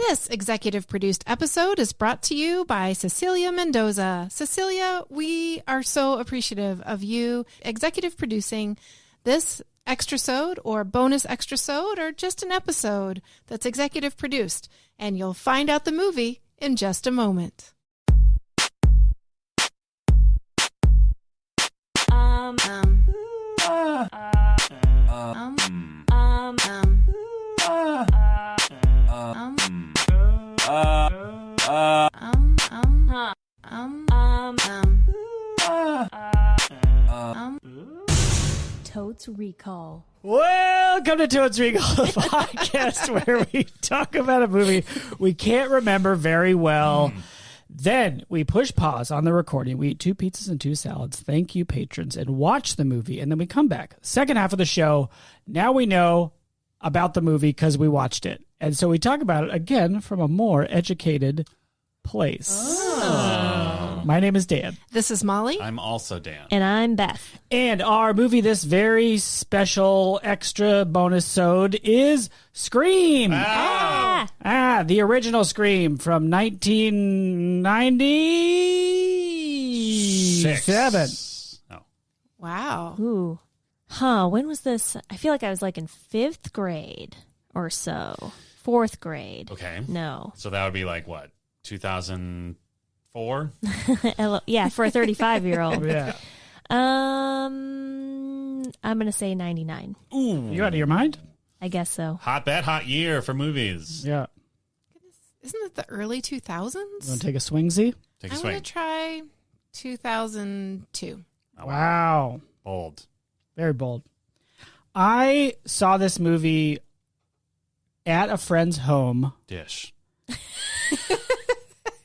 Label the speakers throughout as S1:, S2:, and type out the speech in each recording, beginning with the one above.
S1: This executive produced episode is brought to you by Cecilia Mendoza. Cecilia, we are so appreciative of you executive producing this extrasode or bonus extrasode or just an episode that's executive produced. And you'll find out the movie in just a moment.
S2: Totes Recall.
S3: Welcome to Totes Recall, the podcast where we talk about a movie we can't remember very well. Then we push pause on the recording. We eat 2 pizzas and 2 salads. Thank you, patrons, and watch the movie. And then we come back. Second half of the show, now we know about the movie because we watched it. And so we talk about it again from a more educated place. My name is Dan.
S1: This is Molly.
S4: I'm also Dan.
S2: And I'm Beth.
S3: And our movie, this very special extra bonus-sode, is Scream. The original Scream from 1997.
S4: Oh.
S1: Wow.
S2: Ooh. When was this? I feel like I was like in 5th grade or so. 4th grade.
S4: Okay.
S2: No.
S4: So that would be like what? 2004?
S2: Yeah, for a 35-year-old.
S3: Yeah.
S2: I'm going to say 99.
S4: Ooh.
S3: You out of your mind?
S2: I guess so.
S4: Hot bet, hot year for movies.
S3: Yeah.
S1: Isn't it the early 2000s?
S3: You want to take a swingsy?
S4: Take a
S1: I'm
S4: swing.
S1: going to try 2002.
S4: Oh,
S3: Wow.
S4: Bold.
S3: Very bold. I saw this movie at a friend's home
S4: Dish.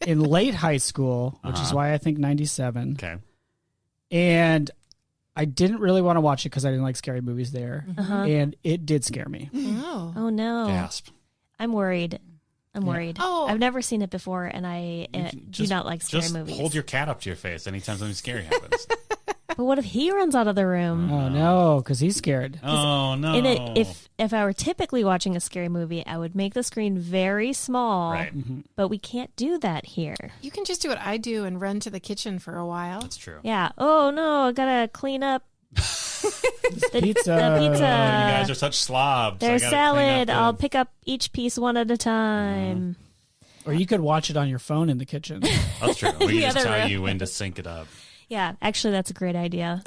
S3: in late high school, which is why I think 97.
S4: Okay.
S3: And I didn't really want to watch it because I didn't like scary movies there. And it did scare me.
S1: Oh.
S2: Oh, no.
S4: Gasp.
S2: I'm worried.
S1: Oh.
S2: I've never seen it before, and I do not like scary
S4: Just
S2: movies.
S4: hold your cat up to your face anytime something scary happens.
S2: But what if he runs out of the room?
S3: Oh, no, because he's scared.
S4: Oh, no.
S2: And if I were typically watching a scary movie, I would make the screen very small.
S4: Right.
S2: But we can't do that here.
S1: You can just do what I do and run to the kitchen for a while.
S4: That's true.
S2: Yeah. Oh, no, I got to clean up the
S3: Pizza.
S2: The
S4: You
S2: pizza.
S4: guys are such slobs.
S2: There's
S4: I gotta clean
S2: salad.
S4: up
S2: I'll pick up each piece one at a time.
S3: Or you could watch it on your phone in the kitchen.
S4: That's true. We
S2: The
S4: can just
S2: other
S4: tell
S2: room.
S4: you when to sync it up.
S2: Yeah, actually, that's a great idea.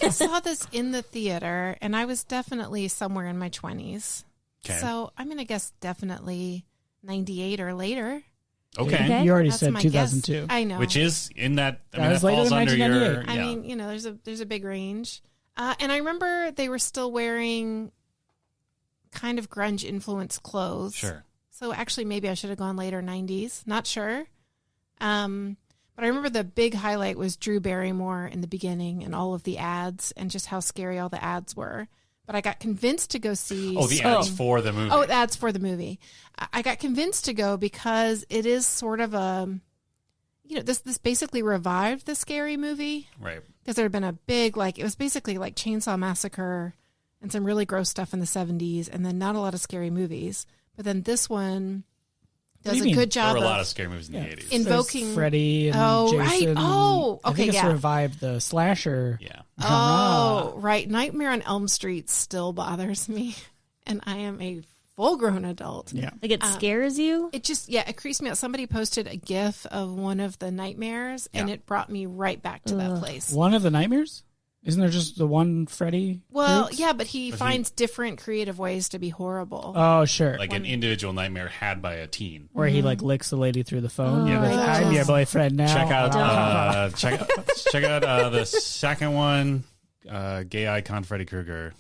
S1: I saw this in the theater, and I was definitely somewhere in my 20s.
S4: Okay.
S1: So I'm going to guess definitely 98 or later.
S4: Okay.
S3: You already
S1: That's
S3: said
S1: my
S3: 2002.
S1: guess. I know.
S4: Which is in that. I
S3: That
S4: mean,
S3: was
S4: that
S3: later
S4: falls
S3: than
S4: under your.
S3: 1998.
S1: I
S4: Yeah.
S1: mean, you know, there's a big range. And I remember they were still wearing kind of grunge influenced clothes.
S4: Sure.
S1: So actually, maybe I should have gone later 90s. Not sure. But I remember the big highlight was Drew Barrymore in the beginning and all of the ads and just how scary all the ads were. But I got convinced to go see.
S4: Oh, the ads for the movie.
S1: Oh, ads for the movie. I got convinced to go because it is sort of a, this basically revived the scary movie.
S4: Right.
S1: Because there had been a big, it was basically like Chainsaw Massacre and some really gross stuff in the 70s and then not a lot of scary movies. But then this one does
S3: do
S1: a
S3: you
S1: good
S3: mean?
S1: job
S4: There were a
S1: of
S4: lot of scary movies in the 80s.
S1: invoking
S3: There's Freddy and
S1: Oh, right.
S3: Jason.
S1: Oh,
S3: I
S1: okay,
S3: think it's
S1: yeah.
S3: revived the slasher.
S4: Yeah.
S1: Oh, right. Nightmare on Elm Street still bothers me. And I am a full-grown adult.
S3: Yeah.
S2: Like it scares you?
S1: It just, it creeps me out. Somebody posted a GIF of one of the nightmares, and
S4: Yeah.
S1: it brought me right back to that place.
S3: One of the nightmares? Isn't there just the one Freddy?
S1: Well,
S3: groups?
S1: yeah, but he finds different creative ways to be horrible.
S3: Oh, sure.
S4: Like an individual nightmare had by a teen.
S3: Where he licks the lady through the phone.
S4: Yeah, that's-
S3: I'm your boyfriend now.
S4: Check out check out the second one, gay icon Freddy Krueger.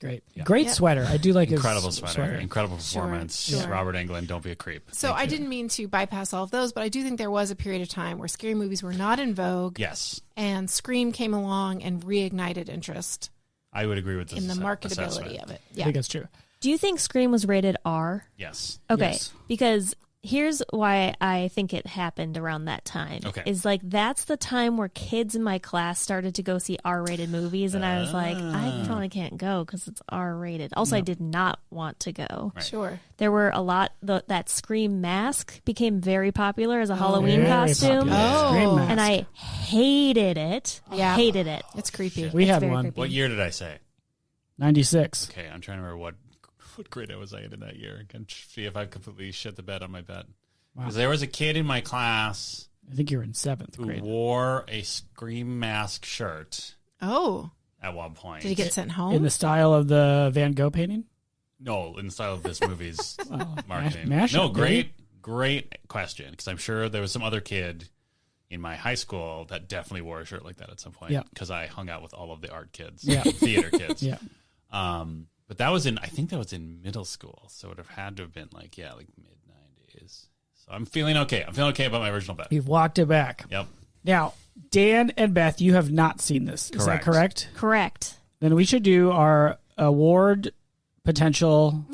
S3: Great. Great sweater. I do like
S4: Incredible
S3: his
S4: sweater. Incredible performance.
S1: Sure.
S4: Robert Englund, don't be a creep.
S1: So I didn't mean to bypass all of those, but I do think there was a period of time where scary movies were not in vogue.
S4: Yes.
S1: And Scream came along and reignited interest
S4: I would agree with this
S1: in the marketability
S4: assessment.
S1: of it.
S3: I think that's true.
S2: Do you think Scream was rated R?
S4: Yes.
S2: Okay.
S3: Yes.
S2: Because here's why I think it happened around that time.
S4: Okay.
S2: Is like that's the time where kids in my class started to go see R-rated movies, and I was like, I probably can't go because it's R-rated. Also, I did not want to go.
S4: Right.
S1: Sure.
S2: There were a lot. That Scream mask became very popular as a Halloween
S3: Very
S2: costume,
S3: popular.
S1: Oh.
S3: Scream mask.
S2: and I hated it.
S1: Yeah.
S2: Hated it.
S1: It's creepy.
S3: We had
S2: very
S3: one.
S2: creepy.
S4: What year did I say?
S3: 96.
S4: Okay, I'm trying to remember what grade I was in that year. I can see if I've completely shit the bed on my bet.
S3: Wow.
S4: Because there was a kid in my class
S3: I think you were in 7th
S4: who
S3: grade.
S4: wore a Scream mask shirt
S1: Oh.
S4: at one point.
S1: Did he get sent home?
S3: In the style of the Van Gogh painting?
S4: No, in the style of this movie's marketing.
S3: mash
S4: No,
S3: up,
S4: great question. Because I'm sure there was some other kid in my high school that definitely wore a shirt like that at some point.
S3: Yeah.
S4: Because I hung out with all of the art kids,
S3: Yeah.
S4: theater kids.
S3: Yeah.
S4: But that was I think that was in middle school. So it would have had to have been like mid-90s. So I'm feeling okay. I'm feeling okay about my original bet.
S3: You've walked it back.
S4: Yep.
S3: Now, Dan and Beth, you have not seen this. Is that correct?
S2: Correct.
S3: Then we should do our award potential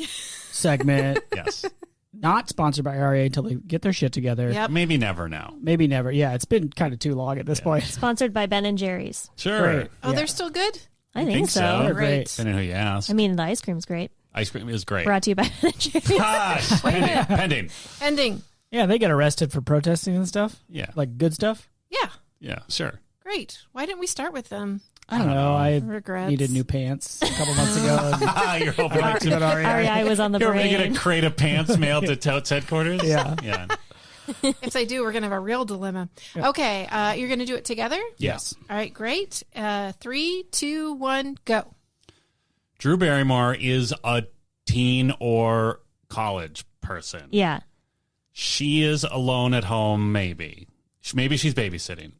S3: segment.
S4: Yes.
S3: Not sponsored by RA until they get their shit together.
S1: Yep.
S4: Maybe never now.
S3: Maybe never. Yeah, it's been kind of too long at this point.
S2: Sponsored by Ben and Jerry's.
S4: Sure.
S3: Great.
S1: Oh,
S3: Yeah.
S1: they're still good?
S2: I
S4: think
S2: think
S4: so.
S2: so.
S3: They're
S1: Great.
S3: great.
S4: Depending on who you ask.
S2: I mean, the ice cream's great.
S4: Ice cream is great.
S2: Brought to you by Ben and Jerry's.
S4: Gosh, pending.
S1: Ending.
S3: Yeah, they get arrested for protesting and stuff.
S4: Yeah.
S3: Like good stuff.
S1: Yeah.
S4: Yeah, sure.
S1: Great. Why didn't we start with them?
S3: I don't know. I
S1: Regrets.
S3: needed new pants a couple months ago. And
S4: You're hoping
S3: I
S4: like
S3: talked about REI.
S2: REI was on the
S4: you're
S2: brain.
S4: going to crate of pants mailed to Totes headquarters?
S3: Yeah.
S4: Yeah.
S1: If they do, we're going to have a real dilemma. Okay. You're going to do it together?
S3: Yes.
S1: All right. Great. 3, 2, 1, go.
S4: Drew Barrymore is a teen or college person.
S2: Yeah.
S4: She is alone at home, maybe. Maybe she's babysitting.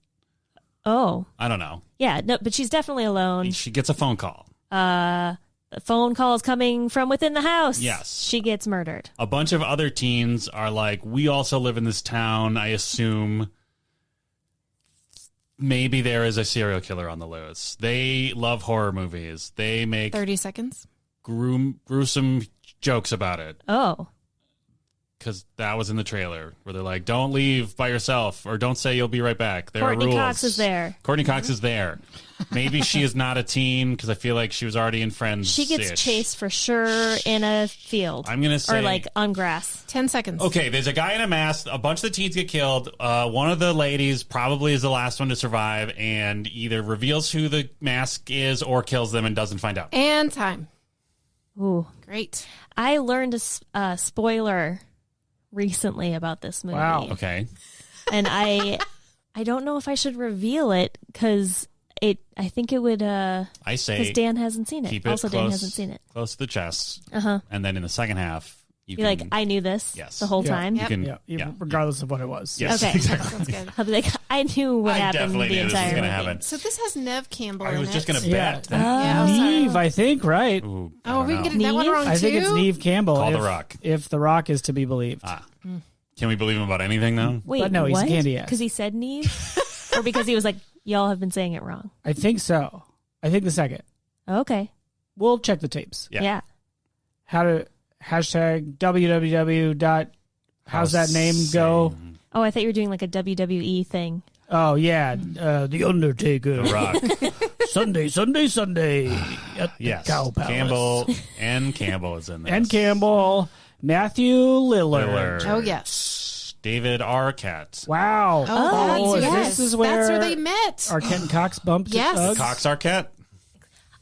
S2: Oh.
S4: I don't know.
S2: Yeah. No, but she's definitely alone.
S4: She gets a phone call.
S2: The phone call is coming from within the house.
S4: Yes.
S2: She gets murdered.
S4: A bunch of other teens are like, we also live in this town. I assume maybe there is a serial killer on the loose. They love horror movies. They make
S1: 30 seconds.
S4: gruesome jokes about it.
S2: Oh.
S4: Because that was in the trailer where they're like, don't leave by yourself or don't say you'll be right back. There
S2: Courtney
S4: are rules.
S2: Cox is there.
S4: Courtney Cox is there. Maybe she is not a teen because I feel like she was already in Friends.
S2: She gets chased for sure in a field.
S4: I'm going to say.
S2: Or like on grass.
S1: 10 seconds.
S4: Okay, there's a guy in a mask. A bunch of the teens get killed. One of the ladies probably is the last one to survive and either reveals who the mask is or kills them and doesn't find out.
S1: And time.
S2: Ooh.
S1: Great.
S2: I learned a spoiler recently about this movie.
S3: Wow.
S4: Okay.
S2: And I don't know if I should reveal it because I think it would
S4: I
S2: because
S4: say
S2: Dan hasn't seen it.
S4: keep it
S2: Also,
S4: close,
S2: Dan hasn't seen it.
S4: close to the chest.
S2: Uh-huh.
S4: And then in the second half, you
S2: You're
S4: can.
S2: like, I knew this
S4: Yes.
S2: the whole
S3: Yeah.
S2: time.
S1: Yep.
S4: can,
S3: Yeah,
S4: yeah.
S3: regardless of what it was.
S4: Yes,
S2: Okay.
S4: exactly.
S1: Sounds good.
S2: I'll be like, I knew what
S4: I
S2: happened
S4: definitely
S2: the
S4: knew this was
S2: entire
S4: going to
S2: movie.
S4: happen.
S1: So this has Nev Campbell
S4: I
S1: in
S4: was
S1: it.
S4: just going to
S3: Yeah.
S4: bet that.
S1: Yeah, I'm sorry.
S3: Neve, I think, right?
S4: Ooh, I
S1: Oh,
S4: don't
S1: we
S4: know.
S1: can get that one
S2: Neve?
S1: wrong
S3: I think it's
S1: too?
S3: Neve Campbell.
S4: Call
S3: if,
S4: The Rock.
S3: If The Rock is to be believed.
S4: Can we believe him about anything, though?
S2: Wait,
S3: But no, he's a
S2: what?
S3: candy ass.
S2: Because he said Neve? Or because he was like, y'all have been saying it wrong?
S3: I think so. I think the second.
S2: Okay.
S3: We'll check the tapes.
S4: Yeah.
S3: How to hashtag www. How's that name go?
S2: Oh, I thought you were doing like a WWE thing.
S3: Oh yeah, The Undertaker.
S4: The Rock.
S3: Sunday at the
S4: Yes.
S3: Cow Palace.
S4: Campbell is in this.
S3: And Campbell, Matthew Lillard.
S4: Lillard.
S1: Oh, yes.
S4: David Arquette.
S3: Wow.
S1: Oh,
S3: and
S1: yes.
S3: this is where
S1: That's where they met.
S3: Arquette and Cox bumped.
S1: Yes.
S3: Uggs.
S4: Cox Arquette?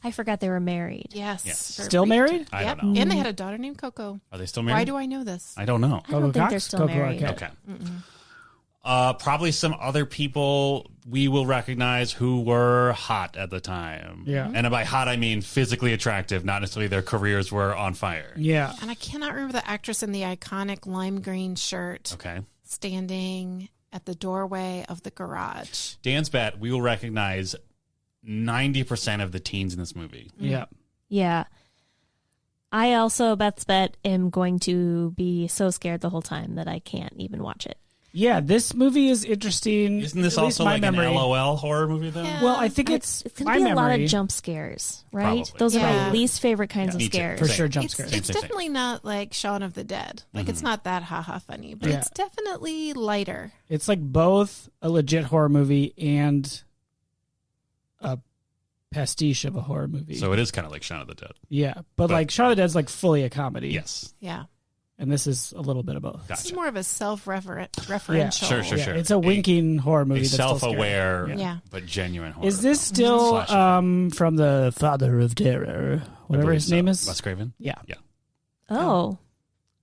S2: I forgot they were married.
S1: Yes.
S4: Yes.
S1: For
S3: Still
S1: Reed.
S3: married?
S4: I
S1: Yep.
S4: don't know.
S1: And they had a daughter named Coco.
S4: Are they still married?
S1: Why do I know this?
S4: I don't know.
S2: I don't
S3: Coco
S2: think
S3: Cox?
S2: they're still
S3: Coco
S2: married.
S3: Arquette.
S4: Okay. Probably some other people we will recognize who were hot at the time.
S3: Yeah.
S4: And by hot, I mean physically attractive, not necessarily their careers were on fire.
S3: Yeah.
S1: And I cannot remember the actress in the iconic lime green shirt
S4: Okay.
S1: standing at the doorway of the garage.
S4: Dan's bet, we will recognize 90% of the teens in this movie.
S3: Yeah.
S2: Yeah. I also, Beth's bet, am going to be so scared the whole time that I can't even watch it.
S3: Yeah, this movie is interesting.
S4: Isn't this
S3: At least
S4: also
S3: my
S4: like
S3: memory.
S4: an LOL horror movie, though?
S1: Yeah.
S3: Well, I think it's
S2: It's
S3: my
S2: going to be a lot
S3: memory.
S2: of jump scares, right?
S4: Probably.
S2: Those are
S1: Yeah.
S2: my least favorite kinds of
S4: Me too.
S2: scares.
S3: For sure, jump
S1: It's
S3: scares.
S4: Same.
S1: definitely not like Shaun of the Dead. Like it's not that haha funny, but
S3: Yeah.
S1: it's definitely lighter.
S3: It's like both a legit horror movie and a pastiche of a horror movie.
S4: So it is kind of like Shaun of the Dead.
S3: yeah, but like Shaun of the Dead's like fully a comedy.
S4: Yes.
S1: Yeah.
S3: And this is a little bit of both.
S1: This is
S4: Gotcha.
S1: more of a self-referential.
S4: Sure.
S3: Yeah, it's a winking horror movie.
S4: A
S3: that's still scary.
S4: self-aware,
S1: Yeah.
S4: but genuine horror.
S3: Is this
S4: film.
S3: still
S4: Slasher film.
S3: from the Father of Terror,
S4: I
S3: whatever
S4: believe
S3: his name
S4: so.
S3: is?
S4: Wes Craven?
S3: Yeah.
S2: Oh,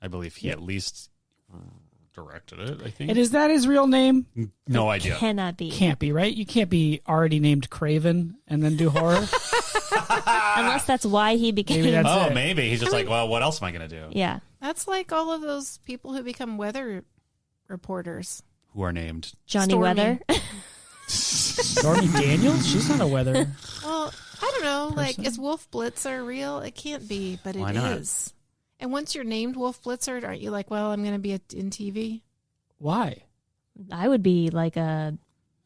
S4: I believe he at least directed it, I think.
S3: And is that his real name?
S4: No idea.
S2: cannot be.
S3: Can't be, right? You can't be already named Craven and then do horror.
S2: Unless that's why he became.
S3: Maybe that's
S4: Oh,
S3: it.
S4: maybe. He's just like, well, what else am I going to do?
S2: Yeah.
S1: That's like all of those people who become weather reporters.
S4: Who are named?
S2: Johnny
S1: Stormy.
S2: Weather.
S3: Stormy Daniels? She's not a weather.
S1: Well, I don't know. Like,
S3: Person?
S1: is Wolf Blitzer real? It can't be, but
S4: Why
S1: it
S4: not?
S1: is. And once you're named Wolf Blitzer, aren't you like, well, I'm going to be in TV?
S3: Why?
S2: I would be like
S3: I'd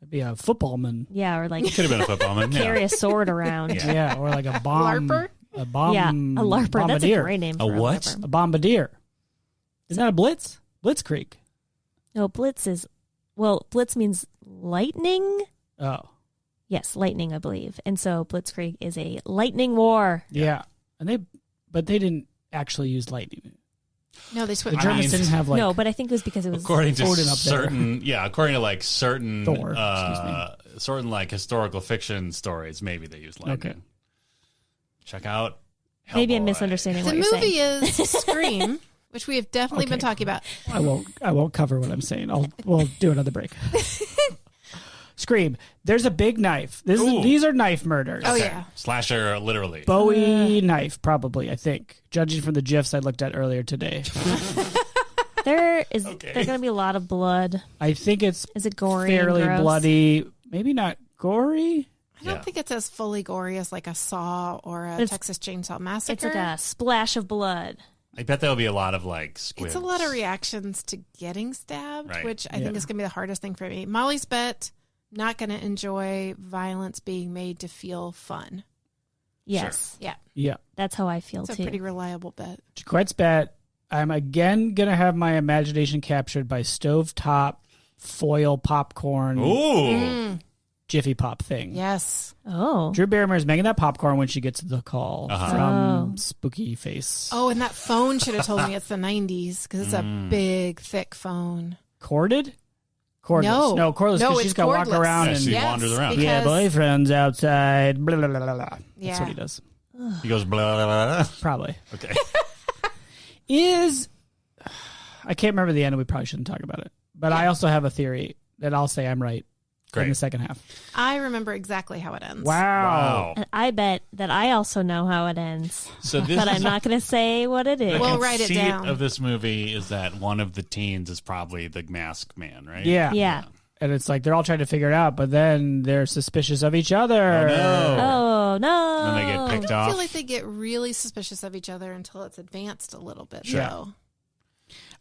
S3: be a footballman.
S2: or like
S4: Could have been a footballman.
S2: carry a sword around.
S4: Yeah.
S3: Yeah, or like a bomb.
S1: Larper?
S3: A bomb.
S2: Yeah, a larper. That's a
S3: bombardier.
S2: great name
S4: A
S2: for
S4: what?
S2: larper.
S3: A bombardier. Isn't that a blitz? Blitzkrieg.
S2: No, blitz is, blitz means lightning.
S3: Oh,
S2: Yes, lightning, I believe. And so Blitzkrieg is a lightning war.
S3: yeah. And they didn't actually use lightning.
S1: No, they
S3: The
S1: switched.
S3: Germans didn't have like.
S2: no, but I think it was because it was.
S4: According to
S3: Odin up there.
S4: according to like certain
S3: Thor,
S4: certain like historical fiction stories, maybe they use lightning.
S3: Okay.
S4: Check out
S2: Maybe I'm
S4: Hellboy.
S2: misunderstanding
S1: The
S2: what you're
S1: movie
S2: saying.
S1: is Scream, which we have definitely been
S3: Okay.
S1: talking about.
S3: I won't cover what I'm saying. We'll do another break. Scream. There's a big knife.
S4: Ooh.
S3: These are knife murders.
S1: Oh,
S4: Okay.
S1: yeah.
S4: Slasher, literally.
S3: Bowie knife, probably, I think. Judging from the GIFs I looked at earlier today.
S2: There is
S4: Okay.
S2: there's going to be a lot of blood.
S3: I think it's
S2: Is it gory? and
S3: fairly
S2: gross?
S3: bloody. Maybe not gory.
S1: I don't
S4: Yeah.
S1: think it's as fully gory as like a Saw or a
S2: It's-
S1: Texas Chainsaw Massacre.
S2: It's like a splash of blood.
S4: I bet there'll be a lot of like squids.
S1: It's a lot of reactions to getting stabbed,
S4: Right.
S1: which I think
S3: Yeah.
S1: is going to be the hardest thing for me. Molly's bet, not going to enjoy violence being made to feel fun.
S2: Yes,
S1: Yeah,
S3: Yeah.
S2: that's how I feel
S1: it's a
S2: too.
S1: pretty reliable bet.
S3: Jaquette's bet. I'm again going to have my imagination captured by stovetop foil popcorn
S4: Ooh.
S3: Jiffy Pop thing.
S1: Yes.
S2: Oh,
S3: Drew Barrymore is making that popcorn when she gets the call
S4: Uh-huh.
S3: from
S2: Oh.
S3: Spooky Face.
S1: Oh, and that phone should have told me it's the 90s because it's a big, thick phone.
S3: Corded? Cordless.
S1: No.
S3: cordless
S1: No,
S3: because
S1: it's
S3: she's got to walk
S1: cordless.
S3: around
S4: Yeah,
S3: and
S4: she wanders around.
S1: because-
S3: yeah, boyfriend's outside. Blah, blah, blah, blah, blah. That's
S1: Yeah.
S3: what he does.
S4: He goes blah, blah, blah, blah.
S3: Probably.
S4: Okay.
S3: I can't remember the end, and we probably shouldn't talk about it. But I also have a theory that I'll say I'm right in the
S4: Great.
S3: second half.
S1: I remember exactly how it ends.
S3: Wow.
S2: and I bet that I also know how it ends,
S4: So this
S2: but I'm
S4: is
S2: not going to say what it is.
S4: the
S1: Well, write it
S4: conceit
S1: down.
S4: of this movie is that one of the teens is probably the masked man, right?
S3: Yeah.
S2: yeah.
S3: And it's like they're all trying to figure it out, but then they're suspicious of each other.
S4: Oh, no.
S2: Oh no!
S4: And then they get picked
S1: I
S4: off.
S1: feel like they get really suspicious of each other until it's advanced a little bit,
S3: Sure.
S1: though.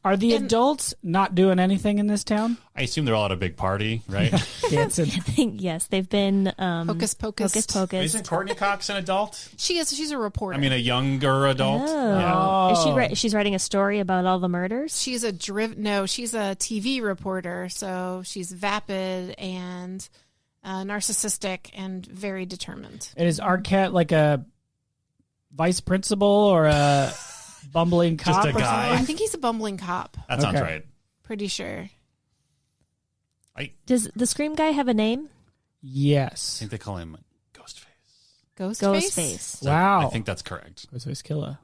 S3: Are the
S1: And-
S3: adults not doing anything in this town?
S4: I assume they're all at a big party, right?
S3: Dancing.
S2: I think yes, they've been
S1: Hocus pocus.
S2: Hocus pocus.
S4: Isn't Courtney Cox an adult?
S1: She is. She's a reporter.
S4: I mean, a younger adult.
S2: Oh.
S4: Yeah.
S2: Is she she's writing a story about all the murders?
S1: she's a she's a TV reporter. So she's vapid and narcissistic and very determined.
S3: And is Arquette like a vice principal or a bumbling cop?
S4: Just a
S3: or
S4: guy.
S1: I
S3: something?
S1: think he's a bumbling cop.
S4: That sounds
S3: Okay.
S4: right.
S1: Pretty sure.
S4: I
S2: Does the Scream guy have a name?
S3: Yes.
S4: think they call him Ghostface.
S1: Ghostface.
S2: Ghostface.
S3: Wow.
S4: I think that's correct,
S3: Ghostface Killer.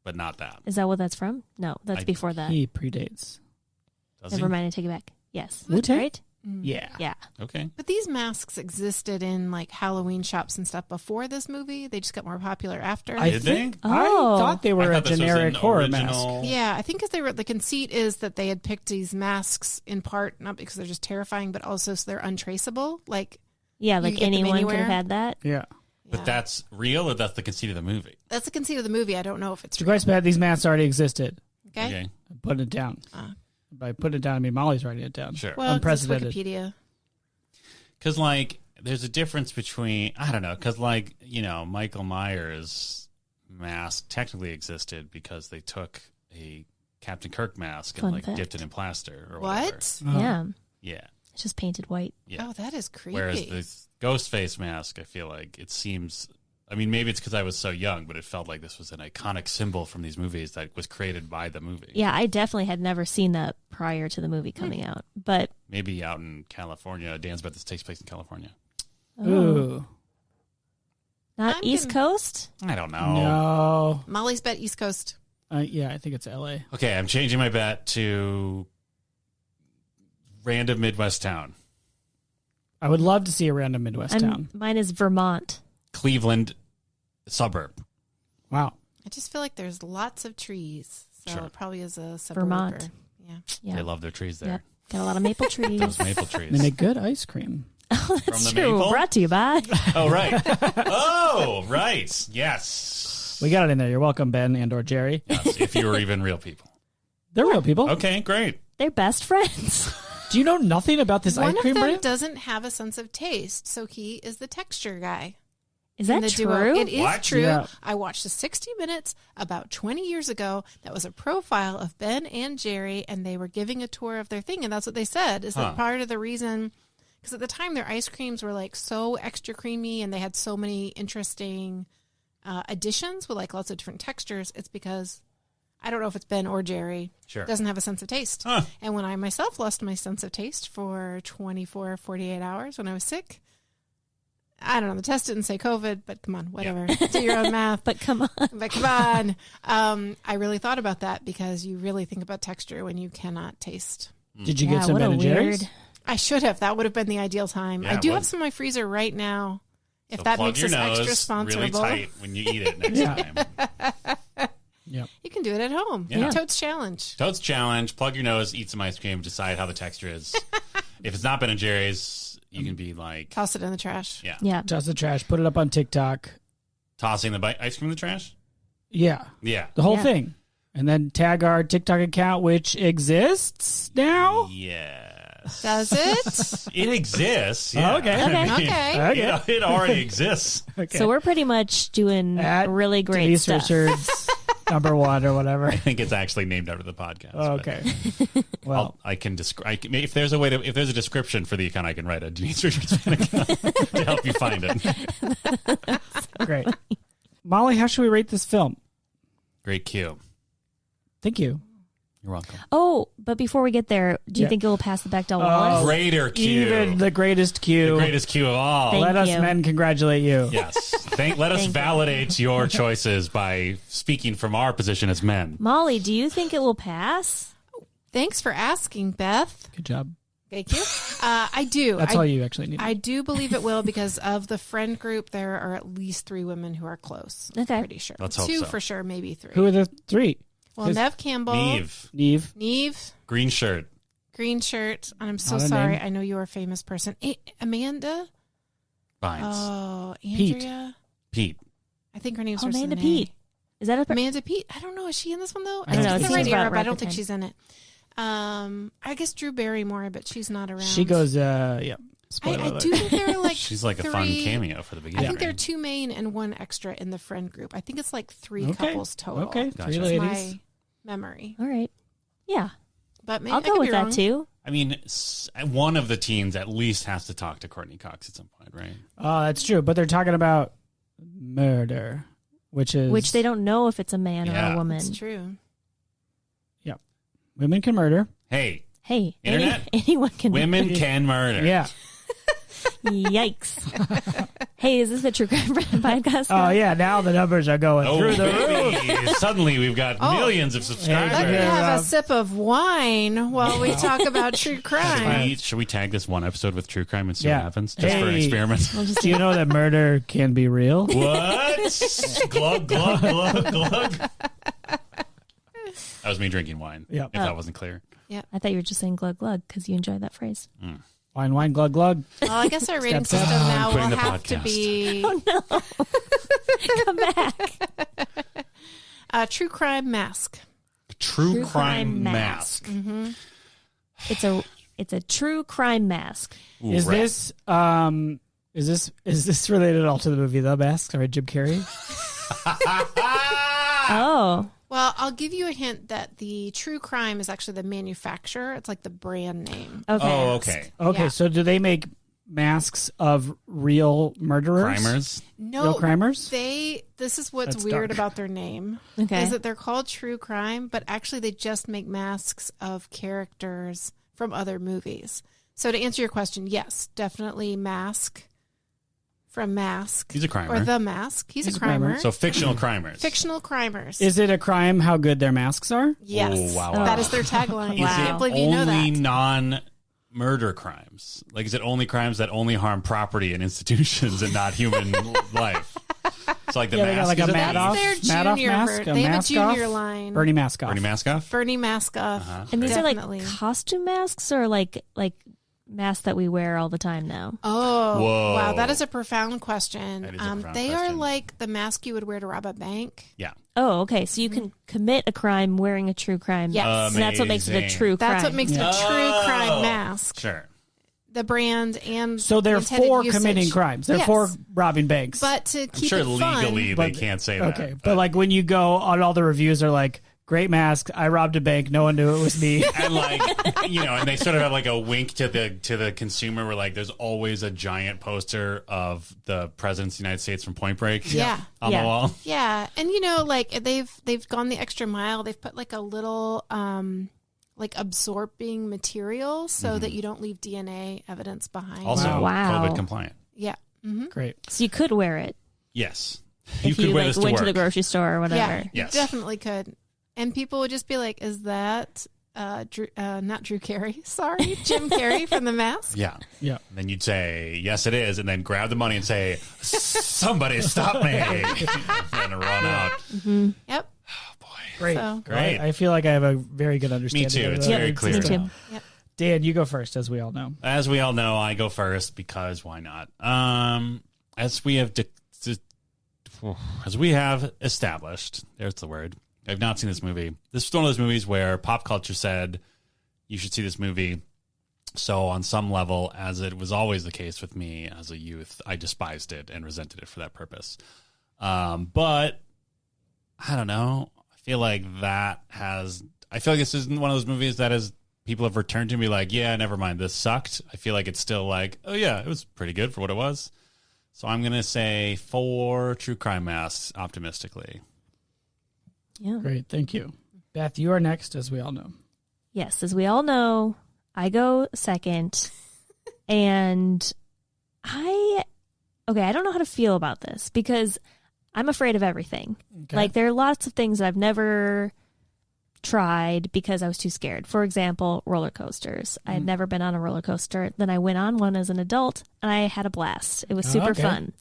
S4: but not that.
S2: Is that what that's from? No, that's
S4: I-
S2: before that.
S3: He predates.
S4: Does
S2: Never
S4: he?
S2: mind, I take it back. Yes.
S3: Wu-Tang?
S2: Right?
S3: Yeah.
S2: Yeah.
S4: Okay.
S1: But these masks existed in like Halloween shops and stuff before this movie. They just got more popular after.
S3: I
S4: Did
S3: think
S2: they?
S3: I
S2: Oh.
S3: thought they
S4: I
S3: were a
S4: thought this was
S3: generic
S4: an
S3: horror mask.
S4: original-
S1: Yeah, I think because they were the conceit is that they had picked these masks in part not because they're just terrifying, but also so they're untraceable. Like,
S2: Yeah,
S1: You
S2: like
S1: can get them
S2: anyone could
S1: anywhere.
S2: have had that.
S3: Yeah.
S4: But
S1: yeah.
S4: that's real, or that's the conceit of the movie?
S1: That's the conceit of the movie. I don't know if it's
S3: Jaquette's bet these masks already existed.
S1: okay.
S3: I'm putting it down. By putting it down, I mean Molly's writing it down.
S4: Sure.
S1: Well,
S3: Unprecedented.
S1: it's Wikipedia.
S4: Because, like, there's a difference between, I don't know, because, like, Michael Myers mask technically existed because they took a Captain Kirk mask and,
S2: Fun
S4: like,
S2: fact.
S4: dipped it in plaster or whatever.
S1: What?
S2: Yeah.
S4: Yeah.
S2: It's just painted white.
S4: Yeah.
S1: Oh, that is creepy.
S4: Whereas the ghost face mask, I feel like it seems, I mean, maybe it's because I was so young, but it felt like this was an iconic symbol from these movies that was created by the movie.
S2: Yeah, I definitely had never seen that prior to the movie coming out. But
S4: Maybe out in California. Dan's bet this takes place in California.
S3: Ooh.
S2: not
S1: I'm
S2: East
S1: gonna-
S2: Coast?
S4: I don't know.
S3: No.
S1: Molly's bet East Coast.
S3: Yeah, I think it's L.A.
S4: Okay, I'm changing my bet to random Midwest town.
S3: I would love to see a random Midwest town.
S2: Mine is Vermont.
S4: Cleveland suburb.
S3: Wow.
S1: I just feel like there's lots of trees. So
S4: Sure.
S1: it probably is a suburb.
S2: Vermont.
S1: Yeah.
S2: Yeah.
S4: They love their trees there.
S2: Yep. Got a lot of maple trees.
S4: Those maple trees.
S3: They make good ice cream.
S2: Oh, that's
S4: From the
S2: true.
S4: maple?
S2: Brought to you by.
S4: Oh, right. Oh, right. Yes.
S3: We got it in there. You're welcome, Ben and or Jerry.
S4: Yes, if you were even real people.
S3: They're real people.
S4: Okay, great.
S2: They're best friends.
S3: Do you know nothing about this
S1: One
S3: ice
S1: of
S3: cream
S1: them
S3: brand?
S1: doesn't have a sense of taste, so he is the texture guy.
S2: Is
S1: in
S2: that
S1: the
S2: true?
S1: duo. It is
S4: What?
S1: true.
S3: Yeah.
S1: I watched a 60 Minutes about 20 years ago that was a profile of Ben and Jerry, and they were giving a tour of their thing, and that's what they said, is that part of the reason, because at the time their ice creams were like so extra creamy, and they had so many interesting additions with like lots of different textures, it's because, I don't know if it's Ben or Jerry,
S4: Sure.
S1: doesn't have a sense of taste.
S4: Huh.
S1: And when I myself lost my sense of taste for 24, 48 hours when I was sick, I don't know, the test didn't say COVID, but come on, whatever. Do your own math.
S2: But come on.
S1: But come on. I really thought about that because you really think about texture when you cannot taste.
S3: Did you
S2: Yeah,
S3: get some
S2: what
S3: Ben
S2: a
S3: and Jerry's?
S2: weird.
S1: I should have. That would have been the ideal time.
S4: Yeah,
S1: I do
S4: what-
S1: have some in my freezer right now. If
S4: So
S1: that
S4: plug
S1: makes
S4: your
S1: us extra
S4: nose
S1: sponsorable.
S4: really tight when you eat it next time.
S3: Yep.
S1: You can do it at home.
S4: Yeah.
S1: Totes challenge.
S4: Totes challenge. Plug your nose, eat some ice cream, decide how the texture is. If it's not Ben and Jerry's, you can be like,
S1: Toss it in the trash.
S4: yeah,
S2: Yeah.
S3: Toss the trash. Put it up on TikTok.
S4: tossing the ice cream in the trash.
S3: Yeah.
S4: Yeah,
S3: The whole
S2: Yeah.
S3: thing. And then tag our TikTok account, which exists now.
S4: yes.
S1: Does it?
S4: It exists. Yeah.
S3: Okay.
S2: Okay.
S4: I mean,
S1: Okay.
S3: Okay.
S4: It already exists.
S3: Okay.
S2: So we're pretty much doing
S3: At
S2: really great
S3: Denise
S2: stuff.
S3: Richards, number one or whatever.
S4: I think it's actually named after the podcast. but
S3: Okay. Well,
S4: I can describe. If there's a way to, if there's a description for the account, I can write a Denise Richards fan account to help you find it.
S3: great. Molly, how should we rate this film?
S4: Great cue.
S3: Thank you.
S4: You're welcome.
S2: Oh, but before we get there, do you
S3: Yeah.
S2: think it will pass the Bechdel Wallace?
S4: Greater cue.
S3: Even the greatest cue.
S4: The greatest cue of all.
S2: Thank
S3: Let us
S2: you.
S3: men congratulate you.
S4: Yes. Let us
S2: Thank you.
S4: validate your choices by speaking from our position as men.
S2: Molly, do you think it will pass?
S1: Thanks for asking, Beth.
S3: Good job.
S1: Thank you. I do.
S3: That's all you actually need.
S1: I do believe it will because of the friend group. There are at least 3 women who are close.
S2: Okay.
S1: Pretty sure.
S4: Let's hope
S1: 2
S4: so.
S1: for sure, maybe 3.
S3: Who are the 3?
S1: Well, Nev Campbell,
S4: Neve.
S1: Neve,
S4: Green shirt.
S1: green shirt, and I'm so
S3: Not a
S1: sorry.
S3: name.
S1: I know you're a famous person. Amanda.
S4: Vines.
S1: Oh,
S3: Pete.
S1: Andrea.
S4: Pete.
S1: I think her name's
S2: Oh,
S1: starts with
S2: Amanda
S1: an A.
S2: Pete. Is that a
S1: Amanda Pete. I don't know. Is she in this one though?
S3: I don't know.
S1: It's
S3: It
S1: the right
S2: seems about
S1: era, but I
S2: right
S1: don't
S2: for
S1: think
S2: time.
S1: she's in it. I guess Drew Barrymore, but she's not around.
S3: She goes, yeah. Spoiler
S1: I
S3: alert.
S1: do think there are like
S4: She's like a fun
S1: 3
S4: cameo for the
S1: I
S4: beginning.
S1: think there are 2 main and 1 extra in the friend group. I think it's like 3
S3: Okay.
S1: couples total.
S3: Okay,
S4: Gotcha.
S3: 3
S1: That's
S3: ladies.
S1: my memory.
S2: All right. Yeah.
S1: But maybe
S2: I'll
S1: I
S2: go
S1: could
S2: with
S1: be
S2: that
S1: wrong.
S2: too.
S4: I mean, one of the teens at least has to talk to Courtney Cox at some point, right?
S3: Oh, that's true. But they're talking about murder, which is
S2: Which they don't know if it's a man or
S4: Yeah.
S2: a woman.
S1: It's true.
S3: women can murder.
S4: Hey,
S2: Hey,
S4: Internet?
S2: anyone can.
S4: women can murder.
S3: Yeah.
S2: Yikes. Hey, is this the True Crime podcast?
S3: Oh yeah. Now the numbers are going
S4: Oh,
S3: through the roof.
S4: baby. Suddenly we've got millions of subscribers.
S1: Let me
S3: Yeah.
S1: have a sip of wine while we talk about true crime.
S4: Should we tag this one episode with true crime and see
S3: Yeah.
S4: what happens? Just for an
S3: Hey.
S4: experiment.
S3: Do you know that murder can be real?
S4: What? Glug, glug, glug, glug. That was me drinking wine.
S3: Yep.
S4: If that wasn't clear.
S2: I thought you were just saying glug glug because you enjoyed that phrase.
S3: Wine, wine, glug, glug.
S1: Well, I guess our rating
S3: Step
S1: system now
S4: Quitting
S1: will
S4: the
S1: have to
S4: podcast.
S1: be
S2: Come back.
S1: True Crime Mask.
S4: True crime
S2: Crime
S4: mask.
S2: Mask. It's a true crime mask.
S4: Ooh,
S3: Is
S4: right.
S3: this related at all to the movie The Mask? Sorry, Jim Carrey.
S2: Oh.
S1: Well, I'll give you a hint that the true crime is actually the manufacturer. It's like the brand name.
S2: Okay.
S4: Oh, okay.
S3: Okay,
S1: Yeah.
S3: so do they make masks of real murderers?
S4: Primers.
S1: No,
S3: Real crimers?
S1: This is what's
S3: That's
S1: weird
S3: dark.
S1: about their name.
S2: Okay.
S1: Is that they're called true crime, but actually they just make masks of characters from other movies. So to answer your question, yes, definitely Mask from Mask.
S4: He's a crimer.
S1: Or The Mask. He's
S3: He's
S1: a
S3: a crimer.
S1: crimer.
S4: So fictional crimers.
S1: Fictional crimers.
S3: Is it a crime how good their masks are?
S1: Yes.
S4: Oh, wow.
S1: That is their tagline.
S4: Is
S1: I can't
S4: it
S1: believe you know
S4: only
S1: that.
S4: non-murder crimes? Like, is it only crimes that only harm property and institutions and not human life? So, like the
S3: Yeah, they got
S4: mask
S3: like
S4: is
S3: a
S4: it
S3: Madoff,
S1: That's their
S3: Madoff
S1: junior
S3: mask,
S1: ver-
S3: a
S1: they have a
S3: mask
S1: junior
S3: off?
S1: line.
S3: Bernie mask off.
S4: Bernie mask off?
S1: Bernie Mask off.
S2: And these
S1: Definitely.
S2: are like costume masks or like masks that we wear all the time now.
S1: Oh,
S4: Whoa.
S1: wow. That is a profound question.
S4: That is a profound
S1: they are
S4: question.
S1: like the mask you would wear to rob a bank.
S4: Yeah.
S2: Oh, okay. So you can commit a crime wearing a true crime.
S1: Yes.
S2: And that's what makes it a
S4: Amazing.
S2: true crime.
S1: That's what makes it a true crime mask.
S4: Sure.
S1: The brand and
S3: So they're
S1: the intended
S3: for
S1: usage.
S3: committing crimes. They're
S1: Yes.
S3: for robbing banks.
S1: But to
S4: I'm
S1: keep
S4: sure
S1: it fun,
S4: legally they can't say that.
S3: Okay, but like when you go on all the reviews are like, great mask, I robbed a bank, no one knew it was me.
S4: And like, and they sort of have like a wink to the consumer where like there's always a giant poster of the president of the United States from Point Break
S1: Yeah.
S4: on
S2: Yeah.
S4: the wall.
S1: yeah, and like they've gone the extra mile. They've put like a little like absorbing material so that you don't leave DNA evidence behind.
S4: Also
S2: Wow.
S4: COVID compliant.
S1: Yeah.
S3: Great.
S2: So you could wear it
S4: Yes.
S2: if
S4: could
S2: you
S4: wear
S2: like
S4: this to
S2: went to
S4: work.
S2: the grocery store or whatever.
S1: Yeah,
S4: Yes.
S1: you definitely could. And people would just be like, is that not Drew Carey? Sorry, Jim Carrey from The Mask?
S4: Yeah.
S3: Yeah.
S4: And then you'd say, yes, it is. And then grab the money and say, somebody stop me. And run out.
S1: Yep.
S3: Great.
S1: So-
S4: Great.
S3: I feel like I have a very good understanding.
S4: Me too.
S3: of
S4: It's
S3: the
S4: very clear.
S2: Me too.
S1: Yep.
S3: Dan, you go first, as we all know.
S4: As we all know, I go first because why not? As we have established, there's the word. I've not seen this movie. This is one of those movies where pop culture said you should see this movie. So on some level, as it was always the case with me as a youth, I despised it and resented it for that purpose. But I don't know. I feel like this isn't one of those movies that is people have returned to me like, yeah, never mind, this sucked. I feel like it's still like, oh yeah, it was pretty good for what it was. So I'm going to say 4 true crime masks optimistically.
S2: Yeah.
S3: Great. Thank you. Beth, you are next, as we all know.
S2: Yes, as we all know, I go second. And I don't know how to feel about this because I'm afraid of everything.
S3: Okay.
S2: Like there are lots of things that I've never tried because I was too scared. For example, roller coasters. I had never been on a roller coaster. Then I went on one as an adult and I had a blast. It was super
S3: okay.
S2: fun.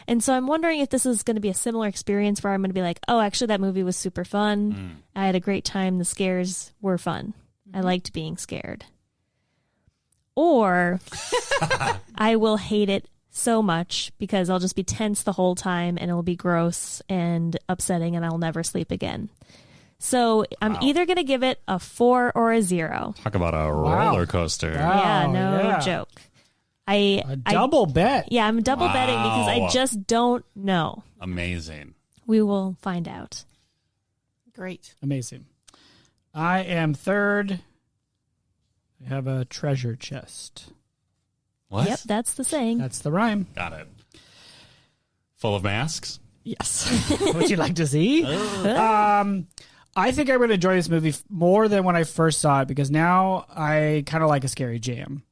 S2: And so I'm wondering if this is going to be a similar experience where I'm going to be like, oh, actually that movie was super fun. I had a great time. The scares were fun. I liked being scared. Or I will hate it so much because I'll just be tense the whole time and it'll be gross and upsetting and I'll never sleep again. So I'm either going to give it a 4 or a 0.
S4: Talk about a roller coaster.
S3: Wow.
S2: Yeah, no
S3: yeah.
S2: joke.
S3: A double bet.
S2: Yeah, I'm double betting because I
S4: Wow.
S2: just don't know.
S4: Amazing.
S2: We will find out.
S1: Great.
S3: Amazing. I am third. I have a treasure chest.
S4: What?
S2: Yep, that's the saying.
S3: That's the rhyme.
S4: Got it. Full of masks?
S3: Yes. Would you like to see? I think I'm going to enjoy this movie more than when I first saw it because now I kind of like a scary jam.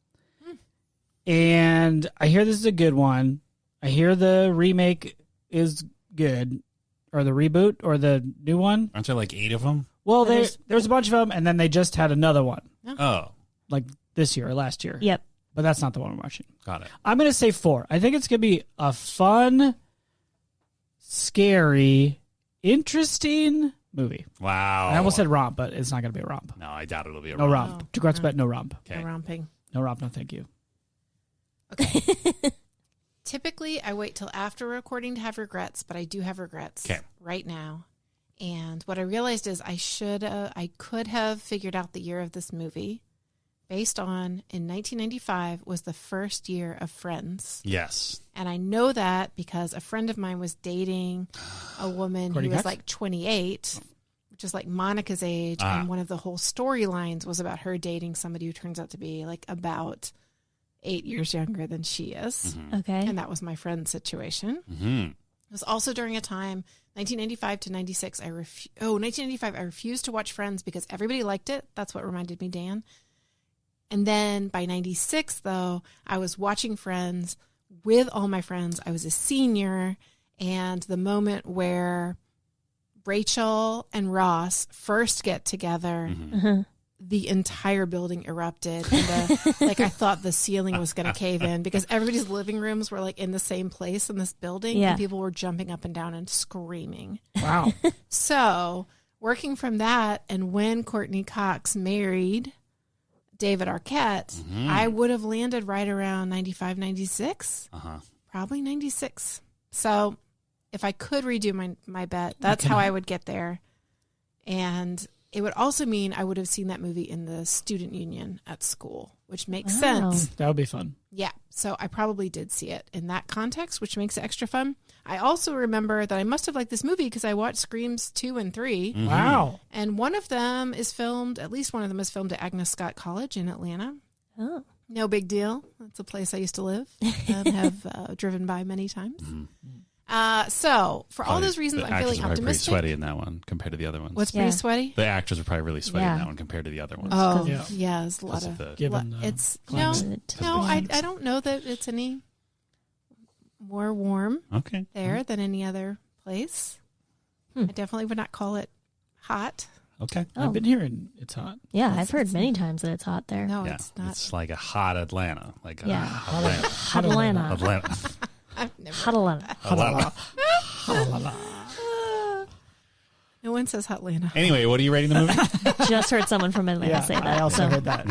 S3: And I hear this is a good one. I hear the remake is good, or the reboot, or the new one.
S4: Aren't there like 8 of them?
S3: Well, there's a bunch of them, and then they just had another one,
S4: Oh,
S3: like this year or last year.
S2: Yep.
S3: But that's not the one I'm watching.
S4: got it.
S3: I'm going to say 4. I think it's going to be a fun, scary, interesting movie.
S4: Wow.
S3: I almost said romp, but it's not going to be a romp.
S4: No, I doubt it'll be a
S3: No
S4: romp.
S3: romp. Congrats, bet no romp.
S4: Okay.
S1: No romping.
S3: No romp, no thank you.
S1: Typically, I wait till after recording to have regrets, but I do have regrets
S4: Okay.
S1: right now. And what I realized is I could have figured out the year of this movie based on, in 1995, was the first year of Friends.
S4: Yes.
S1: And I know that because a friend of mine was dating a woman
S3: Courtney
S1: who was
S3: Cox?
S1: like 28, which is like Monica's age. And one of the whole storylines was about her dating somebody who turns out to be like about 8 years younger than she is.
S2: Okay.
S1: And that was my friend's situation. It was also during a time, 1995 to 96. 1995, I refused to watch Friends because everybody liked it. That's what reminded me, Dan. And then by 96, though, I was watching Friends with all my friends. I was a senior, and the moment where Rachel and Ross first get together, the entire building erupted. And I thought the ceiling was going to cave in because everybody's living rooms were like in the same place in this building.
S2: Yeah.
S1: And people were jumping up and down and screaming.
S3: Wow.
S1: So working from that, and when Courtney Cox married David Arquette, I would have landed right around 95, 96, probably 96. So if I could redo my bet, that's how I would get there. And it would also mean I would have seen that movie in the student union at school, which makes sense.
S3: That would be fun.
S1: Yeah. So I probably did see it in that context, which makes it extra fun. I also remember that I must have liked this movie because I watched Screams 2 and 3.
S3: Wow.
S1: And one of them is filmed, at least one of them is filmed at Agnes Scott College in Atlanta.
S2: Oh.
S1: No big deal. It's a place I used to live and have driven by many times. So for all those reasons,
S4: the
S1: I'm feeling
S4: actors are probably
S1: optimistic.
S4: pretty sweaty in that one compared to the other ones.
S1: What's pretty sweaty?
S4: The actors are probably really sweaty in
S2: Yeah.
S4: that one compared to the other ones.
S1: Oh,
S3: Yeah.
S1: yeah. There's a lot
S4: Because
S1: of...
S4: of the-
S3: Given the
S1: it's
S3: climate.
S1: no, I don't know that it's any more warm
S4: Okay.
S1: there than any other place. I definitely would not call it hot.
S4: Okay.
S2: Oh.
S3: I've been hearing it's hot.
S2: Yeah, I've heard many times that it's hot there.
S1: No,
S4: Yeah.
S1: it's not.
S4: It's like a hot Atlanta. Like a
S2: Yeah.
S4: Atlanta.
S2: Hot Atlanta.
S4: Atlanta.
S1: I've never.
S2: Hot Atlanta.
S4: Atlanta.
S1: No one says Hotlanta.
S4: Anyway, what are you rating the movie?
S2: Just heard someone from Atlanta
S3: Yeah,
S2: say that.
S3: I also
S2: so,
S3: heard that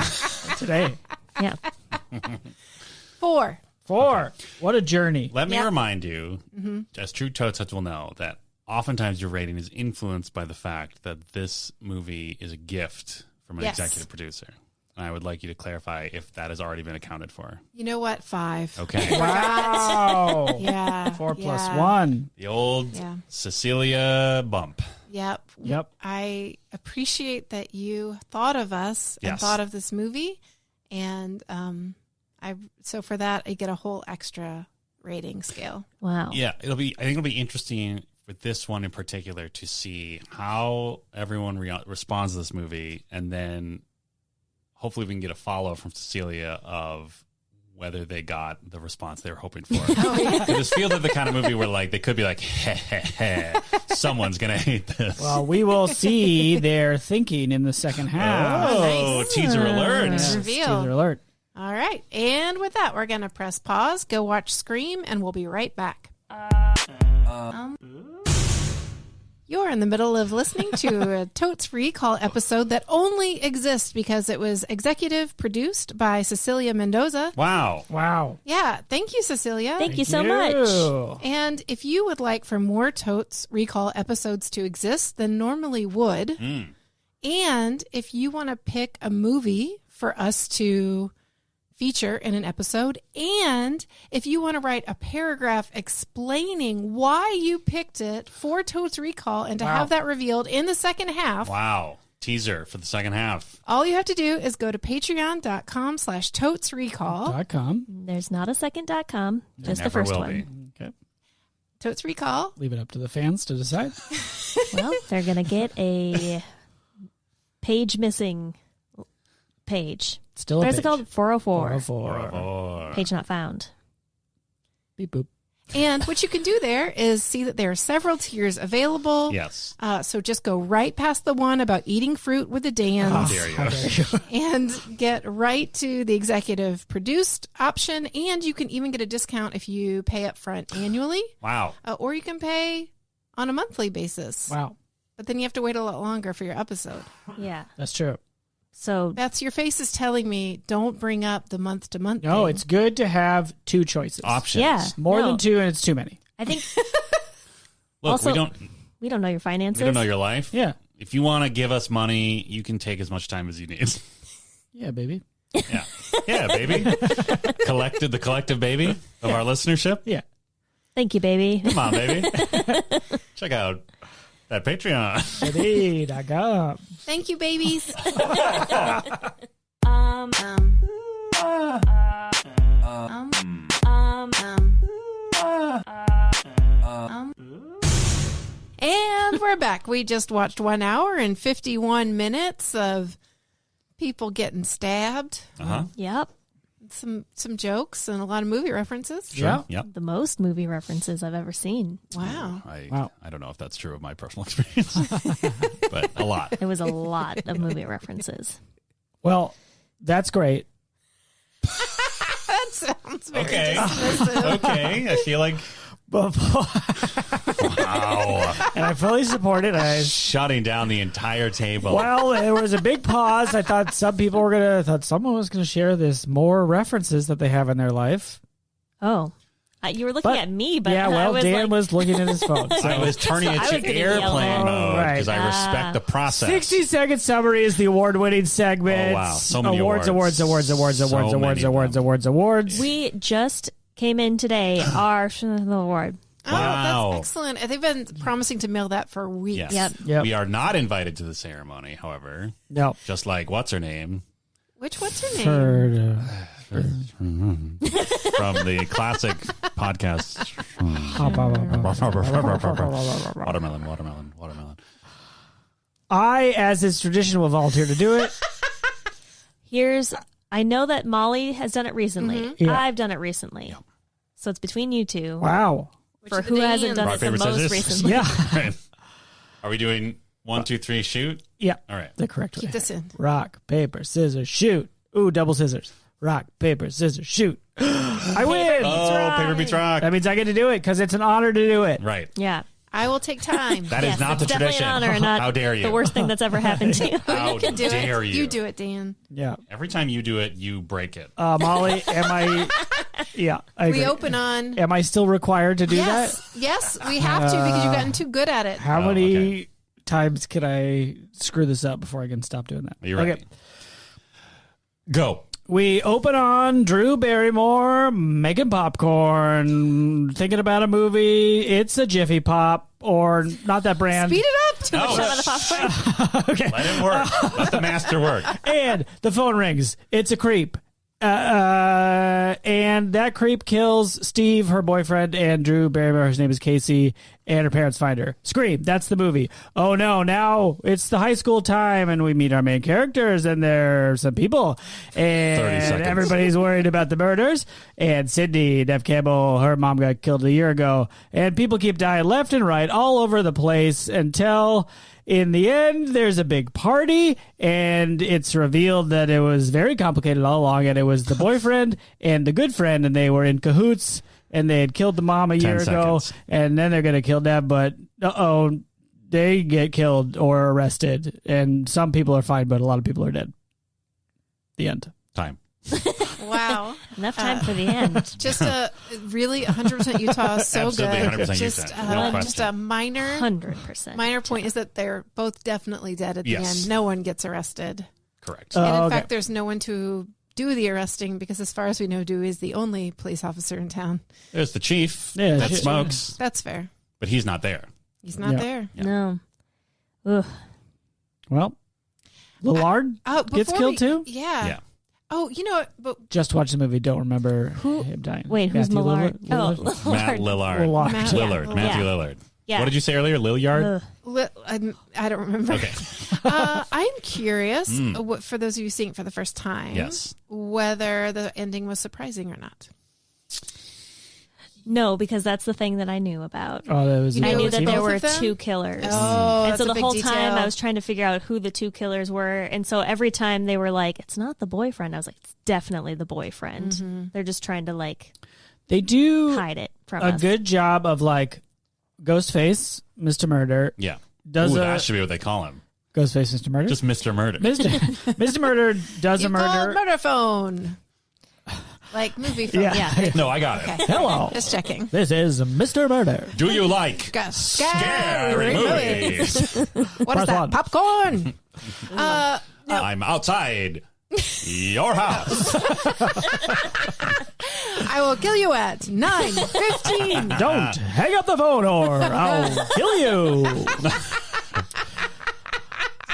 S3: today.
S2: Yeah.
S1: 4.
S3: 4. What a journey.
S4: Let me
S1: Yeah.
S4: remind you, as true Totes will know, that oftentimes your rating is influenced by the fact that this movie is a gift from an
S1: Yes.
S4: executive producer. And I would like you to clarify if that has already been accounted for.
S1: You know what? 5.
S4: Okay.
S3: Wow.
S1: Yeah.
S3: 4 plus
S1: yeah,
S3: 1.
S4: The old
S1: Yeah.
S4: Cecilia bump.
S1: Yep.
S3: Yep.
S1: I appreciate that you thought of us and
S4: Yes.
S1: thought of this movie, and so for that I get a whole extra rating scale.
S2: Wow.
S4: Yeah, I think it'll be interesting with this one in particular to see how everyone responds to this movie, and then hopefully we can get a follow from Cecilia of whether they got the response they were hoping for. I just feel that the kind of movie where like they could be like, heh, heh, heh, someone's gonna hate this.
S3: Well, we will see their thinking in the second half.
S4: Oh,
S1: nice.
S4: teaser alert!
S1: Nice.
S3: Yes,
S1: Reveal.
S3: teaser alert.
S1: All right, and with that, we're gonna press pause, go watch Scream, and we'll be right back. You're in the middle of listening to a Totes Recall episode that only exists because it was executive produced by Cecilia Mendoza.
S4: Wow.
S3: Wow.
S1: Yeah, thank you, Cecilia.
S2: Thank you so much.
S1: And if you would like for more Totes Recall episodes to exist than normally would, and if you want to pick a movie for us to feature in an episode, and if you want to write a paragraph explaining why you picked it for Totes Recall and to have that revealed in the second half,
S4: Wow. Teaser for the second half.
S1: all you have to do is go to patreon.com/totesrecall.
S3: .com.
S2: There's not a second.com, just the
S4: Never
S2: first
S4: will
S2: one.
S4: be.
S3: Okay.
S1: Totes Recall.
S3: Leave it up to the fans to decide.
S2: Well, they're going to get a page missing page.
S3: Still a
S2: What is
S3: page.
S2: it called? 404.
S3: 404.
S2: Page not found.
S3: Beep boop.
S1: And what you can do there is see that there are several tiers available.
S4: Yes.
S1: So just go right past the one about eating fruit with the Dans
S4: There you
S3: How
S4: go.
S3: dare you.
S1: and get right to the executive produced option. And you can even get a discount if you pay up front annually,
S4: Wow.
S1: or you can pay on a monthly basis.
S3: Wow.
S1: But then you have to wait a lot longer for your episode.
S2: Yeah.
S3: That's true.
S2: So
S1: That's your face is telling me don't bring up the month to month.
S3: No,
S1: thing.
S3: it's good to have 2 choices.
S4: Options.
S2: yeah,
S3: More
S2: no,
S3: than 2, and it's too many.
S2: I think
S4: Look,
S2: Also-
S4: we don't
S2: know your finances.
S4: know your life.
S3: Yeah.
S4: If you want to give us money, you can take as much time as you need.
S3: Yeah, baby.
S4: Yeah. Yeah, baby. The collective baby of our listenership.
S3: Yeah.
S2: Thank you, baby.
S4: Come on, baby. Check out that Patreon.
S3: Indeed, I got.
S1: Thank you, babies. And we're back. We just watched 1 hour and 51 minutes of people getting stabbed.
S4: Uh-huh.
S2: Yep.
S1: Some jokes and a lot of movie references.
S4: Sure.
S3: Yeah.
S4: Yep.
S2: The most movie references I've ever seen.
S1: Wow.
S4: I don't know if that's true of my personal experience, but a lot.
S2: It was a lot of movie references.
S3: Well, that's great.
S1: That sounds very
S4: Okay.
S1: dismissive.
S4: Okay. I feel like,
S3: Before,
S4: wow.
S3: and I fully support it.
S4: Shutting down the entire table.
S3: Well, there was a big pause. I thought someone was gonna share this more references that they have in their life.
S2: Oh. You were looking
S3: But-
S2: at me, but
S3: yeah,
S2: I
S3: well,
S2: was
S3: Dan
S2: like,
S3: was looking at his phone. So.
S4: I was turning it
S2: I
S4: to
S2: was gonna
S4: airplane
S2: yell.
S4: mode
S3: Right.
S4: because I respect the process.
S3: 60-second summary is the award-winning segment.
S4: Oh, wow. So many
S3: awards.
S4: So many of them.
S2: we just came in today. Our award.
S1: Oh,
S4: Wow.
S1: that's excellent. They've been promising to mail that for weeks.
S4: Yes.
S2: Yep.
S3: Yep.
S4: We are not invited to the ceremony, however.
S3: No.
S4: Just like, what's her name?
S1: What's her name?
S4: From the classic podcast. Watermelon.
S3: I, as is tradition, will volunteer to do it.
S2: I know that Molly has done it recently.
S1: Mm-hmm.
S3: Yeah.
S2: I've done it recently.
S4: Yep.
S2: So it's between you two
S3: Wow.
S2: for
S1: Which
S2: who
S1: of the
S2: hasn't done
S1: names?
S2: it the
S4: Rock, paper,
S2: most
S4: scissors?
S2: recently.
S3: Yeah.
S4: Are we doing 1, 2, 3, shoot?
S3: Yeah.
S4: All right.
S3: The correct way.
S1: Keep this in.
S3: Rock, paper, scissors, shoot. Ooh, double scissors. Rock, paper, scissors, shoot. I win.
S4: Oh, paper beats rock.
S3: That means I get to do it because it's an honor to do it.
S4: Right.
S2: Yeah.
S1: I will take time.
S4: That is
S2: Yes,
S4: not the
S2: it's definitely
S4: tradition.
S2: an honor, not
S4: How dare you?
S2: the worst thing that's ever happened to you.
S4: How
S1: Do
S4: dare
S1: it.
S4: you?
S1: You do it, Dan.
S3: Yeah.
S4: Every time you do it, you break it.
S3: Molly, am I? Yeah. I agree.
S1: We open on.
S3: Am I still required to do
S1: Yes.
S3: that?
S1: Yes, we have to because you've gotten too good at it.
S3: How
S4: Oh,
S3: many
S4: okay.
S3: times can I screw this up before I can stop doing that?
S4: You're right.
S3: Okay.
S4: Go.
S3: We open on Drew Barrymore making popcorn, thinking about a movie. It's a Jiffy Pop or not that brand.
S1: Speed it up.
S2: Too much
S4: Oh.
S2: time on the popcorn.
S3: Okay.
S4: Let him work. Let the master work.
S3: And the phone rings. It's a creep. And that creep kills Steve, her boyfriend, and Drew Barrymore. His name is Casey, and her parents find her. Scream. That's the movie. Oh no! Now it's the high school time, and we meet our main characters, and there are some people,
S4: 30
S3: and
S4: seconds.
S3: everybody's worried about the murders. And Sydney, Nev Campbell, her mom got killed a year ago, and people keep dying left and right all over the place until. In the end, there's a big party, and it's revealed that it was very complicated all along, and it was the boyfriend and the good friend, and they were in cahoots, and they had killed the mom a
S4: 10
S3: year ago,
S4: seconds.
S3: and then they're going to kill Deb, but they get killed or arrested, and some people are fine, but a lot of people are dead. The end.
S4: Time.
S1: Wow.
S2: Enough time for the end.
S1: Just a really 100% Utah. So
S4: Absolutely
S1: good.
S4: 100%
S1: Just,
S4: Utah. No
S1: just a
S4: question.
S1: minor
S2: 100%.
S1: point is that they're both definitely dead at the
S4: Yes.
S1: end. No one gets arrested.
S4: Correct.
S1: And in
S3: okay.
S1: fact, there's no one to do the arresting because as far as we know, Dewey is the only police officer in town.
S4: There's the chief
S3: Yeah,
S4: that
S3: shit.
S4: smokes,
S1: That's fair.
S4: but he's not there.
S1: He's not
S3: Yeah.
S1: there.
S4: Yeah.
S2: No. Ugh.
S3: Well, Lillard
S1: Oh,
S3: gets
S1: before
S3: killed too?
S1: Yeah.
S4: Yeah.
S1: Oh, you know what? But
S3: Just watched the movie, don't remember him dying.
S2: Wait, who's
S3: Matthew
S2: Millard?
S3: Lillard?
S2: Oh,
S4: Matt
S2: Lillard.
S4: Lillard.
S3: Lillard.
S1: Matt-
S4: Lillard. Matthew Lillard.
S2: Yeah.
S4: What did you say earlier? Lilliard?
S2: Ugh.
S1: I don't remember.
S4: Okay.
S1: I'm curious, for those of you seeing it for the first time,
S4: Yes.
S1: whether the ending was surprising or not.
S2: No, because that's the thing that I knew about.
S3: Oh, that was
S1: You
S2: I
S1: knew
S2: knew
S1: it was
S2: that there
S1: both
S2: were
S1: of them?
S2: two killers.
S1: Oh,
S2: and
S1: that's
S2: so
S1: a
S2: the
S1: big
S2: whole
S1: detail.
S2: time I was trying to figure out who the two killers were. And so every time they were like, it's not the boyfriend, I was like, it's definitely the boyfriend.
S1: Mm-hmm.
S2: They're just trying to like
S3: They do
S2: hide it from
S3: a
S2: us.
S3: good job of like Ghostface, Mr. Murder.
S4: Yeah.
S3: Does
S4: Ooh,
S3: a
S4: that should be what they call him.
S3: Ghostface, Mr. Murder?
S4: Just Mr. Murder.
S3: Mr. Murder does
S1: You
S3: a
S1: called
S3: murder.
S1: murder phone. Like movie phone.
S3: Yeah.
S2: Yeah.
S4: No, I got it.
S3: Hello.
S1: Just checking.
S3: This is Mr. Murder.
S4: Do you like
S1: Got
S4: scary movies?
S1: What is
S3: Part
S1: that?
S3: one.
S1: Popcorn.
S4: I'm outside your house.
S1: I will kill you at 9:15.
S3: Don't hang up the phone or I'll kill you.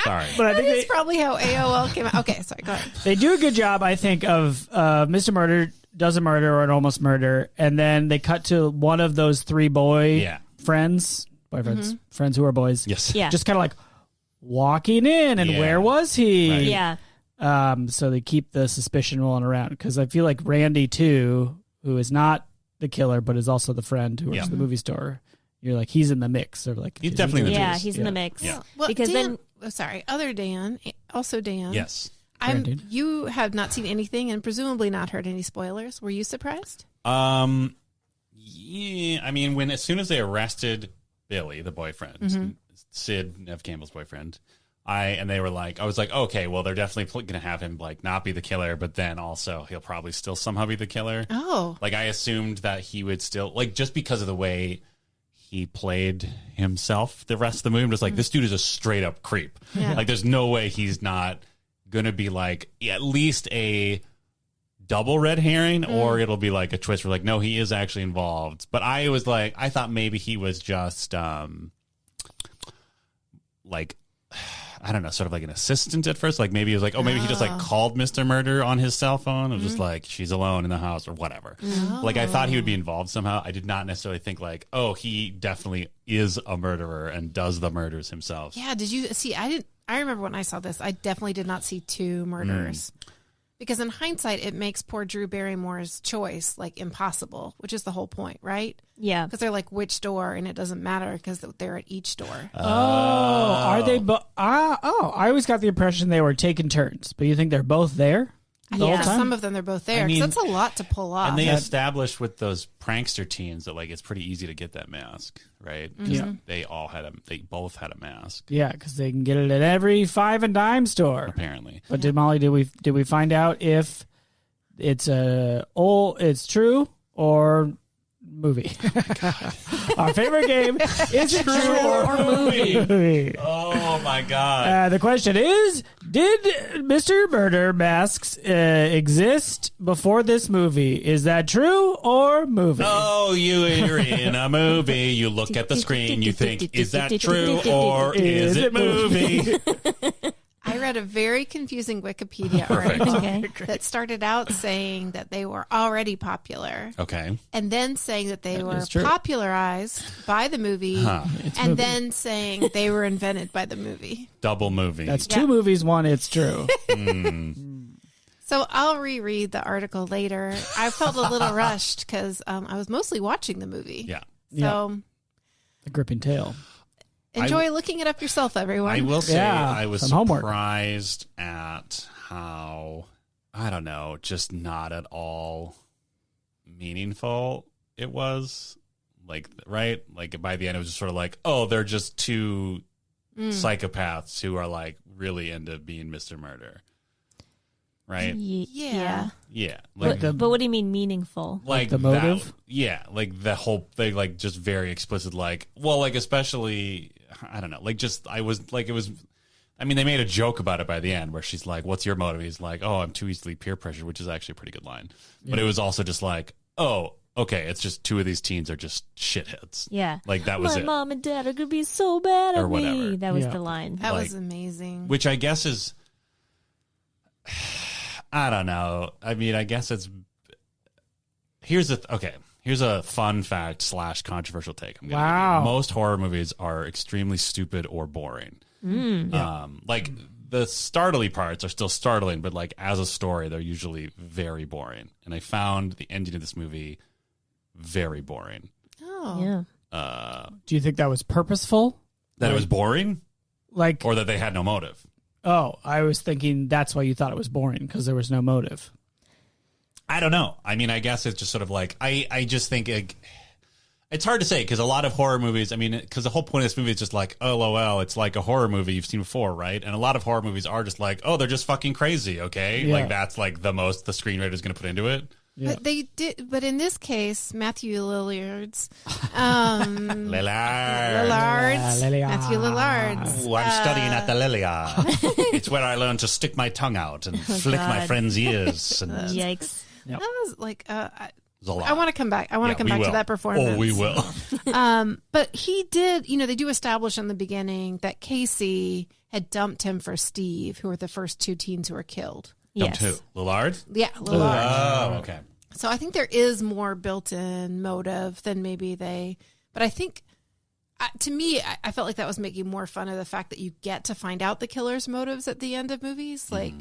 S4: Sorry.
S3: But I think
S1: That's probably how AOL came out. Okay, sorry, go ahead.
S3: they do a good job, I think, of Mr. Murder does a murder or an almost murder, and then they cut to one of those three boyfriends, friends who are boys.
S4: Yes.
S2: Yeah.
S3: Just kind of like walking in, and
S4: Yeah.
S3: where was he?
S4: Right.
S2: Yeah.
S3: So they keep the suspicion rolling around, because I feel like Randy too, who is not the killer but is also the friend who works at the movie store. You're like, he's in the mix. Or like,
S4: He's definitely in the
S2: Yeah,
S4: mix.
S2: he's in the mix.
S4: Yeah.
S1: Well,
S2: Because
S1: Dan,
S2: then
S1: sorry, other Dan, also Dan.
S4: Yes.
S1: You have not seen anything and presumably not heard any spoilers. Were you surprised?
S4: Yeah. I mean, as soon as they arrested Billy, the boyfriend, Sid, Nev Campbell's boyfriend, I was like, okay, well, they're definitely going to have him like not be the killer, but then also he'll probably still somehow be the killer.
S1: Oh.
S4: Like I assumed that he would still like, just because of the way he played himself the rest of the movie. I'm just like, this dude is a straight up creep.
S1: Yeah.
S4: Like there's no way he's not going to be like at least a double red herring, or it'll be like a twist where like, no, he is actually involved. But I was like, I thought maybe he was just like, I don't know, sort of like an assistant at first. Like maybe he was like, oh, maybe he just like called Mr. Murder on his cell phone. It was just like, she's alone in the house or whatever. Like I thought he would be involved somehow. I did not necessarily think like, oh, he definitely is a murderer and does the murders himself.
S1: Yeah, did you see? I remember when I saw this, I definitely did not see two murderers. Because in hindsight, it makes poor Drew Barrymore's choice like impossible, which is the whole point, right?
S2: Yeah.
S1: Because they're like, which door? And it doesn't matter because they're at each door.
S3: Oh, are they? I always got the impression they were taking turns. But you think they're both there the whole
S1: Yeah,
S3: time?
S1: some of them, they're both there.
S4: I
S1: 'Cause
S4: mean,
S1: that's a lot to pull off.
S4: And they established with those prankster teens that like it's pretty easy to get that mask, right? 'Cause they both had a mask,
S3: Yeah, because they can get it at every five and dime store.
S4: apparently.
S3: But did we find out if it's it's true or movie? Our favorite game is it true or movie?
S4: Oh my god!
S3: The question is: did Mr. Murder masks exist before this movie? Is that true or movie?
S4: Oh, you're in a movie. You look at the screen. You think, is that true or is it movie?
S1: I read a very confusing Wikipedia article that started out saying that they were already popular.
S4: Okay.
S1: And then saying that they were
S3: is true.
S1: popularized by the movie. And then saying they were invented by the movie.
S4: Double movie.
S3: That's two movies. One, it's true.
S1: So I'll reread the article later. I felt a little rushed because I was mostly watching the movie.
S4: Yeah.
S1: So
S3: The gripping tale.
S1: enjoy looking it up yourself, everyone.
S4: I will say
S3: Yeah,
S4: I was
S3: some homework.
S4: surprised at how, I don't know, just not at all meaningful it was. Like, right? Like, by the end, it was just sort of like, oh, they're just two psychopaths who are, like, really into being Mr. Murder. Right?
S1: Yeah.
S4: Yeah.
S2: But,
S4: Like,
S2: but what do you mean meaningful?
S4: like
S3: the motive?
S4: that, yeah, like the whole thing, like just very explicit, like, well, like especially, I don't know, like just, I was like, it was, I mean, they made a joke about it by the end where she's like, what's your motive? He's like, oh, I'm too easily peer pressured, which is actually a pretty good line. But it was also just like, oh, okay, it's just two of these teens are just shitheads.
S2: Yeah.
S4: Like that was
S2: My
S4: it.
S2: mom and dad are going to be so bad at
S4: Or whatever.
S2: me. That was
S3: Yeah.
S2: the line.
S1: That
S4: Like-
S1: was amazing.
S4: Which I guess is, I don't know. I mean, I guess it's, here's a fun fact / controversial take. I'm gonna
S3: Wow.
S4: give you. Most horror movies are extremely stupid or boring. Like the startling parts are still startling, but like as a story, they're usually very boring. And I found the ending of this movie very boring.
S1: Oh.
S2: Yeah.
S3: Do you think that was purposeful?
S4: That it was boring,
S3: Like,
S4: or that they had no motive.
S3: oh, I was thinking that's why you thought it was boring, because there was no motive.
S4: I don't know. I mean, I guess it's just sort of like, I just think it's hard to say because a lot of horror movies, I mean, because the whole point of this movie is just like, oh, LOL, it's like a horror movie you've seen before, right? And a lot of horror movies are just like, oh, they're just fucking crazy, okay?
S3: Yeah.
S4: Like that's like the most the screenwriter's going to put into it.
S3: Yeah.
S1: But they did. But in this case, Matthew Lillard's,
S4: Lillard.
S1: Matthew Lillard's.
S4: Ooh, I'm studying at the Lilia. It's where I learned to stick my tongue out and flick my
S2: God.
S4: friends' ears. And
S2: Yikes.
S3: Yep.
S1: That was like
S4: there's a lot.
S1: I want to come back. I want to come
S4: we
S1: back
S4: will.
S1: to that performance.
S4: Oh, we will.
S1: But he did. They do establish in the beginning that Casey had dumped him for Steve, who were the first two teens who were killed.
S2: Yes.
S4: Who? Lillard?
S1: Yeah, Lillard.
S4: Oh, okay.
S1: So I think there is more built-in motive than maybe they. But I think, to me, I felt like that was making more fun of the fact that you get to find out the killer's motives at the end of movies. Like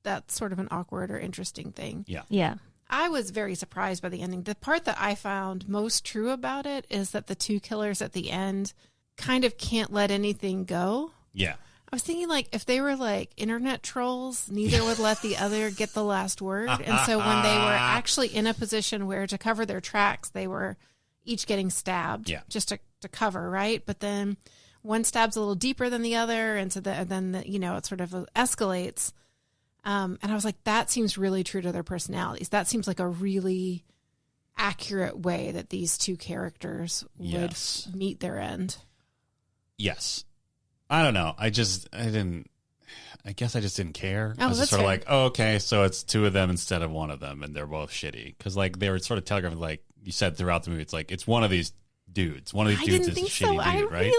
S1: that's sort of an awkward or interesting thing.
S4: Yeah.
S2: Yeah.
S1: I was very surprised by the ending. The part that I found most true about it is that the two killers at the end kind of can't let anything go.
S4: Yeah.
S1: I was thinking, like, if they were like internet trolls, neither would let the other get the last word. And so when they were actually in a position where to cover their tracks, they were each getting stabbed just to cover, right? But then one stabs a little deeper than the other. And so then it sort of escalates. And I was like, that seems really true to their personalities. That seems like a really accurate way that these two characters would meet their end.
S4: Yes. I don't know. I guess I just didn't care.
S1: Oh,
S4: I was just
S1: that's
S4: sort of
S1: fair.
S4: like, oh, okay, so it's two of them instead of one of them, and they're both shitty. Because, like, they were sort of telegraphing, like you said throughout the movie, it's like, it's one of these dudes. One of these
S1: I
S4: dudes
S1: didn't
S4: is a
S1: think
S4: shitty
S1: so.
S4: dude, right?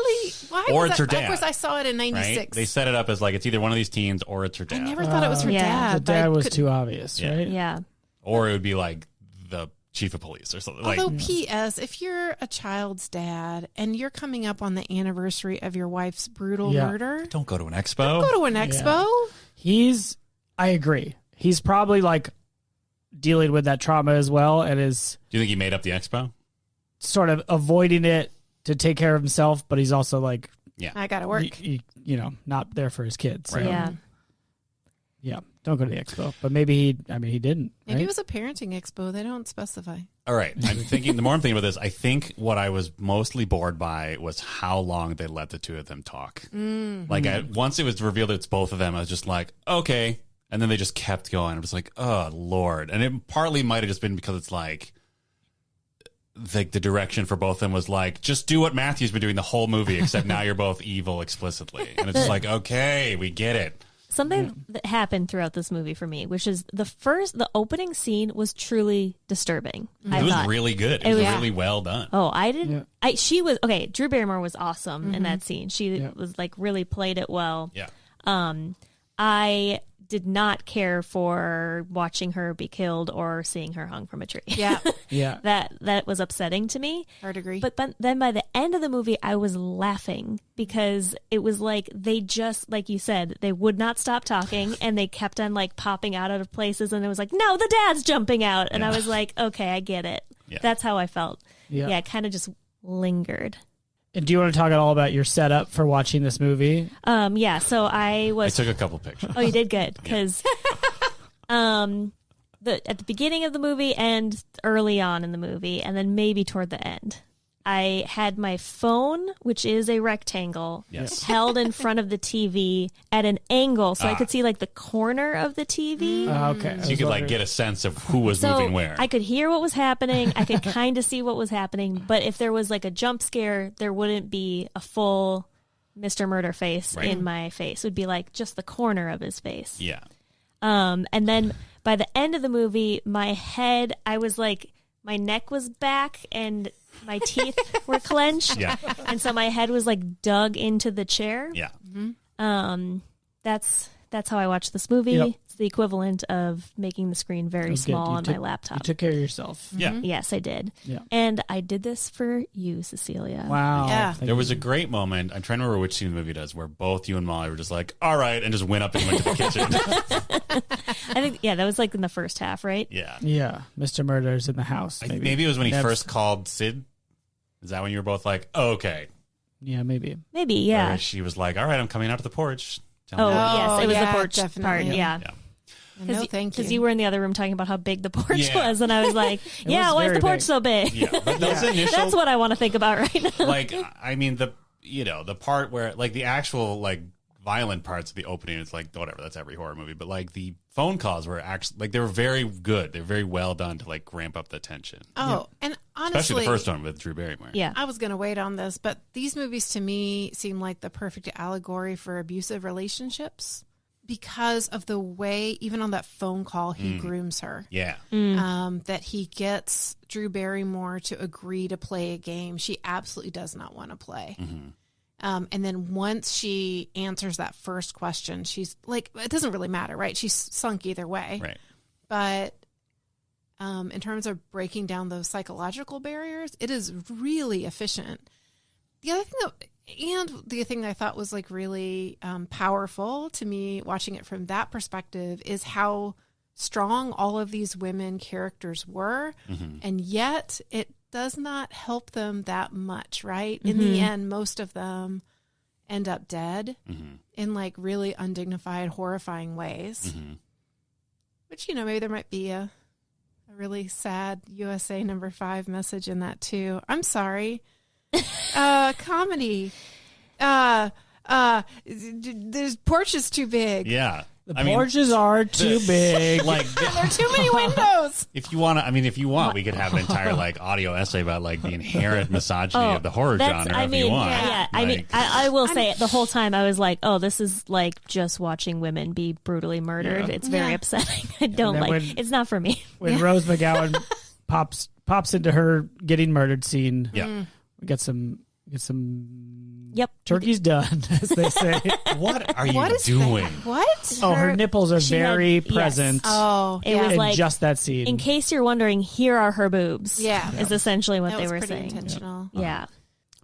S1: Why
S4: Or
S1: was
S4: it's
S1: that?
S4: her dad.
S1: Of course, I saw it in '96.
S4: Right? They set it up as, like, it's either one of these teens or it's her
S1: I
S4: dad.
S1: never thought it was her
S2: Yeah.
S1: dad.
S3: The
S1: but I
S3: dad was
S1: could-
S3: too obvious,
S4: Yeah.
S3: right?
S2: Yeah.
S4: Or it would be, like, the chief of police or something.
S1: Although,
S4: Like,
S1: P.S., if you're a child's dad and you're coming up on the anniversary of your wife's brutal
S3: Yeah.
S1: murder,
S4: don't go to an expo.
S1: go to an expo.
S3: I agree. He's probably like dealing with that trauma as well and is
S4: Do you think he made up the expo?
S3: sort of avoiding it to take care of himself, but he's also like,
S1: I got to work.
S3: not there for his kids. So,
S4: Right.
S2: Yeah.
S3: yeah, don't go to the expo. But maybe he didn't.
S1: Maybe
S3: right?
S1: it was a parenting expo. They don't specify.
S4: All right. I'm thinking, the more I'm thinking about this, I think what I was mostly bored by was how long they let the two of them talk. Like, once it was revealed that it's both of them, I was just like, okay. And then they just kept going. I was like, oh, Lord. And it partly might have just been because it's like, the direction for both of them was like, just do what Matthew's been doing the whole movie, except now you're both evil explicitly. And it's just like, okay, we get it.
S2: Something that happened throughout this movie for me, which is the opening scene was truly disturbing. I
S4: It was
S2: thought.
S4: really good. It was
S2: was-
S4: really well done.
S2: Oh, I didn't.
S3: Yeah.
S2: She was okay. Drew Barrymore was awesome in that scene. She
S3: Yeah.
S2: was like really played it well.
S4: Yeah.
S2: I did not care for watching her be killed or seeing her hung from a tree.
S1: Yeah,
S3: Yeah.
S2: that was upsetting to me.
S1: hard agree.
S2: But then by the end of the movie, I was laughing because it was like they just, like you said, they would not stop talking and they kept on like popping out of places, and it was like, no, the dad's jumping out, and I was like, okay, I get it.
S4: Yeah.
S2: That's how I felt.
S3: Yeah.
S2: Yeah, it kind of just lingered.
S3: And do you want to talk at all about your setup for watching this movie?
S2: Yeah. So I
S4: I
S2: was.
S4: took a couple pictures.
S2: Oh, you did good because, at the beginning of the movie and early on in the movie, and then maybe toward the end, I had my phone, which is a rectangle,
S4: Yes.
S2: held in front of the TV at an angle, so I could see like the corner of the TV.
S3: Okay.
S4: So you could like get a sense of who was
S2: So
S4: moving where.
S2: I could hear what was happening. I could kind of see what was happening. But if there was like a jump scare, there wouldn't be a full Mr. Murder face
S4: Right.
S2: in my face. It would be like just the corner of his face.
S4: Yeah.
S2: And then by the end of the movie, my head, I was like, my neck was back and my teeth were clenched.
S4: Yeah.
S2: And so my head was like dug into the chair.
S4: Yeah.
S2: That's how I watched this movie.
S3: Yep.
S2: It's the equivalent of making the screen very
S3: Good.
S2: small
S3: You
S2: on
S3: took-
S2: my laptop.
S3: You took care of yourself.
S4: Yeah.
S2: Yes, I did.
S3: Yeah.
S2: And I did this for you, Cecilia.
S3: Wow.
S1: Yeah.
S3: Thank
S4: There was
S3: you.
S4: a great moment. I'm trying to remember which scene the movie does where both you and Molly were just like, all right, and just went up and went to the kitchen.
S2: I think, yeah, that was like in the first half, right?
S4: Yeah.
S3: Yeah. Mr. Murder's in the house.
S4: Maybe it was when he
S3: Nev's-
S4: first called Sid. Is that when you were both like, oh, okay?
S3: Yeah, maybe.
S2: Maybe, yeah.
S4: Or she was like, all right, I'm coming out to the porch. Tell
S2: Oh,
S4: me.
S2: yes, it was
S1: yeah,
S2: the porch
S1: definitely.
S2: part, yeah.
S4: Yeah.
S1: No, thank you.
S2: Because you were in the other room talking about how big the porch
S4: Yeah.
S2: was, and I was like, yeah,
S3: was
S2: why is
S3: very
S2: the porch
S3: big.
S2: so big?
S4: Yeah. But those initial,
S2: That's what I want to think about right now.
S4: like, I mean, the part where, like, the actual, like, violent parts of the opening. It's like, whatever, that's every horror movie. But like the phone calls were actually like, they were very good. They're very well done to like ramp up the tension.
S1: Oh, and honestly,
S4: especially the first one with Drew Barrymore.
S2: Yeah.
S1: I was going to wait on this, but these movies to me seem like the perfect allegory for abusive relationships because of the way, even on that phone call, he grooms her.
S4: Yeah.
S1: That he gets Drew Barrymore to agree to play a game she absolutely does not want to play. And then once she answers that first question, she's like, it doesn't really matter, right? She's sunk either way.
S4: Right.
S1: But in terms of breaking down those psychological barriers, it is really efficient. The other thing I thought was like really powerful to me watching it from that perspective is how strong all of these women characters were. And yet it does not help them that much, right? In the end, most of them end up dead in like really undignified, horrifying ways. Which, you know, maybe there might be a really sad USA number 5 message in that too. I'm sorry. Comedy. This porch is too big.
S4: Yeah.
S3: The porches are too big.
S4: Like
S1: There are too many windows.
S4: if you want, we could have an entire like audio essay about like the inherent misogyny of the horror genre. If you want,
S2: Yeah,
S4: like,
S2: I will say it, the whole time I was like, oh, this is like just watching women be brutally murdered.
S3: Yeah.
S2: It's very upsetting. I don't like. It's not for me.
S3: When Rose McGowan pops into her getting murdered scene, we get some
S2: Yep.
S3: turkey's done, as they say.
S4: what are
S1: What
S4: you
S1: is
S4: doing?
S1: that? What?
S3: Oh, her nipples are
S2: she
S3: very
S2: had- yes.
S3: present.
S1: Oh,
S2: It
S1: yeah.
S2: was
S3: in
S2: like,
S3: just that scene.
S2: in case you're wondering, here are her boobs.
S1: Yeah.
S2: Is essentially what
S1: that
S2: they
S1: was
S2: were
S1: pretty
S2: saying.
S1: intentional.
S2: Yeah.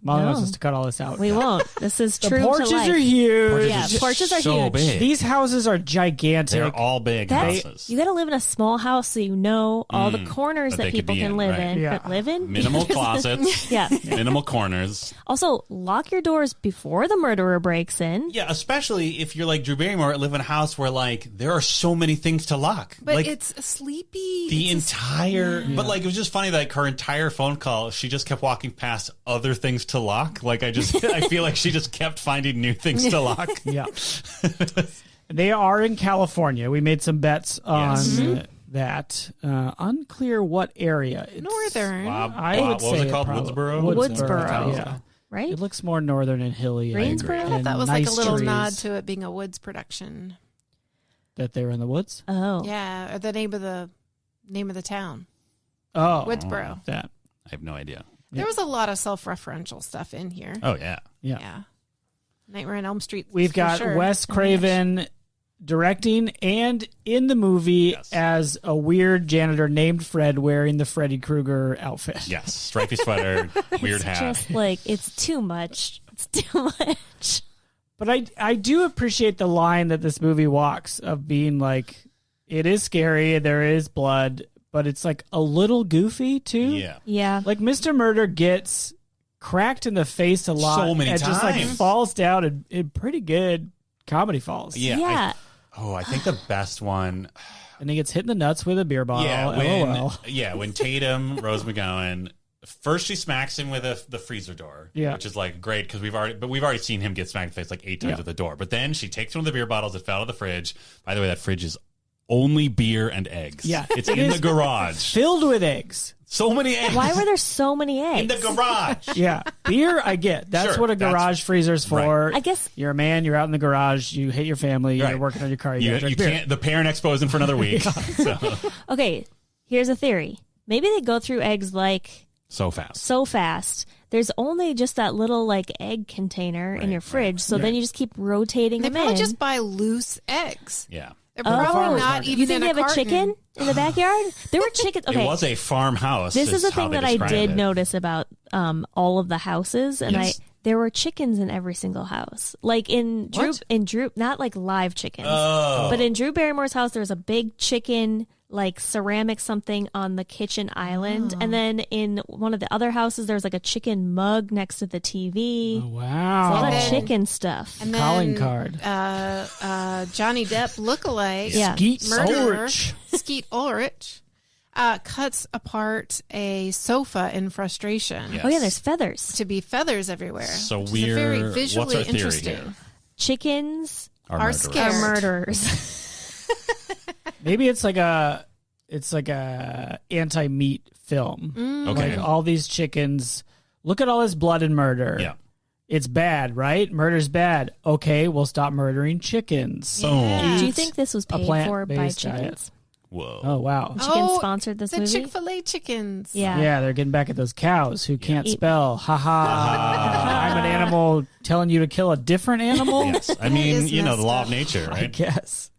S3: Molly wants
S2: No.
S3: us to cut all this out.
S2: We won't. This is
S3: The
S2: true to
S3: porches
S2: life.
S3: are huge.
S2: Yeah, porches are
S4: so
S2: huge.
S4: big.
S3: These houses are gigantic.
S4: They're all big
S2: That's,
S4: houses.
S2: you got to live in a small house so you know all the corners
S4: that
S2: that
S4: they could
S2: people
S4: be
S2: can
S4: in,
S2: live
S4: right.
S2: in.
S3: Yeah.
S2: But live in?
S4: Minimal closets.
S2: Yeah.
S4: Minimal corners.
S2: Also, lock your doors before the murderer breaks in.
S4: Yeah, especially if you're like Drew Barrymore, live in a house where like there are so many things to lock.
S1: But
S4: like
S1: it's a sleepy.
S4: the
S1: it's a-
S4: entire, but like it was just funny that her entire phone call, she just kept walking past other things to lock. Like I feel like she just kept finding new things to lock.
S3: Yeah. They are in California. We made some bets on that. Unclear what area. It's,
S1: Northern.
S3: I would
S4: what was
S3: say
S4: it called?
S3: probably-
S2: Woodsboro.
S3: Yeah.
S2: Right?
S3: It looks more northern and hilly.
S2: Greensboro?
S3: and
S2: I thought
S1: That was
S3: nice
S1: like a little
S3: trees.
S1: nod to it being a Woods production.
S3: That they're in the woods?
S2: Oh.
S1: Yeah, or the name of the town,
S3: Oh.
S1: Woodsboro.
S3: That.
S4: I have no idea.
S1: There was a lot of self-referential stuff in here.
S4: Oh yeah.
S3: Yeah.
S1: Yeah, Nightmare on Elm Street.
S3: We've
S1: for
S3: got
S1: sure.
S3: Wes
S1: Oh my
S3: Craven directing and in the movie
S4: Yes.
S3: as a weird janitor named Fred wearing the Freddy Krueger outfit.
S4: Yes. Stripy sweater, weird
S2: It's
S4: hat.
S2: just like, it's too much. It's too much.
S3: But I do appreciate the line that this movie walks of being like, it is scary, there is blood, but it's like a little goofy too.
S4: Yeah.
S2: Yeah.
S3: Like Mr. Murder gets cracked in the face a lot.
S4: So many
S3: and just like
S4: times.
S3: falls down in pretty good comedy falls.
S4: Yeah.
S2: Yeah.
S4: I think the best one.
S3: And he gets hit in the nuts with a beer bottle. LOL.
S4: When Tatum, Rose McGowan, first she smacks him with the freezer door,
S3: Yeah.
S4: which is like great because we've already seen him get smacked in the face like 8 times
S3: Yeah.
S4: with the door. But then she takes one of the beer bottles that fell out of the fridge. By the way, that fridge is only beer and eggs.
S3: Yeah.
S4: It's
S3: It
S4: in
S3: is
S4: the garage.
S3: Filled with eggs.
S4: So many eggs.
S2: Why were there so many eggs?
S4: in the garage?
S3: Yeah. Beer, I get. That's
S4: Sure,
S3: what a
S4: that's-
S3: garage freezer's for.
S2: Right. I guess-
S3: You're a man, you're out in the garage, you hate your family,
S4: Right.
S3: you're working on your car,
S4: You
S3: gotta drink beer.
S4: can't. The Parent Expo isn't for another week.
S2: Okay, here's a theory. Maybe they go through eggs like
S4: So fast.
S2: so fast. There's only just that little like egg container in your fridge, so then you just keep rotating
S1: They
S2: them
S1: probably
S2: in.
S1: just buy loose eggs.
S4: Yeah.
S1: They're probably
S3: farmer's
S1: not
S3: market.
S1: even
S2: You think
S1: in
S2: they have a
S1: carton.
S2: chicken in the backyard? There were chickens. Okay,
S4: It was a farmhouse.
S2: this is a
S4: how
S2: thing
S4: they
S2: that I
S4: described
S2: did
S4: it.
S2: notice about all of the houses, and
S4: Yes.
S2: there were chickens in every single house. Like in Drew, not like live chickens,
S4: Oh.
S2: but in Drew Barrymore's house, there was a big chicken, like ceramic something on the kitchen island, and then in one of the other houses, there was like a chicken mug next to the TV.
S3: Oh,
S2: A
S3: wow.
S2: lot of
S1: then-
S2: chicken stuff.
S1: And then,
S3: Calling card.
S1: Johnny Depp lookalike,
S2: Yeah.
S3: Skeet
S1: murderer,
S3: Ulrich.
S1: Skeet Ulrich, cuts apart a sofa in frustration
S4: Yes.
S2: Oh yeah, there's feathers.
S1: to be feathers everywhere.
S4: So
S1: which is a very
S4: what's
S1: visually
S4: our theory
S1: interesting.
S4: here?
S2: chickens
S1: Are
S4: murderers.
S1: scared.
S2: are murderers.
S3: Maybe it's like a anti-meat film.
S4: Okay.
S3: Like all these chickens. Look at all this blood and murder.
S4: Yeah.
S3: It's bad, right? Murder's bad. Okay, we'll stop murdering chickens.
S1: Yeah.
S2: Do you think this was paid for by
S3: plant-based
S2: chickens?
S3: diet.
S4: Whoa.
S3: Oh, wow.
S2: Chickens sponsored this
S1: the
S2: movie?
S1: Chick-fil-A chickens.
S2: Yeah.
S3: Yeah, they're getting back at those cows who can't spell. Ha ha. I'm an animal telling you to kill a different animal?
S4: Yes. I mean,
S1: is
S4: the
S1: messed
S4: law
S1: up.
S4: of nature,
S3: I
S4: right?
S3: guess.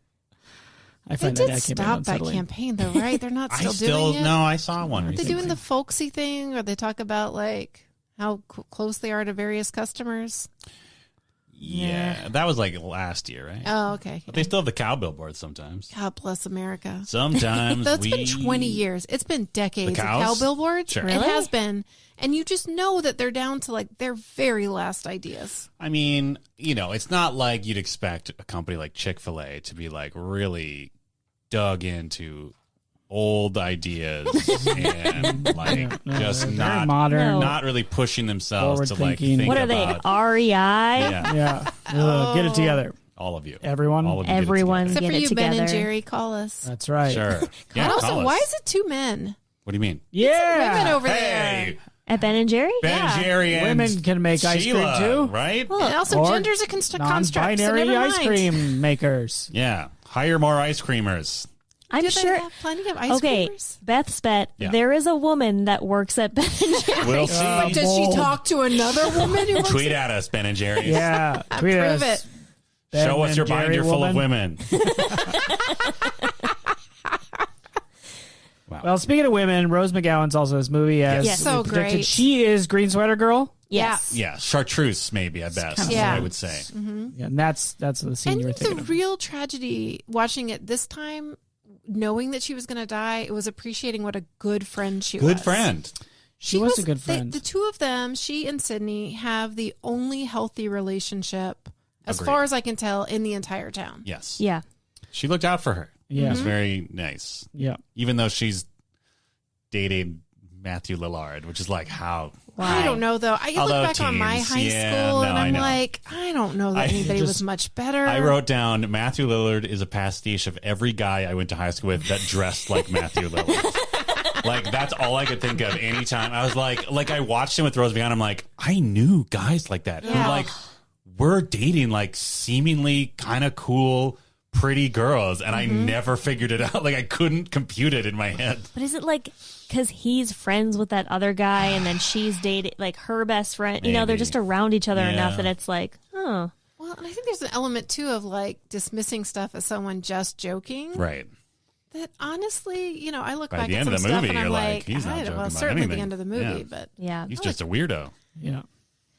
S3: I
S1: They
S3: find that
S1: did
S3: that came in
S1: stop that
S3: unsettling.
S1: campaign, though, right? They're not still
S4: I still
S1: doing it.
S4: no. I saw one.
S1: Are they
S4: recently.
S1: doing the folksy thing, or they talk about like how close they are to various customers?
S4: Yeah, that was like last year, right?
S1: Oh, okay.
S4: But they still have the cow billboards sometimes.
S1: God bless America.
S4: Sometimes
S1: That's been 20 years. It's been decades of
S4: cows?
S1: cow billboards.
S4: Sure.
S1: It
S2: Really?
S1: has been. And you just know that they're down to like their very last ideas.
S4: I mean, it's not like you'd expect a company like Chick-fil-A to be like really dug into old ideas and like just
S3: Very
S4: not
S3: modern.
S2: No.
S4: not really pushing themselves to like
S3: Forward-thinking.
S4: think
S2: What are they?
S4: about
S2: REI?
S4: yeah,
S3: Yeah. Get it together.
S4: all of you.
S3: Everyone?
S4: All of you get it
S2: Everyone
S1: Except
S2: get
S1: for
S2: it
S1: you,
S2: together.
S1: Ben and Jerry, call us.
S3: That's right.
S4: together. Sure. Yeah,
S1: And also,
S4: call us.
S1: why is it two men?
S4: What do you mean?
S3: Yeah.
S1: Women over
S4: Hey,
S2: At Ben and Jerry?
S4: Ben
S1: Yeah.
S4: and Jerry and
S3: Women can make ice cream
S4: Sheila,
S3: too.
S4: right?
S1: there. And also,
S3: Or
S1: gender's a construct. So
S3: Non-binary
S1: never
S3: ice
S1: mind.
S3: cream makers.
S4: Yeah, hire more ice creamers.
S2: I'm
S1: Do
S2: sure.
S1: they have plenty of ice
S2: Okay,
S1: creamers?
S2: Beth's bet.
S4: Yeah.
S2: there is a woman that works at Ben and Jerry.
S4: We'll see.
S1: Does she
S3: bold.
S1: talk to another woman who works
S4: Tweet at us, Ben and Jerry.
S3: Yeah. Tweet
S1: Prove
S3: us.
S1: it.
S3: Ben
S4: Show us
S3: and
S4: your
S3: Jerry
S4: binder full of women. Wow.
S3: Well, speaking of women, Rose McGowan's also in this movie as
S2: Yes.
S1: So
S3: we predicted.
S1: great.
S3: She is Green Sweater Girl.
S2: Yes.
S4: Yeah, chartreuse maybe at best.
S3: kinda
S4: is
S1: Yeah.
S4: what I would say.
S3: Yeah, and that's the scene
S1: And
S3: you were
S1: the
S3: thinking of.
S1: real tragedy watching it this time, knowing that she was going to die, it was appreciating what a good friend she was.
S4: Good friend.
S3: She was a good friend.
S1: The two of them, she and Sydney, have the only healthy relationship, as
S4: Agreed.
S1: far as I can tell, in the entire town.
S4: Yes.
S2: Yeah.
S4: She looked out for her.
S3: Yeah.
S4: It was very nice.
S3: Yeah.
S4: Even though she's dating Matthew Lillard, which is like how.
S1: I don't know, though. I
S4: Although
S1: look back on my
S4: teens,
S1: high
S4: yeah,
S1: school,
S4: no,
S1: and
S4: I
S1: I'm
S4: know.
S1: like, I don't know that
S4: I
S1: anybody was
S3: just-
S1: much better.
S4: I wrote down Matthew Lillard is a pastiche of every guy I went to high school with that dressed like Matthew Lillard. Like that's all I could think of anytime. I was like I watched him with Rose McGowan. I'm like, I knew guys like that who
S1: Yeah.
S4: like were dating like seemingly kind of cool, pretty girls, and I never figured it out. Like I couldn't compute it in my head.
S2: But is it like because he's friends with that other guy and then she's dating like her best friend? You know, they're
S4: Maybe.
S2: just around each other
S4: Yeah.
S2: enough that it's like, oh,
S1: Well, and I think there's an element, too, of like dismissing stuff as someone just joking.
S4: Right.
S1: That honestly, I look
S4: By
S1: back
S4: the
S1: at
S4: end
S1: some
S4: of the
S1: stuff
S4: movie,
S1: and I'm
S4: you're like,
S1: like,
S4: he's not joking
S1: well,
S4: about
S1: certainly
S4: anything.
S1: the end of the movie,
S4: Yeah.
S1: but
S2: yeah.
S4: He's just a weirdo.
S3: Yeah.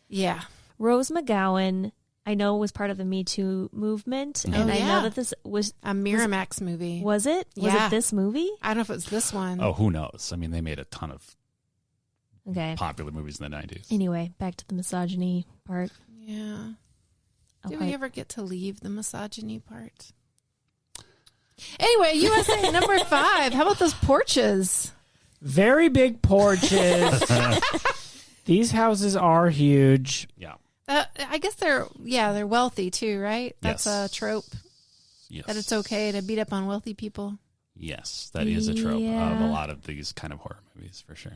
S1: yeah.
S2: Rose McGowan, I know, was part of the Me Too movement, and I
S1: yeah.
S2: know that this was
S1: A Miramax movie.
S2: was it? Was
S1: Yeah.
S2: it this movie?
S1: I don't know if it was this one.
S4: Oh, who knows? I mean, they made a ton of
S2: Okay.
S4: popular movies in the 90s.
S2: Anyway, back to the misogyny part.
S1: Yeah. Did
S2: Okay.
S1: we ever get to leave the misogyny part? Anyway, USA number 5. How about those porches?
S3: Very big porches. These houses are huge.
S4: Yeah.
S1: I guess they're wealthy too, right? That's
S4: Yes.
S1: a trope,
S4: Yes.
S1: that it's okay to beat up on wealthy people.
S4: Yes, that is a trope of
S2: Yeah.
S4: a lot of these kind of horror movies for sure.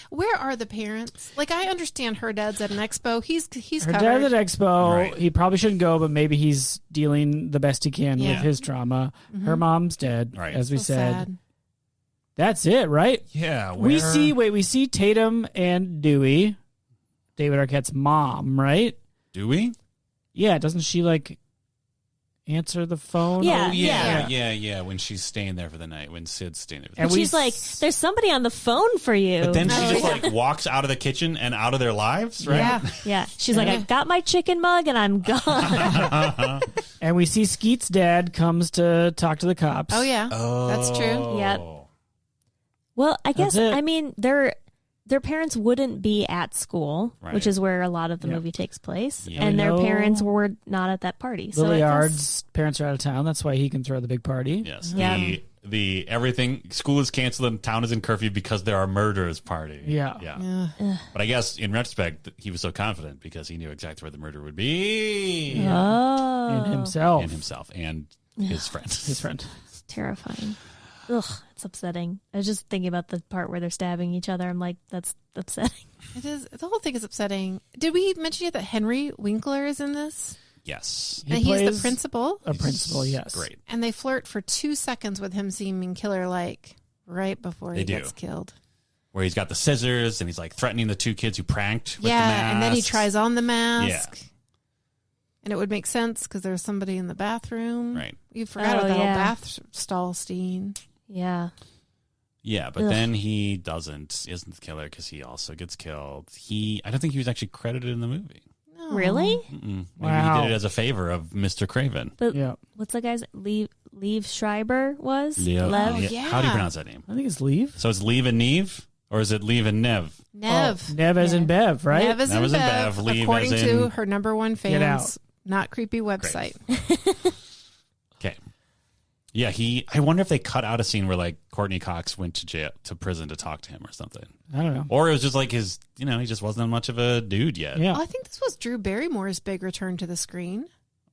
S1: Where are the parents? Like, I understand her dad's at an expo. He's
S3: Her
S1: covered.
S3: dad at Expo.
S4: Right.
S3: He probably shouldn't go, but maybe he's dealing the best he can
S1: Yeah.
S3: with his trauma. Her mom's dead,
S4: Right.
S3: as we
S1: So
S3: said.
S1: sad.
S3: That's it, right?
S4: Yeah,
S3: We see Tatum and Dewey, David Arquette's mom, right?
S4: Do we?
S3: Yeah, doesn't she like answer the phone?
S2: Yeah.
S4: Oh, yeah. When she's staying there for the night, when Sid's staying there. For the
S3: And
S4: night.
S3: we
S2: She's like, "There's somebody on the phone for you."
S4: But then she
S1: Oh,
S4: just
S1: yeah.
S4: like walks out of the kitchen and out of their lives, right?
S1: Yeah.
S2: yeah, she's like, "I got my chicken mug and I'm gone."
S3: And we see Skeet's dad comes to talk to the cops.
S1: Oh, yeah. That's true.
S2: Yep. Well, I guess
S3: That's it.
S2: I mean their parents wouldn't be at school,
S4: Right.
S2: which is where a lot of the
S3: Yeah.
S2: movie takes place,
S4: Yeah.
S2: and their
S3: We know
S2: parents were not at that party. So I guess-
S3: Lilliard's parents are out of town. That's why he can throw the big party.
S4: Yes.
S2: Yeah.
S4: the everything school is canceled and town is in curfew because there are murders party.
S3: Yeah.
S4: But I guess in retrospect, he was so confident because he knew exactly where the murder would be.
S2: Oh.
S3: In himself.
S4: And himself and his friend.
S3: His friend.
S2: It's terrifying. Ugh, it's upsetting. I was just thinking about the part where they're stabbing each other. I'm like, that's upsetting.
S1: It is. The whole thing is upsetting. Did we mention yet that Henry Winkler is in this?
S4: Yes.
S1: And he's the principal.
S3: A principal, yes.
S4: Great.
S1: And they flirt for 2 seconds with him seeming killer-like right before he gets killed.
S4: Where he's got the scissors and he's like threatening the 2 kids who pranked with the mask.
S1: And then he tries on the mask.
S4: Yeah.
S1: And it would make sense because there's somebody in the bathroom.
S4: Right.
S1: You forgot about the whole bath stall scene.
S2: Yeah.
S4: Yeah, but then he isn't the killer because he also gets killed. I don't think he was actually credited in the movie.
S1: No.
S2: Really?
S4: Maybe
S3: Wow.
S4: he did it as a favor of Mr. Craven.
S2: But
S3: Yeah.
S2: what's the guy's Leave Schreiber was?
S4: Leo.
S2: Lev?
S1: yeah.
S4: How do you pronounce that name?
S3: I think it's Leave.
S4: So it's Leave and Neve? Or is it Leave and Nev?
S1: Nev.
S3: Oh, Nev as in Bev, right?
S1: Nev as
S4: Nev
S1: in
S4: as in
S1: Bev,
S4: Bev, Leave
S1: according
S4: as
S1: to
S4: in-
S1: her number one
S3: Get out.
S1: fans, not creepy website.
S4: Okay. Yeah, I wonder if they cut out a scene where like Courtney Cox went to prison to talk to him or something.
S3: I don't know.
S4: Or it was just like he just wasn't much of a dude yet.
S3: Yeah.
S1: Well, I think this was Drew Barrymore's big return to the screen.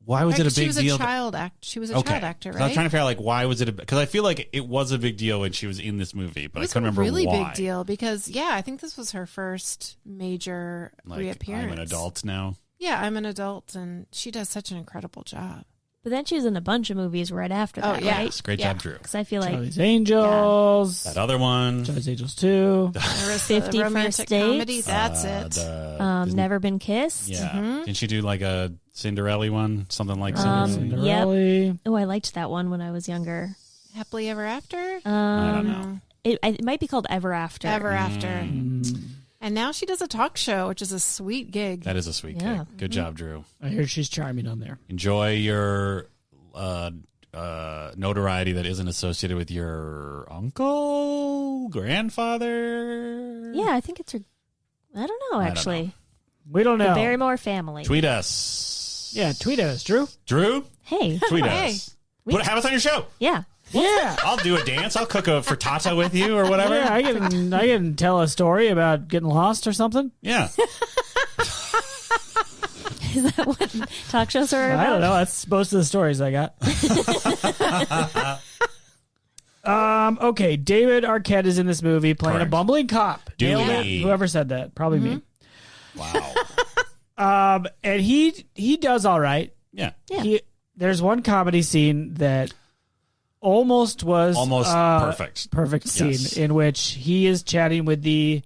S4: Why was it a big
S1: She was
S4: deal?
S1: a child She was a child actor,
S4: 'Cause
S1: right?
S4: I was trying to figure out like why was it because I feel like it was a big deal when she was in this movie, but
S1: It
S4: I
S1: was
S4: couldn't
S1: a
S4: remember
S1: really
S4: why.
S1: big deal because, I think this was her first major
S4: Like
S1: reappearance.
S4: I'm an adult now.
S1: Yeah, I'm an adult, and she does such an incredible job.
S2: But then she was in a bunch of movies right after that,
S1: yeah.
S2: right?
S4: Yes, great job, Drew.
S2: Because I feel like
S3: Charlie's Angels.
S4: That other one.
S3: Charlie's Angels 2.
S1: There was
S2: 50
S1: the romantic
S2: First Dates.
S1: comedy. That's it.
S2: Never Been Kissed.
S4: Yeah.
S1: Mm-hmm.
S4: Didn't she do like a Cinderella one? Something like
S3: Cinderella.
S2: Oh, I liked that one when I was younger.
S1: Happily Ever After.
S4: I don't know.
S2: It might be called Ever After.
S1: Ever After.
S3: Mm.
S1: And now she does a talk show, which is a sweet gig.
S4: That is a sweet
S2: Yeah.
S4: gig. Good job, Drew.
S3: I hear she's charming on there.
S4: Enjoy your notoriety that isn't associated with your uncle, grandfather.
S2: Yeah, I think it's her. I don't know,
S4: I don't
S2: actually.
S4: know.
S3: We don't know.
S2: The Barrymore family.
S4: Tweet us.
S3: Yeah, tweet at us, Drew.
S4: Drew,
S2: Hey.
S4: tweet
S1: Hey.
S4: us. Have us on your show.
S2: Yeah.
S3: Yeah.
S4: I'll do a dance. I'll cook a frittata with you or whatever.
S3: Yeah, I can tell a story about getting lost or something.
S4: Yeah.
S2: Is that what talk shows are about?
S3: I don't know. That's most of the stories I got. Okay, David Arquette is in this movie playing
S4: Correct.
S3: a bumbling cop.
S4: Dewey.
S3: Nailed it. Whoever said that, probably me.
S4: Wow.
S3: And he does all right.
S4: Yeah.
S2: Yeah.
S3: There's one comedy scene that almost was perfect scene
S4: Yes.
S3: in which he is chatting with the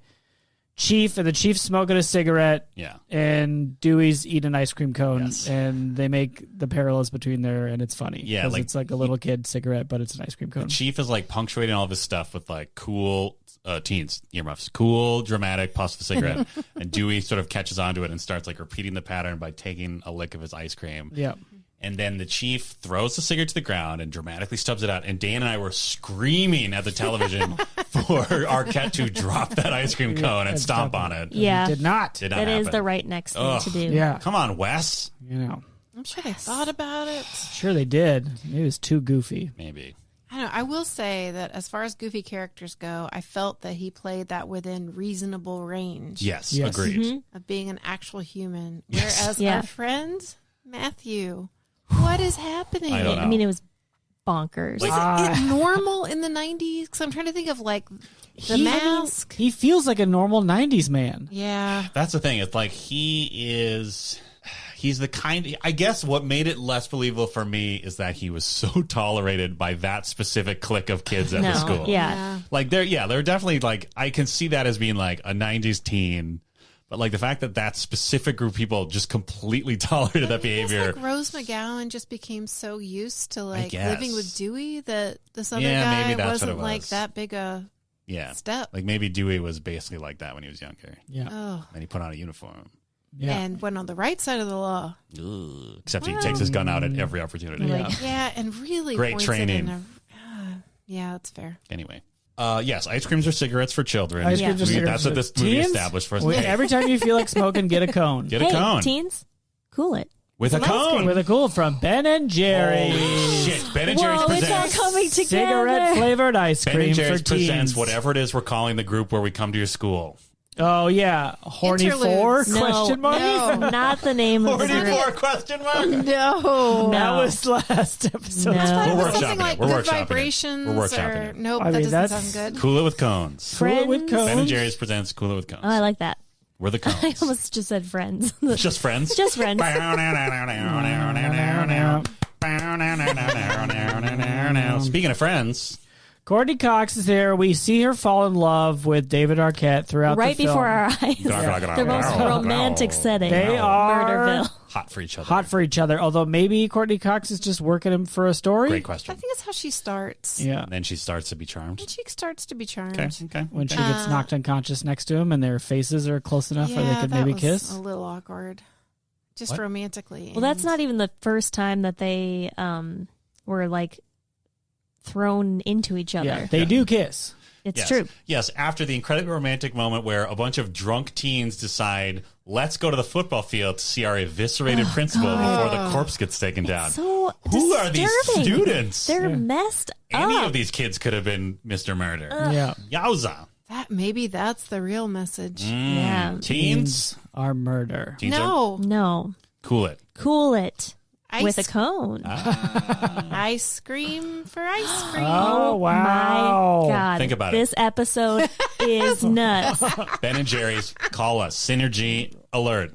S3: chief, and the chief's smoking a cigarette,
S4: Yeah.
S3: and Dewey's eating an ice cream cone,
S4: Yes.
S3: and they make the parallels between there, and it's funny.
S4: Yeah,
S3: 'cause
S4: like
S3: it's like a little kid cigarette, but it's an ice cream cone.
S4: Chief is like punctuating all of his stuff with like cool teens earmuffs, cool dramatic puffs of a cigarette, and Dewey sort of catches onto it and starts like repeating the pattern by taking a lick of his ice cream.
S3: Yeah.
S4: And then the chief throws the cigarette to the ground and dramatically stubs it out. And Dan and I were screaming at the television for Arquette to drop that ice cream cone and stomp on it.
S2: Yeah.
S3: Did not.
S4: Did not
S2: That is
S4: happen.
S2: the right next thing
S4: Ugh.
S2: to do.
S3: Yeah.
S4: Come on, Wes.
S3: You know.
S1: I'm sure they thought about it.
S3: Sure they did. It was too goofy.
S4: Maybe.
S1: I don't know. I will say that as far as goofy characters go, I felt that he played that within reasonable range
S4: Yes,
S3: Yes.
S4: agreed.
S1: of being an actual human.
S4: Yes.
S1: Whereas
S2: Yeah.
S1: our friend Matthew, what is happening?
S4: I don't know.
S2: I mean, it was bonkers.
S1: Was it normal in the 90s? Because I'm trying to think of like the mask.
S3: He feels like a normal 90s man.
S1: Yeah.
S4: That's the thing. It's like he's the kind. I guess what made it less believable for me is that he was so tolerated by that specific clique of kids at the
S2: No,
S4: school.
S2: yeah.
S4: Like they're definitely like I can see that as being like a 90s teen. But like the fact that that specific group of people just completely tolerated that
S1: I guess,
S4: behavior.
S1: like Rose McGowan just became so used to like
S4: guess.
S1: living with Dewey that this other
S4: Yeah,
S1: guy
S4: maybe that's what
S1: wasn't
S4: it
S1: like
S4: was.
S1: that big a
S4: Yeah.
S1: step.
S4: Like maybe Dewey was basically like that when he was younger.
S3: Yeah.
S1: Oh.
S4: And he put on a uniform.
S3: Yeah.
S1: And went on the right side of the law.
S4: Ugh. Except he takes his gun out at every opportunity.
S3: Yeah.
S1: Yeah, and really
S4: Great
S1: points
S4: training.
S1: It in yeah, that's fair.
S4: Anyway. Yes, ice creams are cigarettes for children.
S3: Ice creams are cigarettes
S4: That's what
S3: for
S4: this movie
S3: teens?
S4: established for us.
S3: Every time you feel like smoking, get a cone.
S4: Get a
S2: Hey,
S4: cone.
S2: teens, cool it.
S4: With a
S1: Some ice
S4: cone.
S1: cream.
S3: With a cool from Ben and Jerry's.
S4: Holy shit. Ben and Jerry's
S2: Whoa, it's all
S4: presents.
S2: coming together.
S3: Cigarette flavored ice
S4: Ben
S3: cream
S4: and
S3: for
S4: Jerry's
S3: teens.
S4: presents whatever it is we're calling the group where we come to your school.
S3: Oh yeah, horny
S1: Interludes.
S3: 4?
S2: No,
S3: Question mark.
S1: No.
S2: not the name of the group.
S4: 44 question mark.
S1: No.
S3: That
S2: No.
S3: was last episode.
S2: No.
S1: I thought it
S4: We're
S1: was something
S4: workshopping
S1: like
S4: it. We're
S1: good
S4: workshopping it.
S1: vibrations
S4: We're workshopping
S1: or
S4: it.
S1: nope,
S3: I
S1: that
S3: mean,
S1: doesn't
S3: that's-
S1: sound good.
S4: Cool it with cones.
S3: Cool it with
S2: Friends.
S3: cones.
S4: Ben and Jerry's presents Cool it with cones.
S2: Oh, I like that.
S4: We're the
S2: I
S4: cones.
S2: almost just said friends.
S4: Just friends?
S2: Just friends.
S4: Speaking of friends,
S3: Courtney Cox is here. We see her fall in love with David Arquette throughout
S2: Right
S3: the film.
S2: before our eyes. The most romantic setting.
S3: They are
S2: Murderville.
S4: hot for each other.
S3: hot for each other. Although maybe Courtney Cox is just working him for a story.
S4: Great
S1: I
S4: question.
S1: think that's how she starts.
S3: Yeah.
S4: And then she starts to be charmed.
S1: And she starts to be charmed.
S4: Okay.
S3: When she gets knocked unconscious next to him and their faces are close enough where they could
S1: that
S3: maybe
S1: was
S3: kiss.
S1: a little awkward. Just
S4: What?
S1: romantically.
S2: Well, that's
S1: and-
S2: not even the first time that they were like thrown into each other.
S3: Yeah, they do kiss.
S2: It's
S4: Yes.
S2: true.
S4: Yes, after the incredibly romantic moment where a bunch of drunk teens decide, let's go to the football field to see our eviscerated principal before the corpse gets taken down.
S2: So
S4: Who are these
S2: disturbing.
S4: students?
S2: They're messed
S4: Any
S2: up.
S4: of these kids could have been Mr. Murder.
S3: Yeah.
S4: Yowza.
S1: Maybe that's the real message.
S2: Yeah.
S4: Teens?
S3: Are murder.
S4: Teens are
S1: No.
S2: No.
S4: cool it.
S2: Cool it
S1: Ice,
S2: with a cone.
S1: ice cream for ice cream.
S3: Oh, wow.
S2: My God.
S4: Think about it.
S2: This episode is nuts.
S4: Ben and Jerry's, call us. Synergy alert.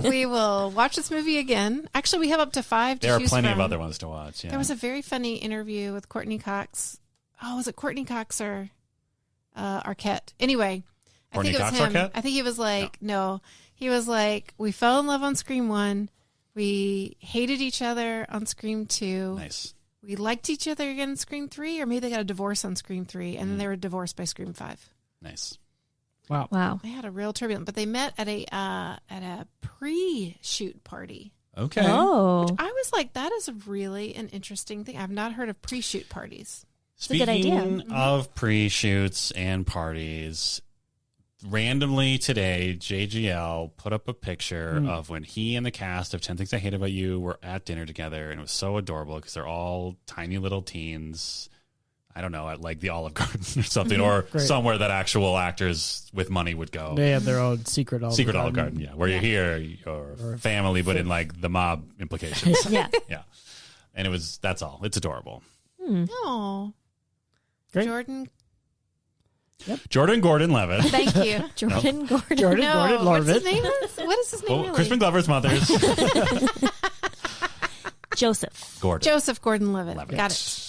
S1: We will watch this movie again. Actually, we have up to 5 to
S4: There are
S1: choose
S4: plenty of
S1: from.
S4: other ones to watch. Yeah.
S1: There was a very funny interview with Courtney Cox. Oh, was it Courtney Cox or Arquette? Anyway,
S4: Courtney
S1: I think it was
S4: Cox,
S1: him.
S4: Arquette?
S1: I think he was like, no. He was like, we fell in love on Scream 1. We hated each other on Scream 2.
S4: Nice.
S1: We liked each other again in Scream 3, or maybe they got a divorce on Scream 3, and then they were divorced by Scream 5.
S4: Nice.
S2: Wow.
S1: They had a real turbulent, but they met at a pre-shoot party.
S4: Okay.
S2: Oh.
S1: I was like, that is really an interesting thing. I've not heard of pre-shoot parties.
S2: a good idea.
S4: Speaking of pre-shoots and parties, randomly today, JGL put up a picture of when he and the cast of 10 Things I Hate About You were at dinner together, and it was so adorable because they're all tiny little teens. I don't know, at like the Olive Garden or something, or
S3: Great.
S4: somewhere that actual actors with money would go.
S3: They have their own secret Olive
S4: Secret
S3: Garden.
S4: Olive Garden, yeah. Where you're here, your family, but in like the mob implications.
S2: Yeah.
S4: Yeah. And that's all. It's adorable.
S1: Oh,
S3: Great.
S4: Jordan Gordon Levitt.
S1: Thank you.
S2: Jordan Gordon.
S3: Jordan
S1: No,
S3: Gordon
S1: what's his
S3: Levitt.
S1: name? What is his name?
S4: Well,
S1: really?
S4: Crispin Glover's mother's
S2: Joseph.
S4: Gordon.
S1: Joseph Gordon-Levitt.
S4: Levitt.
S1: Got it.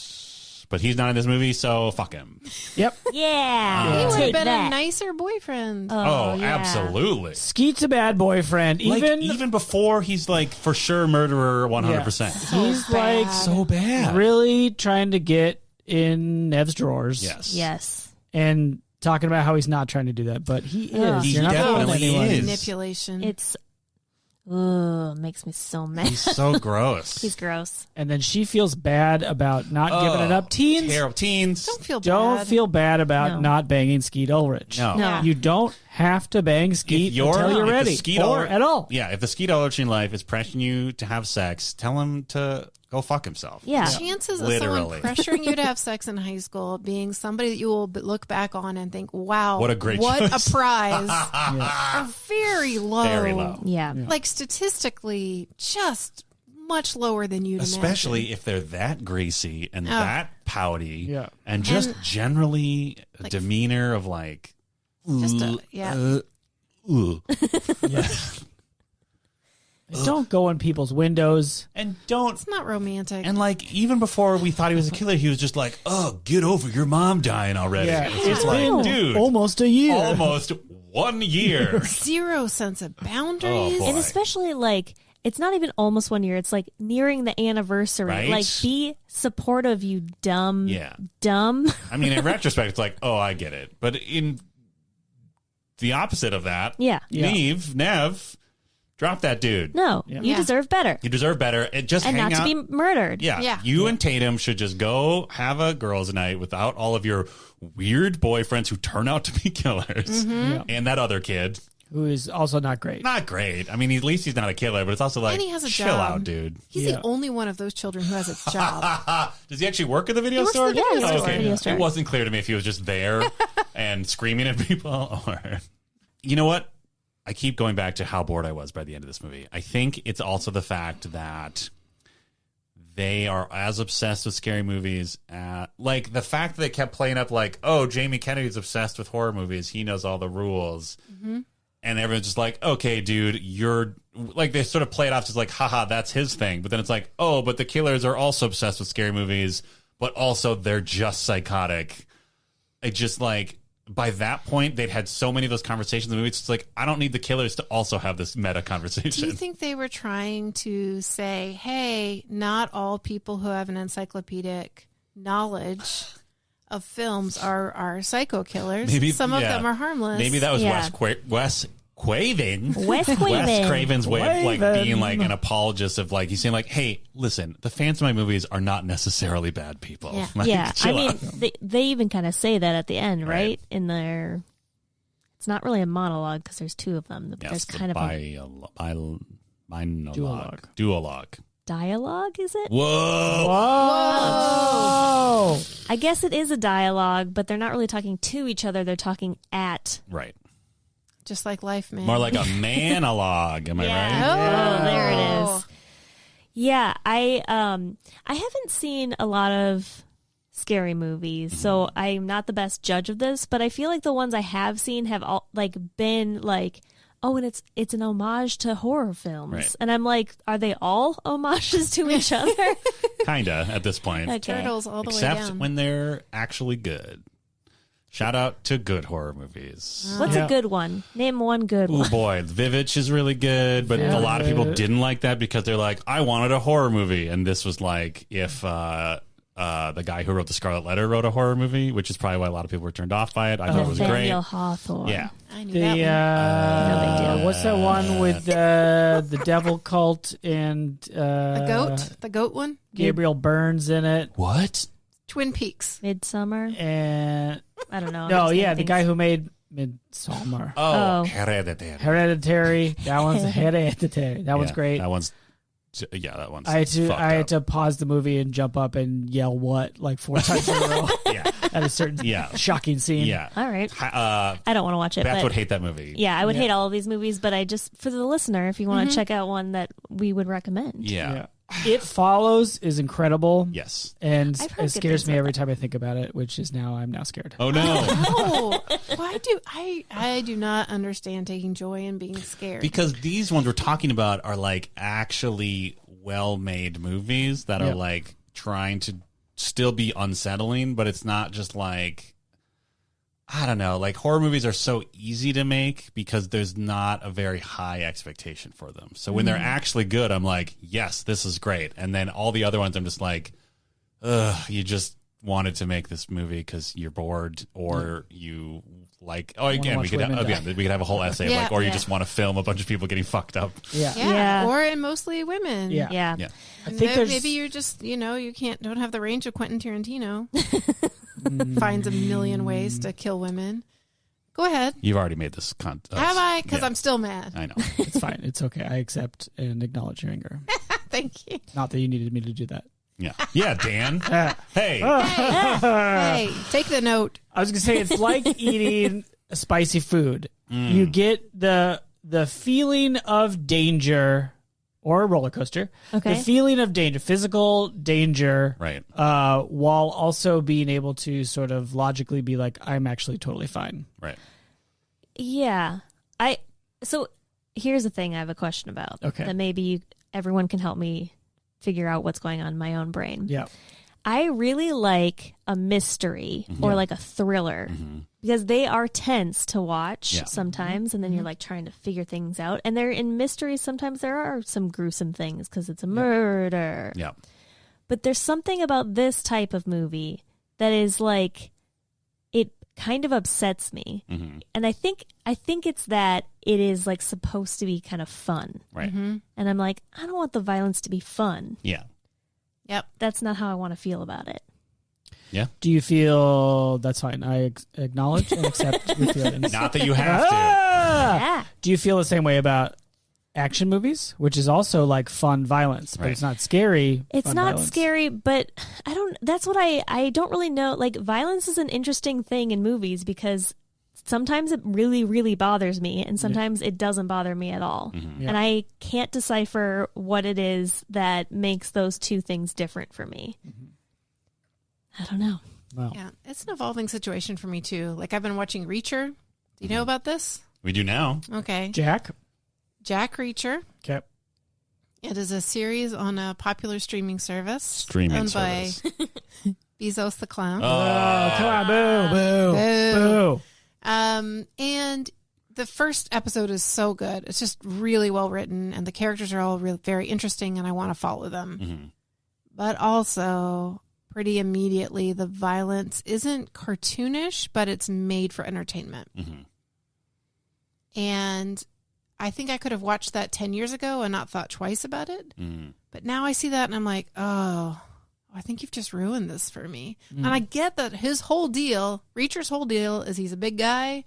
S4: But he's not in this movie, so fuck him.
S3: Yep.
S2: Yeah.
S1: He would have
S2: Take
S1: been
S2: that.
S1: a nicer boyfriend.
S4: Oh,
S2: yeah.
S4: absolutely.
S3: Skeet's a bad boyfriend.
S4: Even before he's like for sure murderer 100%.
S3: He's like
S4: So bad.
S3: really trying to get in Nev's drawers.
S4: Yes.
S2: Yes.
S3: And talking about how he's not trying to do that, but he is.
S2: Ugh.
S4: He
S3: You're not fooling
S4: definitely
S3: anyone.
S4: is.
S1: Manipulation.
S2: It's makes me so mad.
S4: He's so gross.
S2: He's gross.
S3: And then she feels bad about not giving it up. Teens,
S4: Terrible. Teens.
S1: Don't feel
S3: don't
S1: bad.
S3: feel bad about
S2: No.
S3: not banging Skeet Ulrich.
S4: No.
S2: No.
S3: You don't have to bang Skeet
S4: If you're,
S3: until you're
S4: if the
S3: ready.
S4: Skeet
S3: Or
S4: Ulrich-
S3: at all.
S4: Yeah, if the Skeet Ulrich in life is pressuring you to have sex, tell him to go fuck himself.
S2: Yeah.
S1: Chances of
S4: Literally.
S1: someone pressuring you to have sex in high school being somebody that you will look back on and think, wow,
S4: What a great
S1: what
S4: choice.
S1: a prize, are very low.
S4: Very low.
S2: Yeah.
S1: Like statistically, just much lower than you'd
S4: Especially
S1: imagine.
S4: if they're that greasy and that pouty
S3: Yeah.
S4: and just
S1: And-
S4: generally a
S1: Like-
S4: demeanor of like,
S1: Just
S4: ooh.
S3: Don't go in people's windows.
S4: And don't.
S1: It's not romantic.
S4: And like, even before we thought he was a killer, he was just like, oh, get over your mom dying already.
S3: Yeah.
S4: It's just like,
S3: been
S4: dude,
S3: almost a year.
S4: almost 1 year.
S1: Zero sense of boundaries.
S4: Oh, boy.
S2: And especially like it's not even almost 1 year. It's like nearing the anniversary.
S4: Right?
S2: Like be supportive, you dumb.
S4: Yeah.
S2: Dumb.
S4: I mean, in retrospect, it's like, oh, I get it. But in the opposite of that,
S2: Yeah.
S4: Nev, drop that dude.
S2: No.
S3: Yeah.
S2: You
S1: Yeah.
S2: deserve better.
S4: You deserve better. And just
S2: And
S4: hang
S2: not
S4: out.
S2: to be murdered.
S4: Yeah.
S1: Yeah.
S4: You and Tatum should just go have a girls' night without all of your weird boyfriends who turn out to be killers
S1: Mm-hmm.
S4: and that other kid
S3: who is also not great.
S4: Not great. I mean, at least he's not a killer, but it's also like,
S1: And he has a
S4: chill
S1: job.
S4: out, dude.
S1: He's the only one of those children who has a job.
S4: Does he actually work at the video
S1: works
S4: store?
S1: at the video
S2: store.
S4: Okay.
S2: Video store.
S4: It wasn't clear to me if he was just there and screaming at people or... You know what? I keep going back to how bored I was by the end of this movie. I think it's also the fact that they are as obsessed with scary movies. Like the fact that they kept playing up like, oh, Jamie Kennedy's obsessed with horror movies. He knows all the rules. Mm-hmm. And everyone's just like, okay, dude, you're like, they sort of play it off as like, haha, that's his thing. But then it's like, oh, but the killers are also obsessed with scary movies, but also they're just psychotic. It just like, by that point, they'd had so many of those conversations in the movie. It's like, I don't need the killers to also have this meta conversation.
S1: Do you think they were trying to say, hey, not all people who have an encyclopedic knowledge of films are psycho killers?
S4: Maybe,
S1: Some of them are harmless.
S4: Maybe that was
S2: Yeah.
S4: Wes Craven.
S2: Wes Craven.
S4: Wes Craven's way of like
S3: Craven.
S4: being like an apologist of like, he's saying like, hey, listen, the fans of my movies are not necessarily bad people.
S1: Yeah.
S4: Like,
S2: Yeah, I
S4: chill
S2: mean,
S4: out.
S2: they even kind of say that at the end, right?
S4: Right.
S2: In their, it's not really a monologue because there's two of them. But
S4: Yes,
S2: there's
S4: the
S2: kind of a
S4: duologue.
S2: dialogue, is it?
S4: Whoa.
S3: Whoa!
S2: I guess it is a dialogue, but they're not really talking to each other. They're talking at.
S4: Right.
S1: Just like life, man.
S4: More like a monologue. Am I right?
S2: Oh, there it is. Yeah, I haven't seen a lot of scary movies, so I'm not the best judge of this, but I feel like the ones I have seen have all like been like, oh, and it's an homage to horror films.
S4: Right.
S2: And I'm like, are they all homages to each other?
S4: Kinda at this point.
S2: Okay.
S1: Turtles all the way
S4: Except
S1: down.
S4: when they're actually good. Shout out to good horror movies.
S2: What's
S3: Yeah.
S2: a good one? Name one good
S4: Oh
S2: one.
S4: boy, Vivitch is really good, but a lot of people didn't like that because they're like, I wanted a horror movie, and this was like if the guy who wrote the Scarlet Letter wrote a horror movie, which is probably why a lot of people were turned off by it. I thought it was great.
S2: Nathaniel Hawthorne.
S4: Yeah,
S1: I knew
S3: The
S1: that one.
S2: No big deal.
S3: what's that one with the devil cult and
S1: The goat? The goat one?
S3: Gabriel Burns in it,
S4: what?
S1: Twin Peaks.
S2: Midsummer.
S3: and
S2: I don't know.
S3: no,
S2: I'm just
S3: yeah,
S2: naming
S3: the guy
S2: things.
S3: who made Midsommar,
S4: Oh,
S2: Oh.
S4: Hereditary.
S3: Hereditary. That one's Hereditary. That one's
S4: Yeah,
S3: that
S4: one's fucked
S3: I had
S4: up.
S3: to pause the movie and jump up and yell "what" like 4 times in a row
S4: Yeah,
S3: at a certain
S4: Yeah.
S3: shocking scene.
S4: yeah.
S2: All right.
S4: I
S2: I don't want to watch it. but
S4: would hate that movie.
S2: Yeah, I would
S3: Yeah.
S2: hate all of these movies, but I just, for the listener, if you want to check out one that we would recommend.
S4: Yeah.
S3: It Follows is incredible.
S4: Yes.
S3: And
S2: I've heard
S3: it
S2: good
S3: scares
S2: things
S3: me
S2: about
S3: every time I think about it, which is I'm now scared.
S4: Oh no.
S1: Oh, why do I do not understand taking joy in being scared.
S4: Because these ones we're talking about are like actually well-made movies that are
S3: Yeah.
S4: like trying to still be unsettling, but it's not just like, I don't know, like horror movies are so easy to make because there's not a very high expectation for them. So when they're actually good, I'm like, yes, this is great. And then all the other ones, I'm just like, ugh, you just wanted to make this movie because you're bored or you like, oh, again, we
S3: watch
S4: could,
S3: women die.
S4: we could have a whole essay of
S1: Yeah,
S4: like, or you
S1: yeah.
S4: just want to film a bunch of people getting fucked up.
S3: Yeah.
S1: yeah.
S2: Yeah.
S1: Or in mostly women.
S3: Yeah.
S2: Yeah.
S4: Yeah.
S3: I think there's
S1: Maybe you're just, you don't have the range of Quentin Tarantino. Finds a million ways to kill women. Go ahead.
S4: You've already made this
S1: Have I? Because
S4: yeah.
S1: I'm still mad.
S4: I know.
S3: it's fine. It's okay. I accept and acknowledge your anger.
S1: Thank you.
S3: Not that you needed me to do that.
S4: Yeah. Yeah, Dan.
S3: I
S4: Hey.
S1: Hey, take the note.
S3: was gonna say it's like eating spicy food. You get the feeling of danger or a roller coaster.
S2: Okay.
S3: The feeling of danger, physical danger,
S4: Right.
S3: while also being able to sort of logically be like, I'm actually totally fine.
S4: Right.
S2: Yeah. So here's the thing I have a question about.
S3: Okay.
S2: That maybe everyone can help me figure out what's going on in my own brain.
S3: Yeah.
S2: I really like a mystery or like a thriller because they are tense to watch
S4: Yeah.
S2: sometimes, and then you're like trying to figure things out. And they're in mysteries. Sometimes there are some gruesome things because it's a murder.
S4: Yeah.
S2: But there's something about this type of movie that is like, it kind of upsets me.
S4: Mm-hmm.
S2: And I think it's that it is like supposed to be kind of fun.
S4: Right.
S2: And I'm like, I don't want the violence to be fun.
S4: Yeah.
S1: Yep.
S2: That's not how I want to feel about it.
S4: Yeah.
S3: Do you feel that's fine? I acknowledge and accept your feelings.
S4: Not that you have to.
S2: Yeah.
S3: Do you feel the same way about action movies, which is also like fun violence, but it's not scary?
S2: It's not scary, but that's what I don't really know. Like, violence is an interesting thing in movies because sometimes it really, really bothers me, and sometimes it doesn't bother me at all.
S3: Yeah.
S2: And I can't decipher what it is that makes those two things different for me. I don't know.
S3: Wow.
S1: Yeah, it's an evolving situation for me too. Like, I've been watching Reacher. Do you know about this?
S4: We do now.
S1: Okay.
S3: Jack
S1: Reacher.
S3: Okay.
S1: It is a series on a popular streaming service owned
S4: By
S1: Bezos the Clown.
S3: Oh, come on. Boo. Boo. Boo.
S1: And the first episode is so good. It's just really well written, and the characters are all very interesting, and I want to follow them. But also, pretty immediately, the violence isn't cartoonish, but it's made for entertainment. And I think I could have watched that 10 years ago and not thought twice about it. But now I see that, and I'm like, oh, I think you've just ruined this for me. And I get that Reacher's whole deal is he's a big guy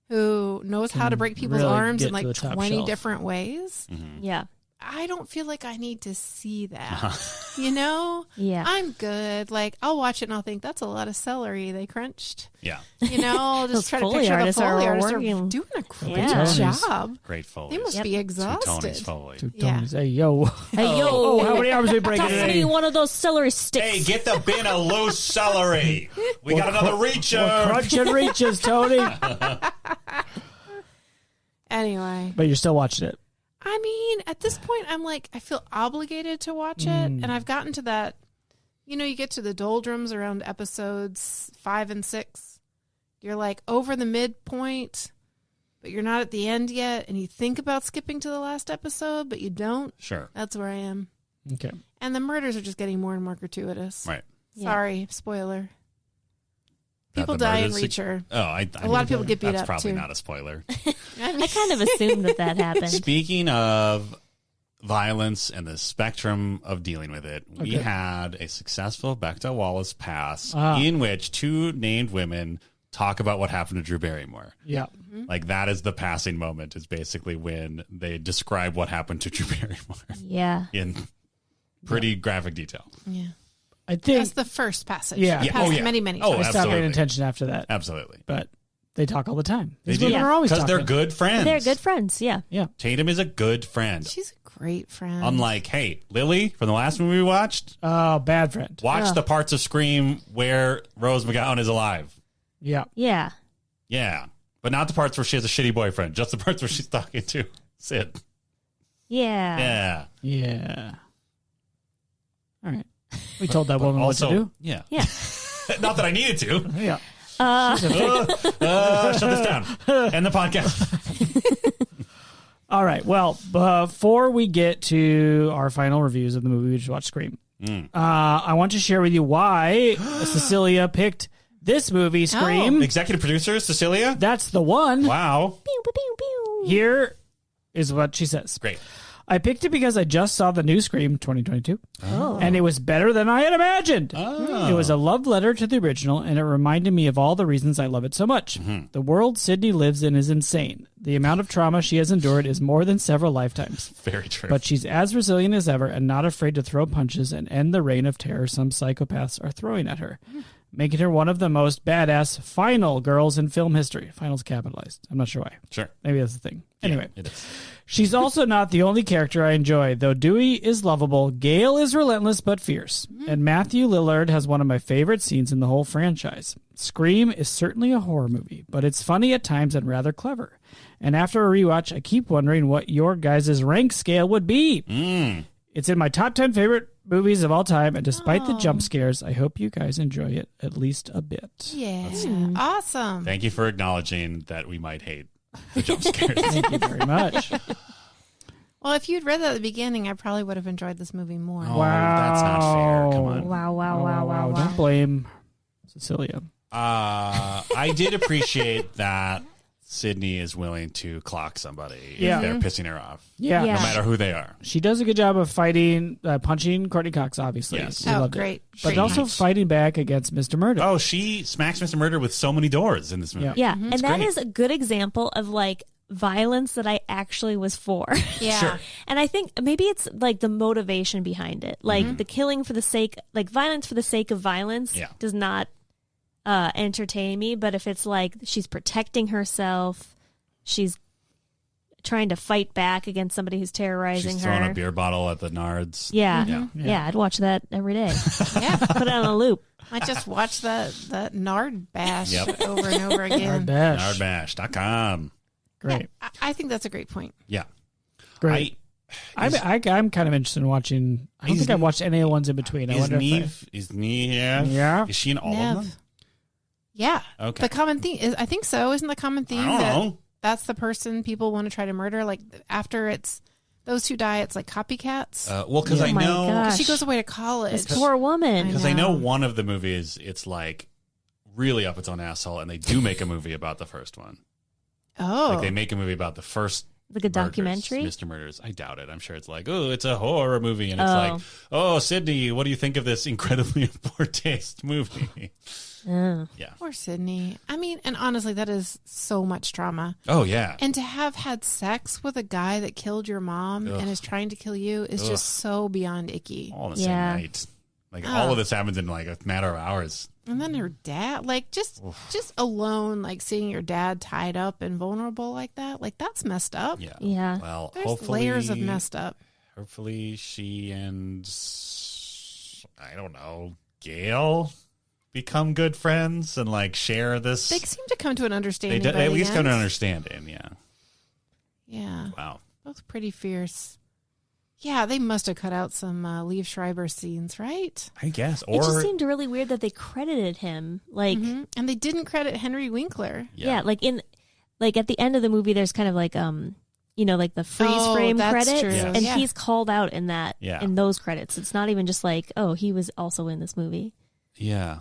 S1: who knows how to break people's
S3: really
S1: arms
S3: get
S1: in like
S3: to the top
S1: 20
S3: shelf.
S1: different ways.
S2: Yeah.
S1: I don't feel like I need to see that. You know?
S2: Yeah.
S1: I'm good. Like, I'll watch it and I'll think, that's a lot of celery they crunched.
S4: Yeah.
S1: You know, I'll
S2: Those
S1: just try to
S2: Foley
S1: picture the
S2: artists are
S1: Foley artists are
S2: working.
S1: doing a great
S2: Yeah.
S1: job.
S4: Great Foley.
S1: They must
S2: Yep.
S1: be
S4: Tony's
S1: exhausted.
S4: Foley.
S3: Two
S1: Yeah.
S3: Tonys. Hey, yo.
S2: Hey, yo.
S3: Oh, how many arms we breaking
S2: Toss
S3: today?
S2: me one of those celery sticks.
S4: Hey, get the bin of loose celery. We got another reacher.
S3: Crunching reaches, Tony.
S1: Anyway,
S3: But you're still watching it.
S1: I mean, at this point, I'm like, I feel obligated to watch it. And I've gotten to that, you know, you get to the doldrums around episodes 5 and 6. You're like over the midpoint, but you're not at the end yet. And you think about skipping to the last episode, but you don't.
S4: Sure.
S1: That's where I am.
S3: Okay.
S1: And the murders are just getting more and more gratuitous.
S4: Right.
S2: Yeah.
S1: Sorry, spoiler.
S4: That
S1: People
S4: the
S1: die in
S4: murders-
S1: Reacher.
S4: Oh,
S1: A lot of people get beat
S4: that's
S1: up,
S4: probably
S1: too.
S4: not a spoiler.
S2: I kind of assumed that happened.
S4: Speaking of violence and the spectrum of dealing with it, we
S3: Okay.
S4: had a successful Bechdel Wallace pass
S3: Ah.
S4: in which two named women talk about what happened to Drew Barrymore.
S3: Yeah.
S4: Like, that is the passing moment, is basically when they describe what happened to Drew Barrymore
S2: Yeah.
S4: in pretty graphic detail.
S1: Yeah.
S3: I think
S1: That's the first passage.
S3: Yeah.
S1: I
S3: Yeah.
S1: passed
S4: Oh, yeah.
S1: many, many
S4: Oh,
S1: times.
S3: I stopped paying
S4: absolutely.
S3: attention after that.
S4: Absolutely.
S3: But they talk all the time.
S4: They
S3: These
S4: do.
S3: women are always
S4: Because
S3: talking.
S4: they're good friends.
S2: They're good friends. Yeah.
S3: Yeah.
S4: Tatum is a good friend.
S1: She's a great friend.
S4: Unlike, hey, Lily, from the last movie we watched,
S3: Oh, bad friend.
S4: watch
S1: Ugh.
S4: the parts of Scream where Rose McGowan is alive.
S3: Yeah.
S2: Yeah.
S4: Yeah. But not the parts where she has a shitty boyfriend, just the parts where she's talking to Sid.
S2: Yeah.
S4: Yeah.
S3: Yeah. All right. We told that
S4: But
S3: woman
S4: also,
S3: what to do.
S4: Yeah.
S2: Yeah.
S4: Not that I needed to.
S3: Yeah.
S4: Shut this down. End the podcast.
S3: All right. Well, before we get to our final reviews of the movie we just watched, Scream, I want to share with you why Cecilia picked this movie, Scream.
S4: Executive producer, Cecilia.
S3: That's the one.
S4: Wow.
S2: Pew, pew, pew, pew.
S3: Here is what she says.
S4: Great.
S3: I picked it because I just saw the new Scream 2022,
S2: Oh.
S3: and it was better than I had imagined.
S4: Oh.
S3: It was a love letter to the original, and it reminded me of all the reasons I love it so much. The world Sydney lives in is insane. The amount of trauma she has endured is more than several lifetimes.
S4: Very true.
S3: But she's as resilient as ever and not afraid to throw punches and end the reign of terror some psychopaths are throwing at her, making her one of the most badass final girls in film history. Final's capitalized. I'm not sure why.
S4: Sure.
S3: Maybe that's the thing. Anyway.
S4: Yeah, it is.
S3: She's also not the only character I enjoy. Though Dewey is lovable, Gale is relentless but fierce. And Matthew Lillard has one of my favorite scenes in the whole franchise. Scream is certainly a horror movie, but it's funny at times and rather clever. And after a rewatch, I keep wondering what your guys' rank scale would be. It's in my top 10 favorite movies of all time, and despite the jump scares, I hope you guys enjoy it at least a bit.
S1: Yeah. Awesome.
S4: Thank you for acknowledging that we might hate the jump scares.
S3: Thank you very much.
S1: Well, if you'd read that at the beginning, I probably would have enjoyed this movie more.
S4: Oh, that's not fair. Come on.
S2: Wow, wow, wow, wow, wow.
S3: Don't blame Cecilia.
S4: I did appreciate that Sydney is willing to clock somebody
S3: Yeah.
S4: if they're pissing her off.
S3: Yeah.
S2: Yeah.
S4: No matter who they are.
S3: She does a good job of punching Courtney Cox, obviously.
S4: Yes.
S3: We
S1: Oh,
S3: loved it.
S1: great.
S3: But
S1: Great.
S3: also
S4: Nice.
S3: fighting back against Mr. Murder.
S4: Oh, she smacks Mr. Murder with so many doors in this movie.
S3: Yeah.
S2: Yeah, and that
S4: great.
S2: is a good example of like violence that I actually was for.
S1: Yeah.
S4: Sure.
S2: And I think maybe it's like the motivation behind it. Like the killing for the sake, like violence for the sake of violence
S4: Yeah.
S2: does not entertain me. But if it's like she's protecting herself, she's trying to fight back against somebody who's terrorizing
S4: She's
S2: her.
S4: throwing a beer bottle at the Nards.
S2: Yeah.
S4: Yeah.
S2: Yeah, I'd watch that every day.
S1: Yeah.
S2: Put it on a loop.
S1: I just watched that Nard bash
S4: Yep.
S1: over and over again.
S3: Hard bash.
S4: Nardbash.com.
S3: Great.
S1: I think that's a great point.
S4: Yeah.
S3: Great. I'm kind of interested in watching. I don't
S4: Is
S3: think I've watched any of the ones in between. I
S4: Is
S3: wonder if
S4: Neve here?
S3: Yeah.
S4: Is she in all
S1: Nev.
S4: of them?
S1: Yeah.
S4: Okay.
S1: The common theme is, I think so. Isn't the common theme
S4: I don't
S1: that
S4: know.
S1: that's the person people want to try to murder? Like after it's those who die, it's like copycats.
S4: Well, because
S2: Oh
S4: I
S2: my
S4: know.
S2: gosh.
S1: She goes away to college.
S2: This poor woman.
S1: I
S4: Because I know
S1: know.
S4: one of the movies, it's like really up its own asshole, and they do make a movie about the first one.
S1: Oh.
S4: Like they make a movie about the first
S2: Like a documentary?
S4: Mr. Murders. I doubt it. I'm sure it's like, oh, it's a horror movie, and it's
S2: Oh.
S4: like, oh, Sydney, what do you think of this incredibly poor taste movie?
S2: Oh.
S4: Yeah.
S1: Poor Sydney. I mean, and honestly, that is so much trauma.
S4: Oh yeah.
S1: And to have had sex with a guy that killed your mom
S4: Ugh.
S1: and is trying to kill you is just so beyond icky.
S4: All in the
S2: Yeah.
S4: same night. Like all of this happens in like a matter of hours.
S1: And then her dad, like just alone, like seeing your dad tied up and vulnerable like that, like that's messed up.
S4: Yeah.
S2: Yeah.
S4: Well,
S1: There's
S4: hopefully
S1: layers of messed up.
S4: Hopefully she and I don't know, Gail become good friends and like share this.
S1: They seem to come to an understanding.
S4: They
S1: by
S4: at
S1: the
S4: least come to an
S1: end.
S4: understanding. Yeah.
S1: Yeah,
S4: Wow.
S1: both pretty fierce. Yeah, they must have cut out some Liev Schreiber scenes, right?
S4: I guess.
S2: It just
S4: Or
S2: seemed really weird that they credited him. Like,
S1: Mhm. And they didn't credit Henry Winkler.
S2: yeah, like at the end of the movie, there's kind of like like the freeze
S1: Oh,
S2: frame
S1: that's
S2: credits,
S1: true.
S4: Yes.
S2: and
S1: Yeah.
S2: he's called out in that
S4: Yeah.
S2: in those credits. It's not even just like, oh, he was also in this movie.
S4: Yeah.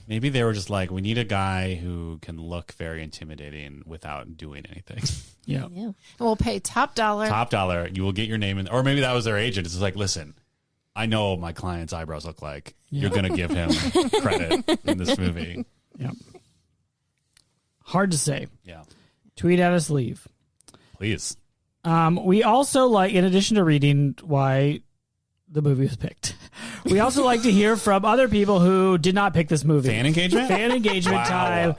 S4: Maybe they were just like, we need a guy who can look very intimidating without doing anything.
S3: Yeah.
S2: Yeah.
S1: And we'll pay top dollar.
S4: Top dollar, you will get your name in. Or maybe that was their agent. It's just like, listen, I know what my client's eyebrows look like. You're going to give him credit in this movie.
S3: Yeah. Hard to say.
S4: Yeah.
S3: Tweet at us, leave.
S4: Please.
S3: We also like, in addition to reading why the movie was picked, we also like to hear from other people who did not pick this movie.
S4: Fan engagement?
S3: Fan engagement
S4: Wow.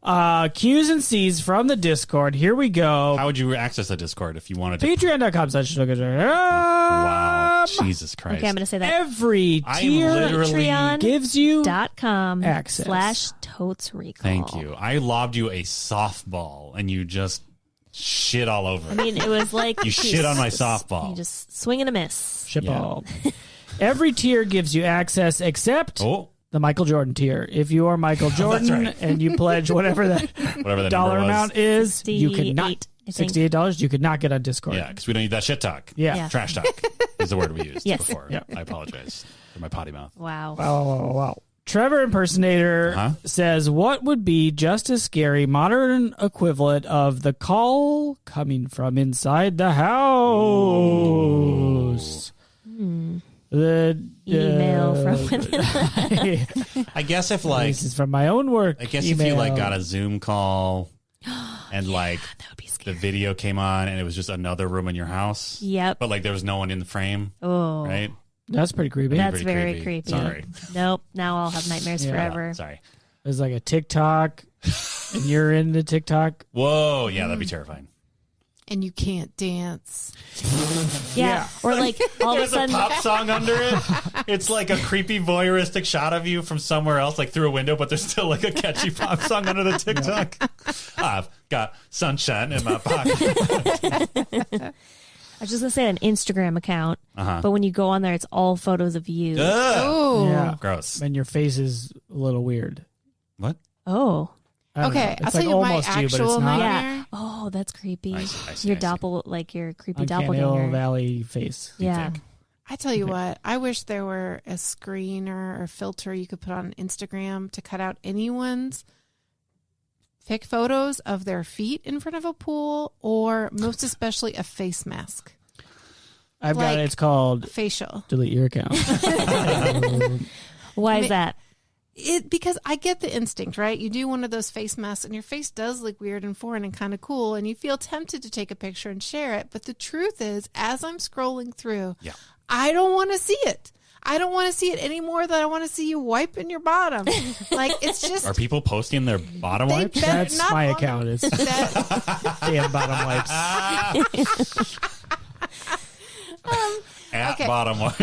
S3: time. Q's and C's from the Discord. Here we go.
S4: How would you access the Discord if you wanted to?
S3: Patreon.com/.
S4: Wow. Jesus Christ.
S2: Okay, I'm going to say that.
S3: Every
S4: I am
S3: tier
S4: literally.
S2: Patreon.
S3: gives you
S2: .com
S3: Access.
S2: /Totes Recall.
S4: Thank you. I lobbed you a softball and you just shit all over
S2: I
S4: it.
S2: mean, it was like
S4: You shit on my softball.
S2: You just swing and a miss.
S3: ship
S4: Yeah.
S3: all. Every tier gives you access except
S4: Oh,
S3: the Michael Jordan tier. If you are Michael Jordan
S4: right.
S3: and you pledge whatever that
S4: whatever the
S3: dollar
S4: number was.
S3: amount is, you cannot.
S2: $68, I think.
S3: $68. You could not get on Discord.
S4: Yeah, because we don't need that shit talk.
S3: Yeah.
S2: Yeah.
S4: Trash talk is the word we used
S2: Yes.
S4: before.
S3: Yeah.
S4: I apologize for my potty mouth.
S2: Wow.
S3: Wow. Trevor Impersonator
S4: Uh-huh.
S3: says, what would be just as scary modern equivalent of the call coming from inside the house? The
S2: Email from
S4: I guess if like
S3: this is from my own work.
S4: I guess if you like got a Zoom call and like
S2: That would be
S4: the
S2: scary.
S4: video came on and it was just another room in your house.
S2: Yep.
S4: But like there was no one in the frame,
S2: Oh.
S4: right?
S3: That's pretty creepy.
S2: That's
S4: Pretty
S2: very
S4: creepy.
S2: creepy.
S4: Sorry.
S2: Nope. Now I'll have nightmares
S3: Yeah.
S2: forever.
S4: Sorry.
S3: There's like a TikTok, and you're into TikTok.
S4: Whoa, yeah, that'd be terrifying.
S1: And you can't dance.
S2: Yeah. Or like all of a
S4: There's a
S2: sudden,
S4: pop song under it. It's like a creepy voyeuristic shot of you from somewhere else, like through a window, but there's still like a catchy pop song under the TikTok. I've got sunshine in my pocket.
S2: I was just gonna say an Instagram account, but when you go on there, it's all photos of you.
S4: Ugh.
S1: Oh.
S3: Yeah.
S4: Gross.
S3: And your face is a little weird.
S4: What?
S2: Oh.
S3: I don't
S1: Okay,
S3: know.
S1: I'll
S3: It's
S1: tell
S3: like
S1: you my
S3: almost you, but
S1: actual
S3: it's not.
S1: nightmare.
S2: Yeah. Oh, that's creepy.
S4: I see,
S2: Your
S4: I see.
S2: your creepy
S3: Uncanny
S2: doppelganger.
S3: Valley face.
S2: Yeah.
S4: Deep
S1: I tell you what, I wish there were a screener or filter you could put on Instagram to cut out anyone's pick photos of their feet in front of a pool, or most especially a face mask.
S3: I've got it. It's called
S1: facial.
S3: Delete your account.
S2: Why is that?
S1: Because I get the instinct, right? You do one of those face masks and your face does look weird and foreign and kind of cool, and you feel tempted to take a picture and share it. But the truth is, as I'm scrolling through, I don't want to see it. I don't want to see it any more than I want to see you wiping your bottom. Like, it's just...
S4: Are people posting their bottom wipes?
S3: That's my account. It's damn bottom wipes.
S4: At bottom wipes.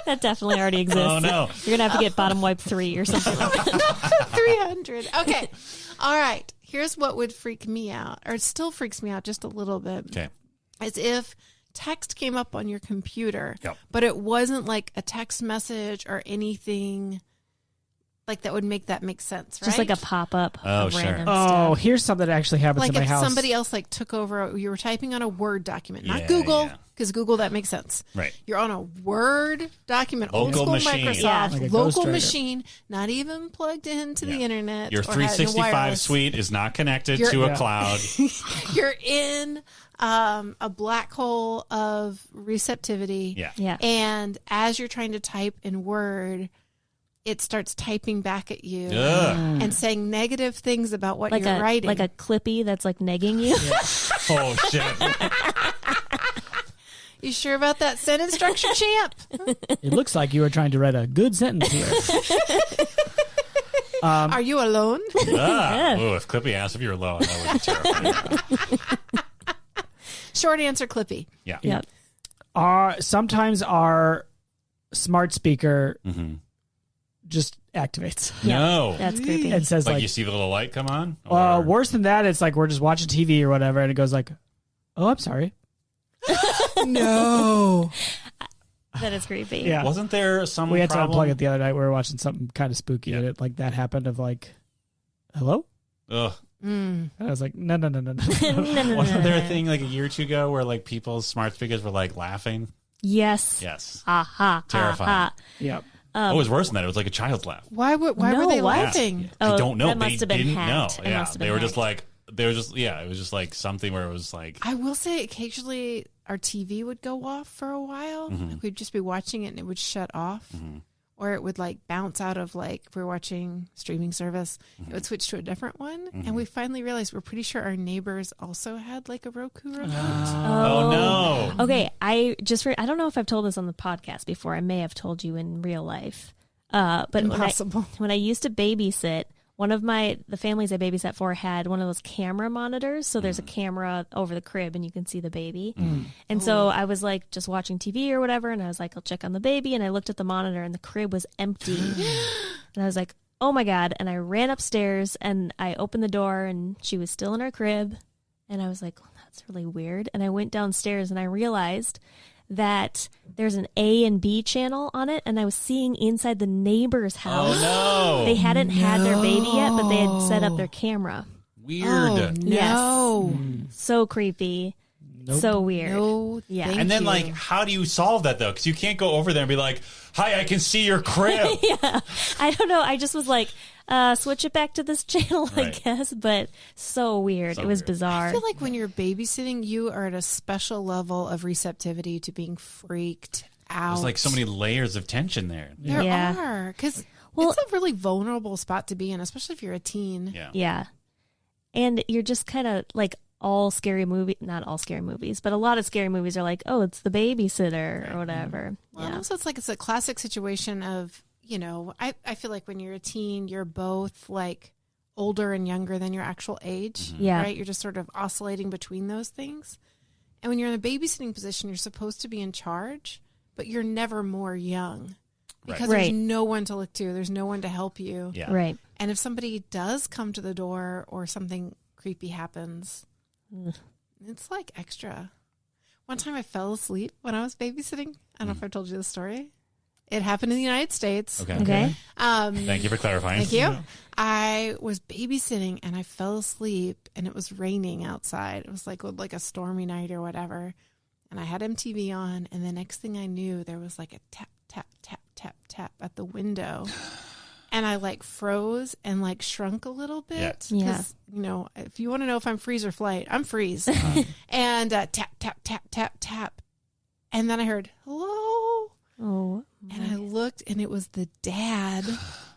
S2: That definitely already exists.
S4: Oh, no.
S2: You're going to have to get bottom wipe 3 or something like that.
S1: 300. Okay. All right. Here's what would freak me out, or it still freaks me out just a little bit.
S4: Okay.
S1: As if text came up on your computer,
S4: Yep.
S1: but it wasn't like a text message or anything like that would make that make sense, right?
S2: Just like a pop-up
S4: Oh,
S2: of
S4: sure.
S2: random
S3: Oh,
S2: stuff.
S3: here's something that actually happens
S1: like
S3: in my
S1: if
S3: house.
S1: somebody else like took over, you were typing on a Word document, not
S4: Yeah,
S1: Google,
S4: yeah.
S1: because Google, that makes sense.
S4: Right.
S1: You're on a Word document,
S4: Local
S1: old school
S4: machine.
S1: Microsoft,
S2: Yeah.
S3: Like a
S1: local
S3: ghostwriter.
S1: machine, not even plugged into the internet.
S4: Your
S1: or had no
S4: 365
S1: wireless.
S4: suite is not connected
S1: You're-
S4: to a
S3: Yeah.
S4: cloud.
S1: You're in a black hole of receptivity.
S4: Yeah.
S2: Yeah.
S1: And as you're trying to type in Word, it starts typing back at you
S4: Ugh.
S1: and saying negative things about what
S2: Like
S1: you're writing.
S2: a clippy that's like negging you.
S4: Oh, shit.
S1: You sure about that sentence structure, champ?
S3: It looks like you were trying to write a good sentence here.
S1: Are you alone?
S4: Ooh, if Clippy asked if you were alone, that would be terrifying.
S1: Short answer, Clippy.
S4: Yeah.
S2: Yep.
S3: Sometimes our smart speaker just activates
S4: No.
S2: That's creepy.
S3: and says
S4: Like you see the little light come on?
S3: worse than that, it's like we're just watching TV or whatever, and it goes like, "Oh, I'm sorry."
S1: No.
S2: That is creepy.
S3: Yeah,
S4: Wasn't there some
S3: we had to
S4: problem?
S3: unplug it the other night. We were watching something kind of spooky, and it like that happened. Of like, "Hello,"
S4: Ugh.
S3: and I was like, "No."
S2: No, no, no,
S4: Wasn't
S2: no,
S4: there a
S2: no.
S4: thing like a year or two ago where like people's smart speakers were like laughing?
S2: Yes.
S4: Yes.
S2: Ha ha.
S4: Terrifying.
S2: Ha,
S3: Yeah,
S4: Oh, it was worse than that. It was like a child's laugh.
S1: Why were
S2: No,
S1: they
S2: what?
S1: laughing?
S4: I
S2: Oh,
S4: don't know.
S2: that
S4: They
S2: must have been
S4: didn't
S2: hacked.
S4: know.
S2: It
S4: Yeah.
S2: must have
S4: They
S2: been
S4: were just
S2: hacked.
S4: like, it was just like something where it was like,
S1: I will say occasionally our TV would go off for a while. Like we'd just be watching it and it would shut off. Or it would like bounce out of like, if we were watching streaming service, it would switch to a different one. And we finally realized we're pretty sure our neighbors also had like a Roku remote.
S4: oh no.
S2: Okay, I don't know if I've told this on the podcast before. I may have told you in real life. But
S1: Impossible.
S2: when I used to babysit, one of the families I babysat for had one of those camera monitors. So there's a camera over the crib and you can see the baby. And so I was like just watching TV or whatever. And I was like, I'll check on the baby. And I looked at the monitor and the crib was empty. And I was like, oh my God. And I ran upstairs and I opened the door and she was still in her crib. And I was like, well, that's really weird. And I went downstairs and I realized that there's an A and B channel on it, and I was seeing inside the neighbor's house.
S4: Oh no.
S2: They hadn't had their baby yet, but they had set up their camera.
S4: Weird.
S1: Oh, no.
S2: So creepy. So weird.
S1: No,
S2: Yeah.
S1: thank
S4: And then,
S1: you.
S4: like, how do you solve that though? Because you can't go over there and be like, "Hi, I can see your crib."
S2: Yeah. I don't know. I just was like, switch it back to this channel, I
S4: Right.
S2: guess. But so weird.
S4: So
S2: it was
S4: weird.
S2: bizarre.
S1: I feel like when you're babysitting, you are at a special level of receptivity to being freaked out.
S4: There's like so many layers of tension there.
S1: There
S2: Yeah.
S1: are. Because
S2: Well-
S1: it's a really vulnerable spot to be in, especially if you're a teen.
S4: Yeah.
S2: Yeah. And you're just kind of like not all scary movies, but a lot of scary movies are like, oh, it's the babysitter or whatever.
S1: Well, and
S2: Yeah.
S1: also it's a classic situation of, I feel like when you're a teen, you're both like older and younger than your actual age.
S2: Yeah.
S1: Right? You're just sort of oscillating between those things. And when you're in a babysitting position, you're supposed to be in charge, but you're never more young because
S2: Right.
S1: there's no one to look to. There's no one to help you.
S4: Yeah.
S2: Right.
S1: And if somebody does come to the door or something creepy happens, it's like extra. One time I fell asleep when I was babysitting. I don't know if I told you this story. It happened in the United States.
S4: Okay.
S2: Okay.
S4: Thank you for clarifying.
S1: Thank you. I was babysitting and I fell asleep and it was raining outside. It was like a stormy night or whatever. And I had MTV on, and the next thing I knew, there was like a tap, tap, tap, tap, tap at the window. and I like froze and like shrunk a little bit.
S2: Yeah.
S1: 'Cause, you know, if you want to know if I'm freeze or flight, I'm freeze. And tap, tap, tap, tap, tap. And then I heard, hello.
S2: Oh.
S1: And I looked and it was the dad.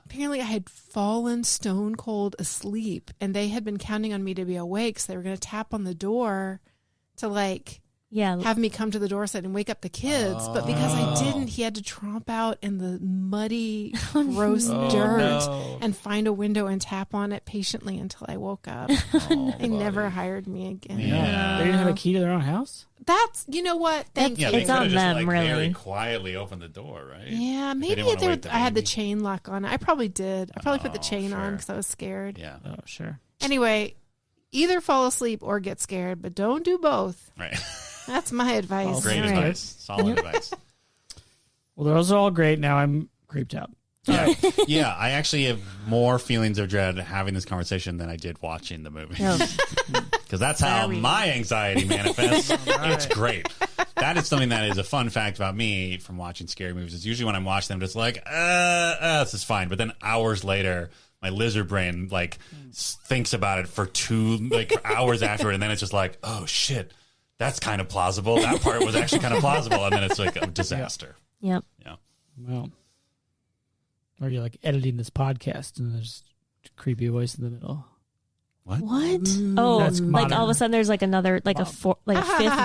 S1: Apparently I had fallen stone cold asleep and they had been counting on me to be awake. So they were going to tap on the door to like
S2: Yeah.
S1: have me come to the doorstep and wake up the kids. But because I didn't, he had to tromp out in the muddy, gross dirt and find a window and tap on it patiently until I woke up. They never hired me again.
S4: Yeah.
S3: They didn't have a key to their own house?
S1: That's, you know what? Thank
S4: Yeah,
S1: you.
S4: they
S2: It's
S4: could have
S2: on
S4: just
S2: them,
S4: like
S2: really.
S4: very quietly opened the door, right?
S1: Yeah,
S4: If they
S1: maybe
S4: didn't wanna wake
S1: I had the
S4: baby.
S1: chain lock on it. I probably did. I probably put the chain on
S4: sure.
S1: because I was scared.
S4: Yeah.
S3: Oh, sure.
S1: Anyway, either fall asleep or get scared, but don't do both.
S4: Right.
S1: That's my advice.
S4: Great
S2: All right.
S4: advice. Solid advice.
S3: Well, those are all great. Now I'm creeped out.
S4: Yeah, I actually have more feelings of dread having this conversation than I did watching the movie.
S2: Oh.
S4: Because that's how
S1: Sorry.
S4: my anxiety manifests. It's great. That is something that is a fun fact about me from watching scary movies. Is usually when I watch them, just like, this is fine. But then hours later, my lizard brain like thinks about it for hours afterward, and then it's just like, oh shit, that's kind of plausible. That part was actually kind of plausible, and then it's like a disaster.
S2: Yep.
S4: Yeah.
S3: Well, or you're like editing this podcast and there's a creepy voice in the middle.
S4: What?
S2: What? Oh,
S3: That's
S2: like
S3: modern.
S2: all of a sudden there's like another, like a fifth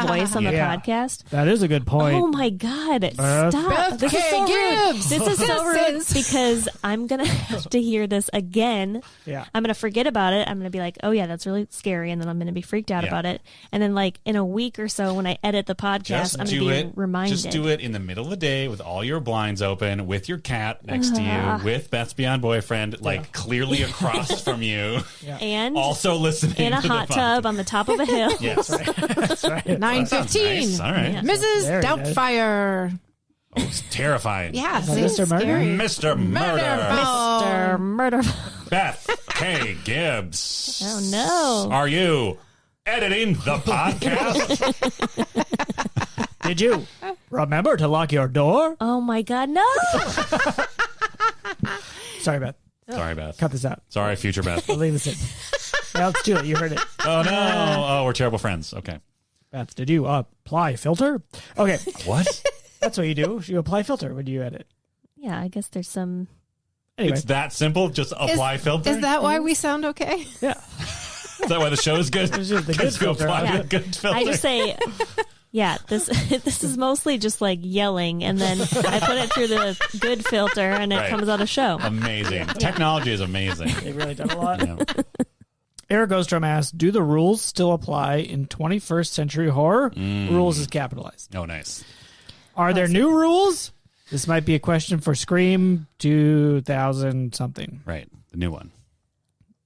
S2: voice on the
S3: Yeah.
S2: podcast.
S3: That is a good point.
S2: Oh my God.
S3: Beth
S2: Stop. This is
S1: K.
S2: so rude.
S1: Gibbs.
S2: This is so rude
S1: This is-
S2: because I'm going to have to hear this again.
S3: Yeah.
S2: I'm going to forget about it. I'm going to be like, oh yeah, that's really scary. And then I'm going to be freaked out
S4: Yeah.
S2: about it. And then like in a week or so when I edit the podcast,
S4: Just
S2: I'm
S4: do
S2: going to
S4: it.
S2: be reminded.
S4: Just do it in the middle of the day with all your blinds open, with your cat next to you, with Beth's Beyond boyfriend, like clearly across from you,
S2: And
S4: also listening
S2: in a
S4: to
S2: hot
S4: the
S2: tub on the top of a hill.
S4: Yes.
S3: That's right.
S1: 9:15.
S4: Nice. All right.
S1: Mrs.
S3: Very
S1: Doubtfire.
S4: Oh, it's terrifying.
S1: Yeah,
S3: that
S1: see,
S3: Mr. Murder?
S1: scary.
S4: Mr. Murder.
S2: Mr. Murder.
S4: Beth K. Gibbs.
S2: Oh no.
S4: Are you editing the podcast?
S3: Did you remember to lock your door?
S2: Oh my God, no.
S3: Sorry, Beth.
S4: Sorry, Beth.
S3: Cut this out.
S4: Sorry, future Beth.
S3: I'll leave this in. Yeah, let's do it. You heard it.
S4: Oh, no. Oh, we're terrible friends. Okay.
S3: Beth, did you apply filter? Okay,
S4: What?
S3: that's what you do. You apply filter when you edit.
S2: Yeah, I guess there's some.
S3: Anyway,
S4: It's that simple? Just apply filter?
S1: Is that why we sound okay?
S3: yeah.
S4: Is that why the show is good?
S3: It's just the good
S4: Because you
S3: filter.
S4: apply
S2: Yeah.
S4: the good filter.
S2: I just say, yeah, this is mostly just like yelling, and then I put it through the good filter, and it
S4: Right.
S2: comes out a show.
S4: Amazing. Technology is amazing.
S3: They've really done a lot.
S4: Yeah.
S3: Eric Ostrom asks, do the rules still apply in 21st century horror? Rules is capitalized.
S4: Oh, nice.
S3: Are there new rules? This might be a question for Scream 2000 something.
S4: Right. The new one.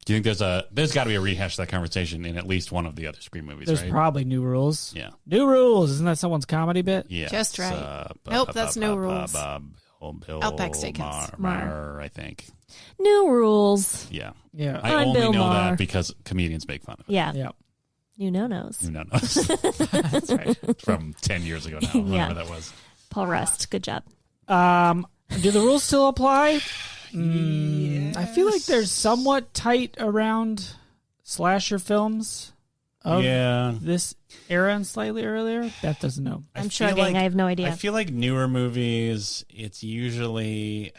S4: Do you think there's got to be a rehash of that conversation in at least one of the other Scream movies,
S3: There's
S4: right?
S3: probably new rules.
S4: Yeah.
S3: New rules. Isn't that someone's comedy bit?
S4: Yeah.
S1: Just right. Nope, that's no rules.
S4: Bill
S1: Outback Steakhouse.
S4: Maher, I think.
S2: New rules.
S4: Yeah.
S3: Yeah.
S4: I
S2: I'm
S4: only
S2: Bill
S4: know
S2: Maher.
S4: that because comedians make fun of it.
S2: Yeah.
S3: Yeah.
S2: New no-nos.
S4: Who knows?
S3: That's right.
S4: From 10 years ago now, whatever that was.
S2: Paul Rust. Good job.
S3: Do the rules still apply? I feel like they're somewhat tight around slasher films of
S4: Yeah.
S3: this era and slightly earlier. Beth doesn't know.
S2: I'm
S4: feel
S2: shrugging. I have no idea.
S4: I feel like newer movies, it's usually,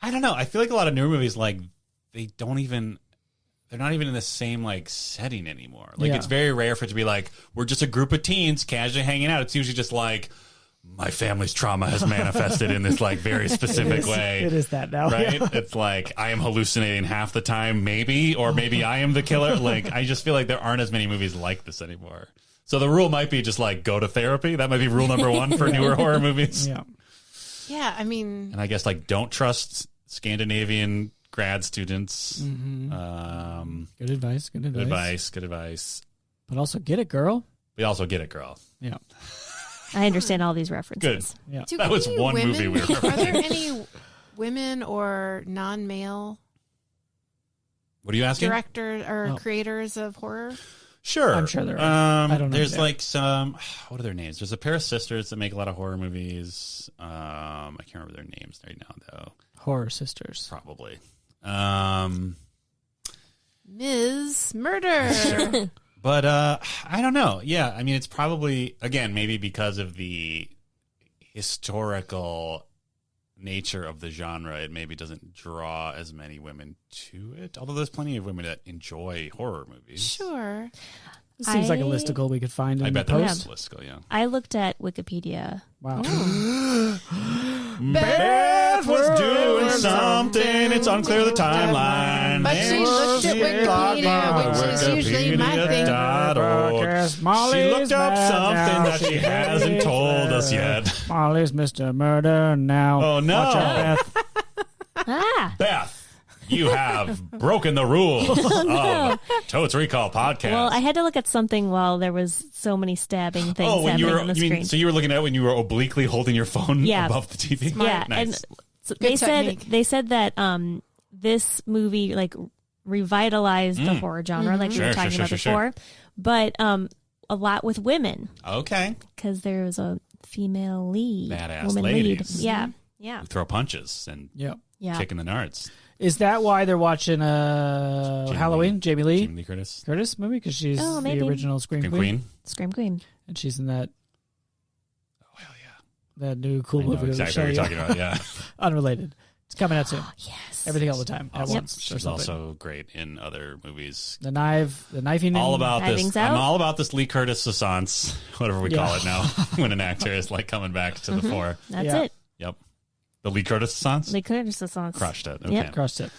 S4: I don't know. I feel like a lot of newer movies, like they're not even in the same like setting anymore. Like
S3: Yeah.
S4: it's very rare for it to be like, we're just a group of teens casually hanging out. It's usually just like, my family's trauma has manifested in this like very specific way.
S3: It is that now.
S4: Right?
S3: Yeah.
S4: It's like I am hallucinating half the time, maybe, or maybe I am the killer. Like I just feel like there aren't as many movies like this anymore. So the rule might be just like go to therapy. That might be rule number one for newer horror movies.
S3: Yeah.
S1: Yeah, I mean,
S4: And I guess like don't trust Scandinavian grad students.
S3: Good advice. Good advice.
S4: Good advice.
S3: But also get it, girl.
S4: We also get it, girl.
S3: Yeah.
S2: I understand all these references.
S3: Yeah.
S1: do
S4: That was
S1: any
S4: one
S1: women,
S4: movie we were
S1: Are there any women or non-male
S4: What are you asking?
S1: directors or
S3: Oh.
S1: creators of horror?
S4: Sure.
S3: I'm sure there are. I don't know.
S4: There's like some, what are their names? There's a pair of sisters that make a lot of horror movies. I can't remember their names right now, though.
S3: Horror sisters.
S4: Probably.
S1: Ms. Murder.
S4: But I don't know. Yeah, I mean, it's probably, again, maybe because of the historical nature of the genre, it maybe doesn't draw as many women to it. Although there's plenty of women that enjoy horror movies.
S1: Sure.
S3: It seems like a listicle we could find in
S4: I
S3: the
S4: bet there
S3: post.
S4: is a listicle, yeah.
S2: I looked at Wikipedia.
S3: Wow.
S4: Beth was doing something. It's unclear the timeline.
S1: But she looked at Wikipedia, which is usually my thing.
S4: She looked up something that she hasn't told us yet.
S3: Molly's Mr. Murder now.
S4: Oh, no.
S3: Watch out, Beth.
S4: Beth, you have broken the rules of Totes Recall Podcast.
S2: Well, I had to look at something while there was so many stabbing things happening on the screen.
S4: So you were looking at it when you were obliquely holding your phone
S2: Yeah.
S4: above the TV?
S2: Yeah,
S4: Nice.
S2: and so
S1: Good technique.
S2: they said that this movie like revitalized the horror genre, like we were talking about before, but a lot with women
S4: Okay.
S2: because there was a female lead,
S4: Badass
S2: woman
S4: ladies.
S2: lead. Yeah, yeah,
S4: Who throw punches and
S3: Yep.
S2: yeah.
S4: kicking the nards.
S3: Is that why they're watching Halloween? Jamie Lee
S4: Jamie Lee Curtis.
S3: Curtis movie? Because she's
S2: Oh,
S3: the
S2: maybe.
S3: original Scream
S4: Scream
S3: Queen.
S4: Queen.
S2: Scream Queen.
S3: And she's in that
S4: Oh, hell yeah.
S3: that new cool
S4: I know
S3: movie. with
S4: exactly what you're
S3: Shelley.
S4: talking about, yeah.
S3: Unrelated. It's coming out soon.
S2: Yes.
S3: Everything all the time at
S4: Awesome.
S3: once. Or
S4: She's
S3: something.
S4: also great in other movies.
S3: The knifing.
S4: All about this.
S2: Knifing's out.
S4: I'm all about this Lee Curtis renaissance, whatever we call it now, when an actor is like coming back to the fore.
S2: That's
S3: Yeah.
S2: it.
S4: Yep. The Lee Curtis renaissance?
S2: Lee Curtis songs.
S4: Crushed it. Okay.
S2: Yep.
S3: Crushed it.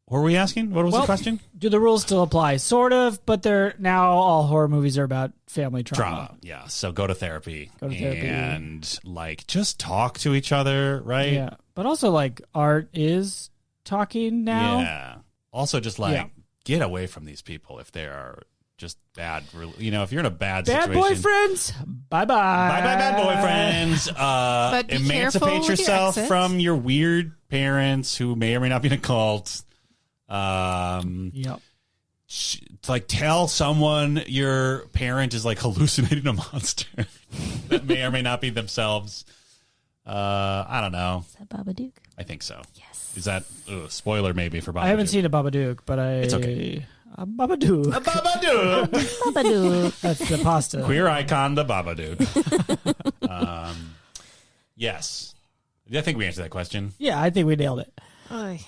S4: What were we asking? What was the question?
S3: Do the rules still apply? Sort of, but they're now all horror movies are about family
S4: Trauma. Yeah. So go to therapy.
S3: Go to therapy.
S4: And like just talk to each other, right?
S3: Yeah. But also like art is talking now.
S4: Yeah. Also just like
S3: Yeah.
S4: get away from these people if they are just bad. You know, if you're in a bad
S3: Bad
S4: situation.
S3: boyfriends. Bye bye.
S4: Bye bye bad boyfriends.
S1: But be careful
S4: Emancipate
S1: with your
S4: yourself
S1: exits.
S4: from your weird parents who may or may not be in a cult.
S3: Yep.
S4: Like tell someone your parent is like hallucinating a monster that may or may not be themselves. I don't know.
S2: Is that Babadook?
S4: I think so.
S2: Yes.
S4: Is that spoiler maybe for Babadook?
S3: I haven't seen a Babadook, but
S4: It's okay.
S3: A Babadook.
S4: Babadook.
S2: Babadook.
S3: That's the pasta.
S4: Queer icon, the Babadook. Yes. I think we answered that question.
S3: Yeah, I think we nailed it.
S1: Oy.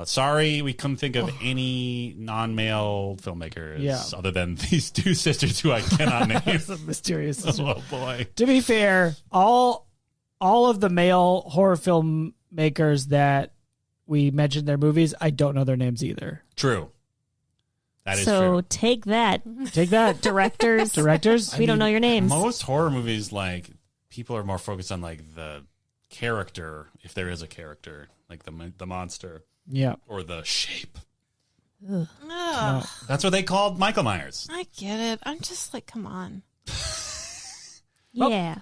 S4: Sorry, we couldn't think of any non-male filmmakers
S3: Yeah.
S4: other than these two sisters who I cannot name.
S3: It's a mysterious.
S4: Oh boy.
S3: To be fair, all of the male horror filmmakers that we mentioned their movies, I don't know their names either.
S4: True. That is
S2: So
S4: true.
S2: take that,
S3: Take that,
S2: directors.
S3: directors.
S2: We don't know your names.
S4: Most horror movies, like people are more focused on like the character, if there is a character, like the monster
S3: Yeah.
S4: or the shape.
S1: Ugh,
S4: That's what they called Michael Myers.
S1: I get it. I'm just like, come on.
S2: Yeah.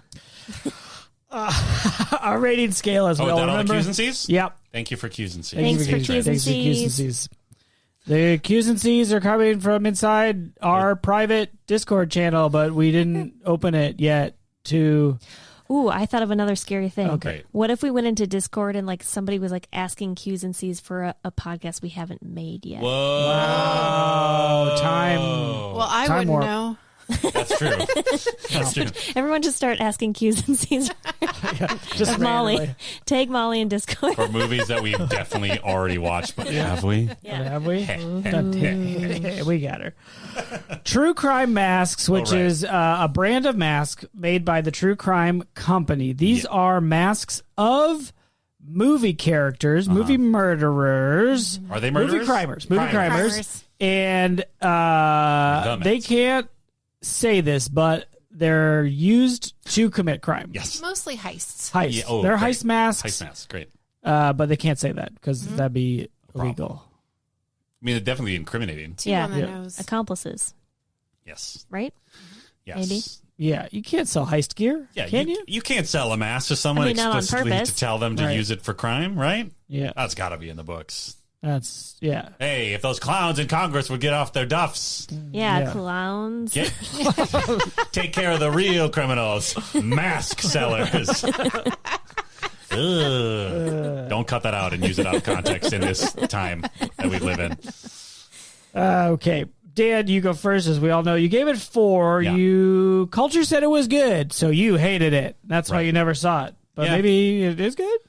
S3: Our rating scale as
S4: Oh, is
S3: well.
S4: that all the
S3: Remember?
S4: Q's and C's?
S3: Yep.
S4: Thank you for Q's and C's.
S2: Thanks for
S3: Thanks
S2: Q's and
S3: for Q's and
S2: C's.
S3: C's. The Q's and C's are coming from inside our private Discord channel, but we didn't open it yet to...
S2: Ooh, I thought of another scary thing.
S3: Okay.
S2: What if we went into Discord and like somebody was like asking Q's and C's for a podcast we haven't made yet?
S4: Whoa.
S3: Wow, time.
S1: Well, I
S3: Time
S1: wouldn't
S3: warp.
S1: know.
S4: That's true. That's true.
S2: Everyone just start asking Q's and C's
S3: Just
S2: of Molly.
S3: randomly.
S2: Tag Molly in Discord.
S4: For movies that we've definitely already watched, but have we?
S3: Have we? We got her. True Crime Masks, which
S4: right.
S3: is a brand of mask made by the True Crime Company. These are masks of movie characters, movie murderers.
S4: Are they
S3: Movie
S4: murderers?
S3: crimers. Movie crimers.
S1: Crimers.
S3: And
S4: The
S3: they
S4: mask.
S3: can't say this, but they're used to commit crime.
S4: Yes.
S1: Mostly heists.
S3: Heist.
S4: Yeah, oh,
S3: They're
S4: great.
S3: heist masks.
S4: Heist masks. Great.
S3: But they can't say that because that'd be illegal.
S4: I mean, it's definitely incriminating.
S1: Two
S2: Yeah.
S1: on the
S3: Yeah.
S1: nose.
S2: Accomplices,
S4: Yes.
S2: right?
S4: Yes.
S2: Maybe.
S3: Yeah, you can't sell heist gear.
S4: Yeah,
S3: Can you?
S4: You can't sell a mask to someone
S2: I mean, not on
S4: explicitly
S2: purpose.
S4: to tell them to
S3: Right.
S4: use it for crime, right?
S3: Yeah.
S4: That's got to be in the books.
S3: That's, yeah.
S4: Hey, if those clowns in Congress would get off their duffs,
S2: Yeah, clowns.
S4: take care of the real criminals, mask sellers. Don't cut that out and use it out of context in this time that we live in.
S3: Okay. Dan, you go first. As we all know, you gave it 4. Yeah. Culture said it was good, so you hated it. That's why you never saw it. But maybe it is good?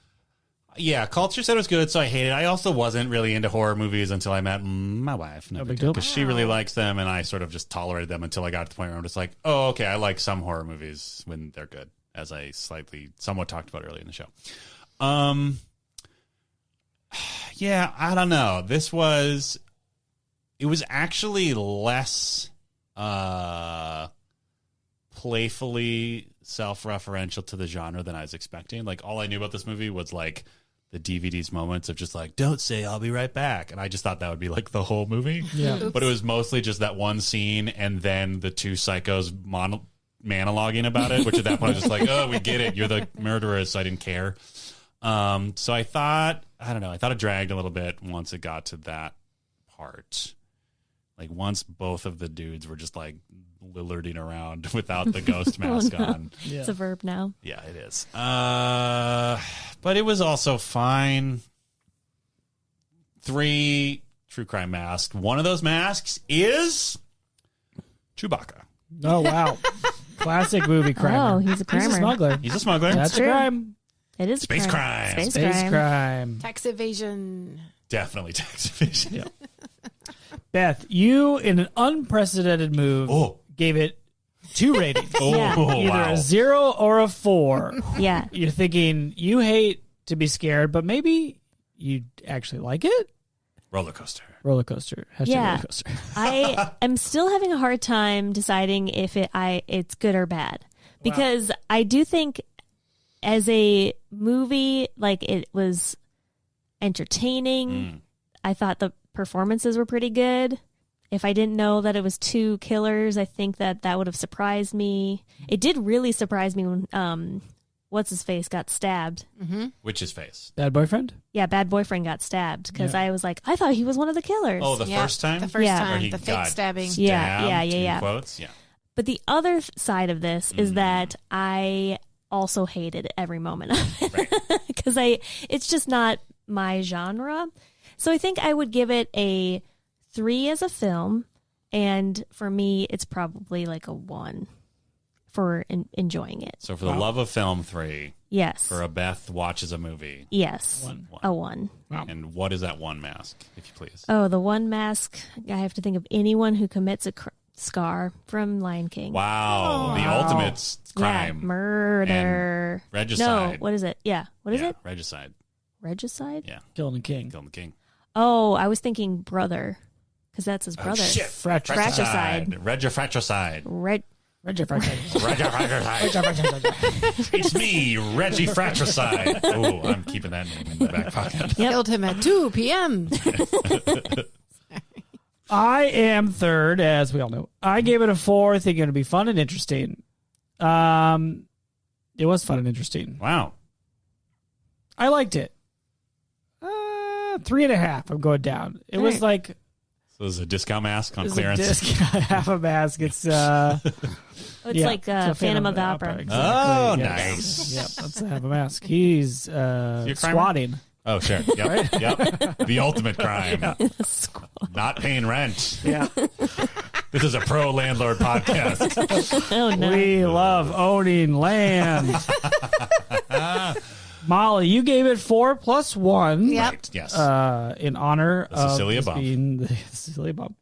S4: Yeah, culture said it was good, so I hated it. I also wasn't really into horror movies until I met my wife. No big deal. Because she really likes them, and I sort of just tolerated them until I got to the point where I'm just like, oh, okay, I like some horror movies when they're good, as I somewhat talked about earlier in the show. Yeah, I don't know. It was actually less playfully self-referential to the genre than I was expecting. Like, all I knew about this movie was like the DVD's moments of just like, don't say I'll be right back. And I just thought that would be like the whole movie.
S3: Yeah.
S4: But it was mostly just that one scene and then the two psychos monologuing about it, which at that point I was just like, oh, we get it. You're the murderers, so I didn't care. So I thought it dragged a little bit once it got to that part. Like, once both of the dudes were just like lillarding around without the ghost mask on.
S2: Yeah. It's a verb now.
S4: Yeah, it is. But it was also fine. 3 true crime masks. One of those masks is Chewbacca.
S3: Oh, wow. Classic movie crime.
S2: Oh, he's a crimer.
S3: He's a smuggler.
S4: He's a smuggler.
S3: That's a crime.
S2: It is
S4: Space crime.
S3: Space crime.
S1: Tax evasion.
S4: Definitely tax evasion.
S3: Yeah. Beth, you, in an unprecedented move, gave it 2 ratings. Either a 0 or a 4.
S2: Yeah.
S3: You're thinking you hate to be scared, but maybe you actually like it?
S4: Roller coaster.
S3: Roller coaster. Hashtag roller coaster.
S2: I am still having a hard time deciding if it's good or bad. Because I do think as a movie, like, it was entertaining. I thought the performances were pretty good. If I didn't know that it was 2 killers, I think that would have surprised me. It did really surprise me when what's his face got stabbed.
S4: Which is face?
S3: Bad boyfriend?
S2: Yeah, bad boyfriend got stabbed because I was like, I thought he was one of the killers.
S4: Oh, the first time?
S1: The first time.
S4: He
S1: The fake stabbing.
S2: Yeah.
S4: Quotes? Yeah.
S2: But the other side of this is that I also hated every moment of it because it's just not my genre. So I think I would give it a 3 as a film, and for me, it's probably like a 1 for enjoying it.
S4: So for the love of film, 3.
S2: Yes.
S4: For a Beth watches a movie.
S2: Yes.
S4: 1.
S2: A 1.
S3: Wow.
S4: And what is that one mask, if you please?
S2: Oh, the one mask. I have to think of anyone who commits a Scar from Lion King.
S4: Wow. The ultimate crime.
S2: Yeah, murder.
S4: And regicide.
S2: No, what is it? Yeah. What is it?
S4: Regicide.
S2: Regicide?
S4: Yeah.
S3: Killing the king.
S4: Killing the king.
S2: Oh, I was thinking brother, because that's his brother.
S4: Oh, shit.
S2: Fratricide.
S4: Regifratricide.
S3: Regifratricide.
S4: It's me, Reggie Fratricide. Oh, I'm keeping that name in the back pocket.
S1: Killed him at 2 p.m.
S3: I am third, as we all know. I gave it a 4, thinking it would be fun and interesting. It was fun and interesting.
S4: Wow.
S3: I liked it. 3.5. I'm going down. It was like...
S4: So this is a discount mask on
S3: It's
S4: clearance?
S3: half a mask. It's
S2: like Phantom of the Opera.
S3: Exactly.
S4: Oh,
S3: Yes.
S4: nice.
S3: Yep, that's half a mask. He's squatting.
S4: Oh, sure. Yep. Yep. The ultimate crime.
S3: Yeah.
S4: Not paying rent.
S3: Yeah.
S4: This is a pro landlord podcast.
S2: Oh, no.
S3: We love owning land. Molly, you gave it 4 plus 1.
S1: Yep.
S4: Right. Yes.
S3: In honor of
S4: Cecilia
S3: this
S4: bump.
S3: being the Cecilia bump.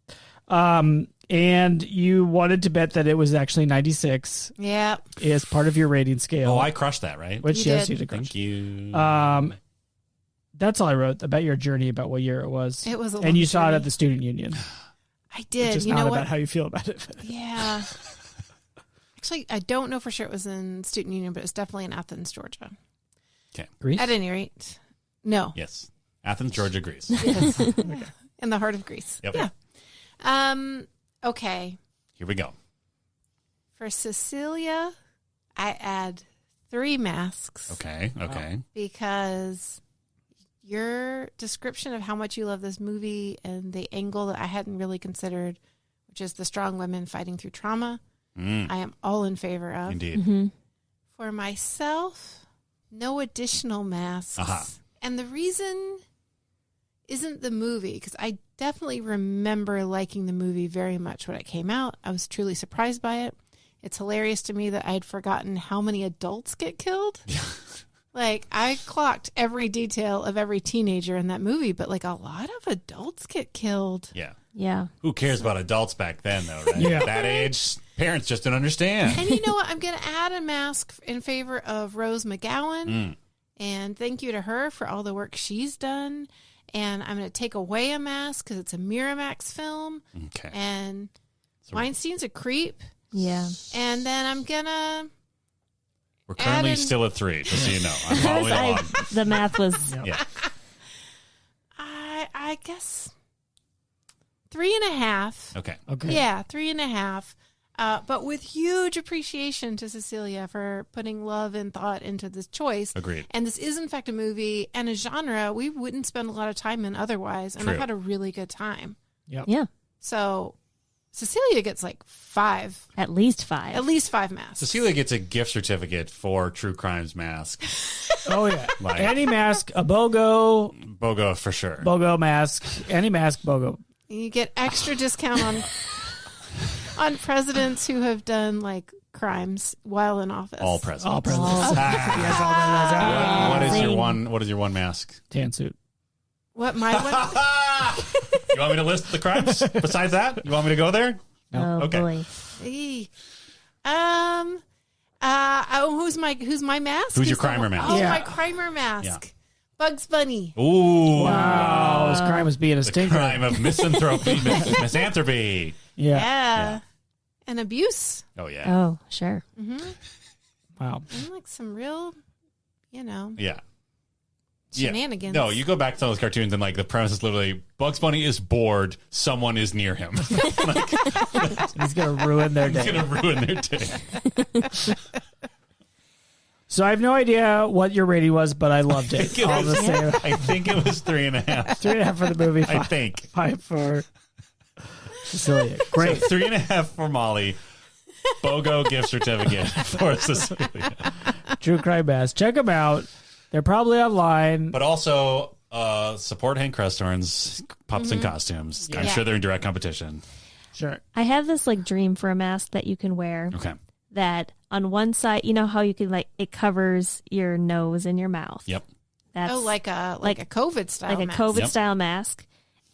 S3: And you wanted to bet that it was actually 96
S1: Yeah.
S3: as part of your rating scale.
S4: Oh, I crushed that, right?
S3: Which,
S1: You
S3: yes,
S1: did.
S3: you did crush.
S4: Thank you.
S3: That's all I wrote about your journey, about what year it was.
S1: It was a
S3: and
S1: long
S3: you saw it
S1: journey.
S3: at the student union.
S1: I did.
S3: Which is
S1: You
S3: not
S1: know
S3: about
S1: what?
S3: how you feel about it.
S1: Yeah. Actually, I don't know for sure it was in Student Union, but it's definitely in Athens, Georgia.
S3: Greece?
S1: At any rate, no.
S4: Yes. Athens, Georgia, Greece.
S1: Yes. In the heart of Greece.
S4: Yep.
S1: Yeah. Okay.
S4: Here we go.
S1: For Cecilia, I add 3 masks.
S4: Okay.
S1: Because your description of how much you love this movie and the angle that I hadn't really considered, which is the strong women fighting through trauma, I am all in favor of.
S4: Indeed.
S2: Mm-hmm.
S1: For myself, no additional masks. And the reason isn't the movie, because I definitely remember liking the movie very much when it came out. I was truly surprised by it. It's hilarious to me that I'd forgotten how many adults get killed. Like, I clocked every detail of every teenager in that movie, but like a lot of adults get killed.
S4: Yeah.
S2: Yeah.
S4: Who cares about adults back then, though, right?
S3: Yeah.
S4: That age, parents just don't understand.
S1: And you know what? I'm going to add a mask in favor of Rose McGowan. And thank you to her for all the work she's done. And I'm going to take away a mask because it's a Miramax film.
S4: Okay.
S1: And Weinstein's a creep.
S2: Yeah.
S1: And then I'm going to...
S4: We're currently still at 3, just so you know. I'm following along.
S2: The math was...
S4: Yeah.
S1: I guess 3.5.
S4: Okay.
S1: Yeah, 3.5. But with huge appreciation to Cecilia for putting love and thought into this choice.
S4: Agreed.
S1: And this is, in fact, a movie and a genre we wouldn't spend a lot of time in otherwise. And
S4: True.
S1: I've had a really good time.
S3: Yep.
S2: Yeah.
S1: So Cecilia gets like 5.
S2: At least 5.
S1: At least 5 masks.
S4: Cecilia gets a gift certificate for True Crimes Mask.
S3: Oh, yeah.
S4: Like-
S3: Any mask, a BOGO,
S4: BOGO for sure.
S3: BOGO mask, any mask, BOGO.
S1: You get extra discount on presidents who have done like crimes while in office.
S4: All presidents.
S3: All presidents.
S2: Oh.
S3: Yes, all presidents.
S4: What is your one mask?
S3: Tan suit.
S1: What my one?
S4: You want me to list the crimes besides that? You want me to go there?
S2: Oh,
S4: Okay.
S2: boy.
S1: Who's my mask?
S4: Who's your crimer mask?
S1: Oh,
S3: Yeah.
S1: my crimer mask. Bugs Bunny.
S4: Ooh.
S3: Wow. His crime was being a
S4: The
S3: stinker.
S4: crime of misanthropy, misanthropy.
S3: Yeah.
S1: Yeah. And abuse.
S4: Oh, yeah.
S2: Oh, sure.
S3: Wow.
S1: And like some real,
S4: Yeah.
S1: shenanigans.
S4: No, you go back to those cartoons and like the premise is literally Bugs Bunny is bored, someone is near him.
S3: He's going to ruin their
S4: It's
S3: day.
S4: going to ruin their day.
S3: So I have no idea what your rating was, but I loved it. All the same.
S4: I think it was 3.5.
S3: 3.5 for the movie.
S4: I
S3: 5,
S4: think.
S3: 5 for Cecilia. Great.
S4: So 3.5 for Molly. BOGO gift certificate for Cecilia.
S3: True Crime Mask. Check them out. They're probably online.
S4: But also support Hank Cresthorn's Pups and Costumes. I'm
S1: Yeah.
S4: sure they're in direct competition.
S3: Sure.
S2: I have this like dream for a mask that you can wear
S4: Okay.
S2: that on one side, you know how you can like, it covers your nose and your mouth.
S4: Yep.
S2: That's
S1: like a COVID style
S2: like a
S1: mask.
S2: COVID
S4: Yep.
S2: style mask.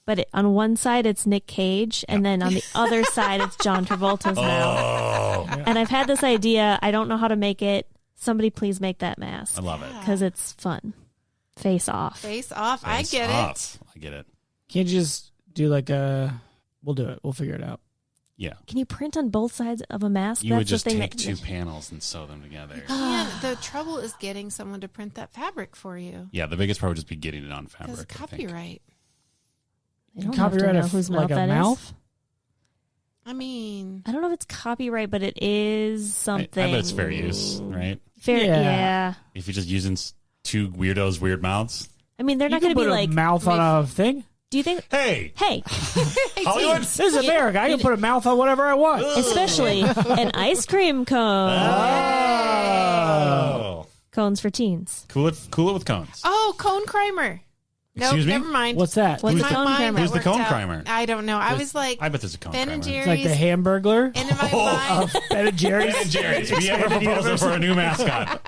S2: But on one side, it's Nick Cage, and then on the other side, it's John Travolta's mouth.
S4: Oh,
S2: And I've had this idea. I don't know how to make it. Somebody please make that mask
S4: I love it.
S2: because it's fun. Face off.
S1: Face off. I get
S4: Off.
S1: it.
S4: I get it.
S3: Can't you just do like a... We'll do it. We'll figure it out.
S4: Yeah.
S2: Can you print on both sides of a mask?
S4: You would
S2: the
S4: just
S2: thing
S4: take
S2: that,
S4: 2 panels and sew them together.
S1: And the trouble is getting someone to print that fabric for you.
S4: Yeah, the biggest part would just be getting it on
S1: Because
S4: fabric. I think.
S1: copyright.
S2: They don't have to
S3: Copyright
S2: know
S3: of
S2: whose
S3: like
S2: mouth
S3: a
S2: that is.
S3: mouth?
S1: I mean,
S2: I don't know if it's copyright, but it is something.
S4: I bet it's fair use, right?
S2: Fair,
S3: Yeah.
S2: yeah.
S4: If you're just using 2 weirdos' weird mouths.
S2: I mean, they're
S3: You
S2: not going
S3: can
S2: to be
S3: put
S2: like.
S3: a mouth on a thing?
S2: Do you think?
S4: Hey,
S2: Hey,
S4: Hollywood.
S3: This is America. I can put a mouth on whatever I want.
S2: especially an ice cream cone.
S4: Oh.
S2: Cones for teens.
S4: Cool it with cones.
S1: oh, cone crimer. No,
S4: Excuse me?
S1: never mind.
S3: What's that?
S2: What's
S1: In
S2: the
S1: my
S2: cone
S1: mind,
S2: crimer?
S1: that
S4: Who's the
S1: worked
S4: cone
S1: out.
S4: crimer?
S1: I don't know. I was like,
S4: I bet there's a cone
S1: Ben
S4: crimer.
S1: and
S3: It's like the
S1: Jerry's.
S3: Hamburgler
S1: And in my mind,
S3: of Ben and Jerry's.
S4: Ben and Jerry's. We have a proposal for a new mascot.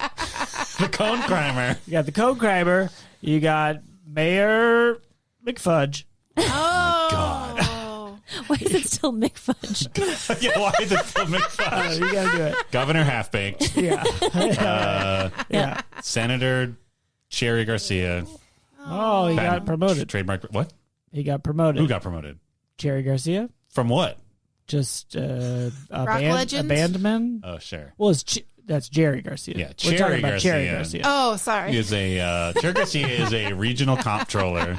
S4: The cone crimer.
S3: You got the Code Crimer. You got Mayor McFudge.
S1: oh,
S2: Why is it still McFudge?
S4: Yeah, why is it still McFudge?
S3: You got to do it.
S4: Governor Half-Baked.
S3: Yeah. Yeah.
S4: Senator Cherry Garcia.
S3: Oh, he got promoted.
S4: Trademark. What?
S3: He got promoted.
S4: Who got promoted?
S3: Jerry Garcia.
S4: From what?
S3: Just a
S1: legend?
S3: bandman.
S4: Oh, sure.
S3: Well, that's Jerry Garcia.
S4: Yeah,
S3: We're
S4: Cherry
S3: talking about Cherry
S4: Garcia.
S3: Garcia.
S1: oh, sorry.
S4: He is Cherry Garcia is a regional comptroller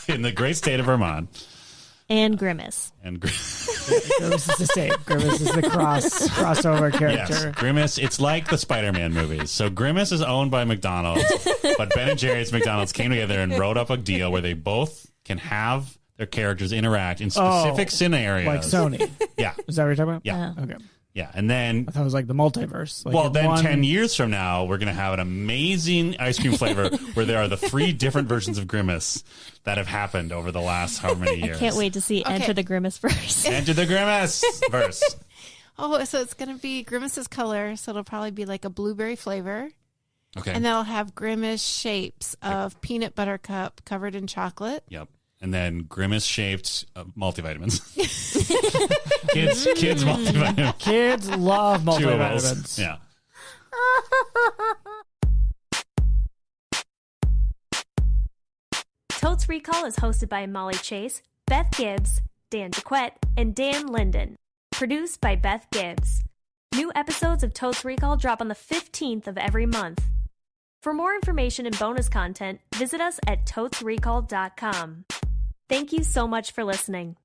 S4: in the great state of Vermont.
S2: And Grimace.
S3: Grimace is the same. Grimace is the crossover character.
S4: Yes, Grimace. It's like the Spider-Man movies. So Grimace is owned by McDonald's, but Ben and Jerry's McDonald's came together and wrote up a deal where they both can have their characters interact in specific scenarios.
S3: Like Sony.
S4: Yeah.
S3: Is that what you're talking about?
S4: Yeah.
S3: Okay.
S4: Yeah, and then...
S3: I thought it was like the multiverse. Like
S4: well, then 10 years from now, we're going to have an amazing ice cream flavor where there are the 3 different versions of Grimace that have happened over the last how many years.
S2: I can't wait to see Enter the Grimace verse.
S4: Enter the Grimace verse.
S1: Oh, so it's going to be Grimace's color, so it'll probably be like a blueberry flavor.
S4: Okay.
S1: And that'll have Grimace shapes of peanut butter cup covered in chocolate.
S4: Yep. And then Grimace-shaped multivitamins. kids multivitamins.
S3: Kids love multivitamins.
S4: Chewables. Yeah.
S2: Totes Recall is hosted by Molly Chase, Beth Gibbs, Dan Arquette, and Dan Linden. Produced by Beth Gibbs. New episodes of Totes Recall drop on the 15th of every month. For more information and bonus content, visit us at totesrecall.com. Thank you so much for listening.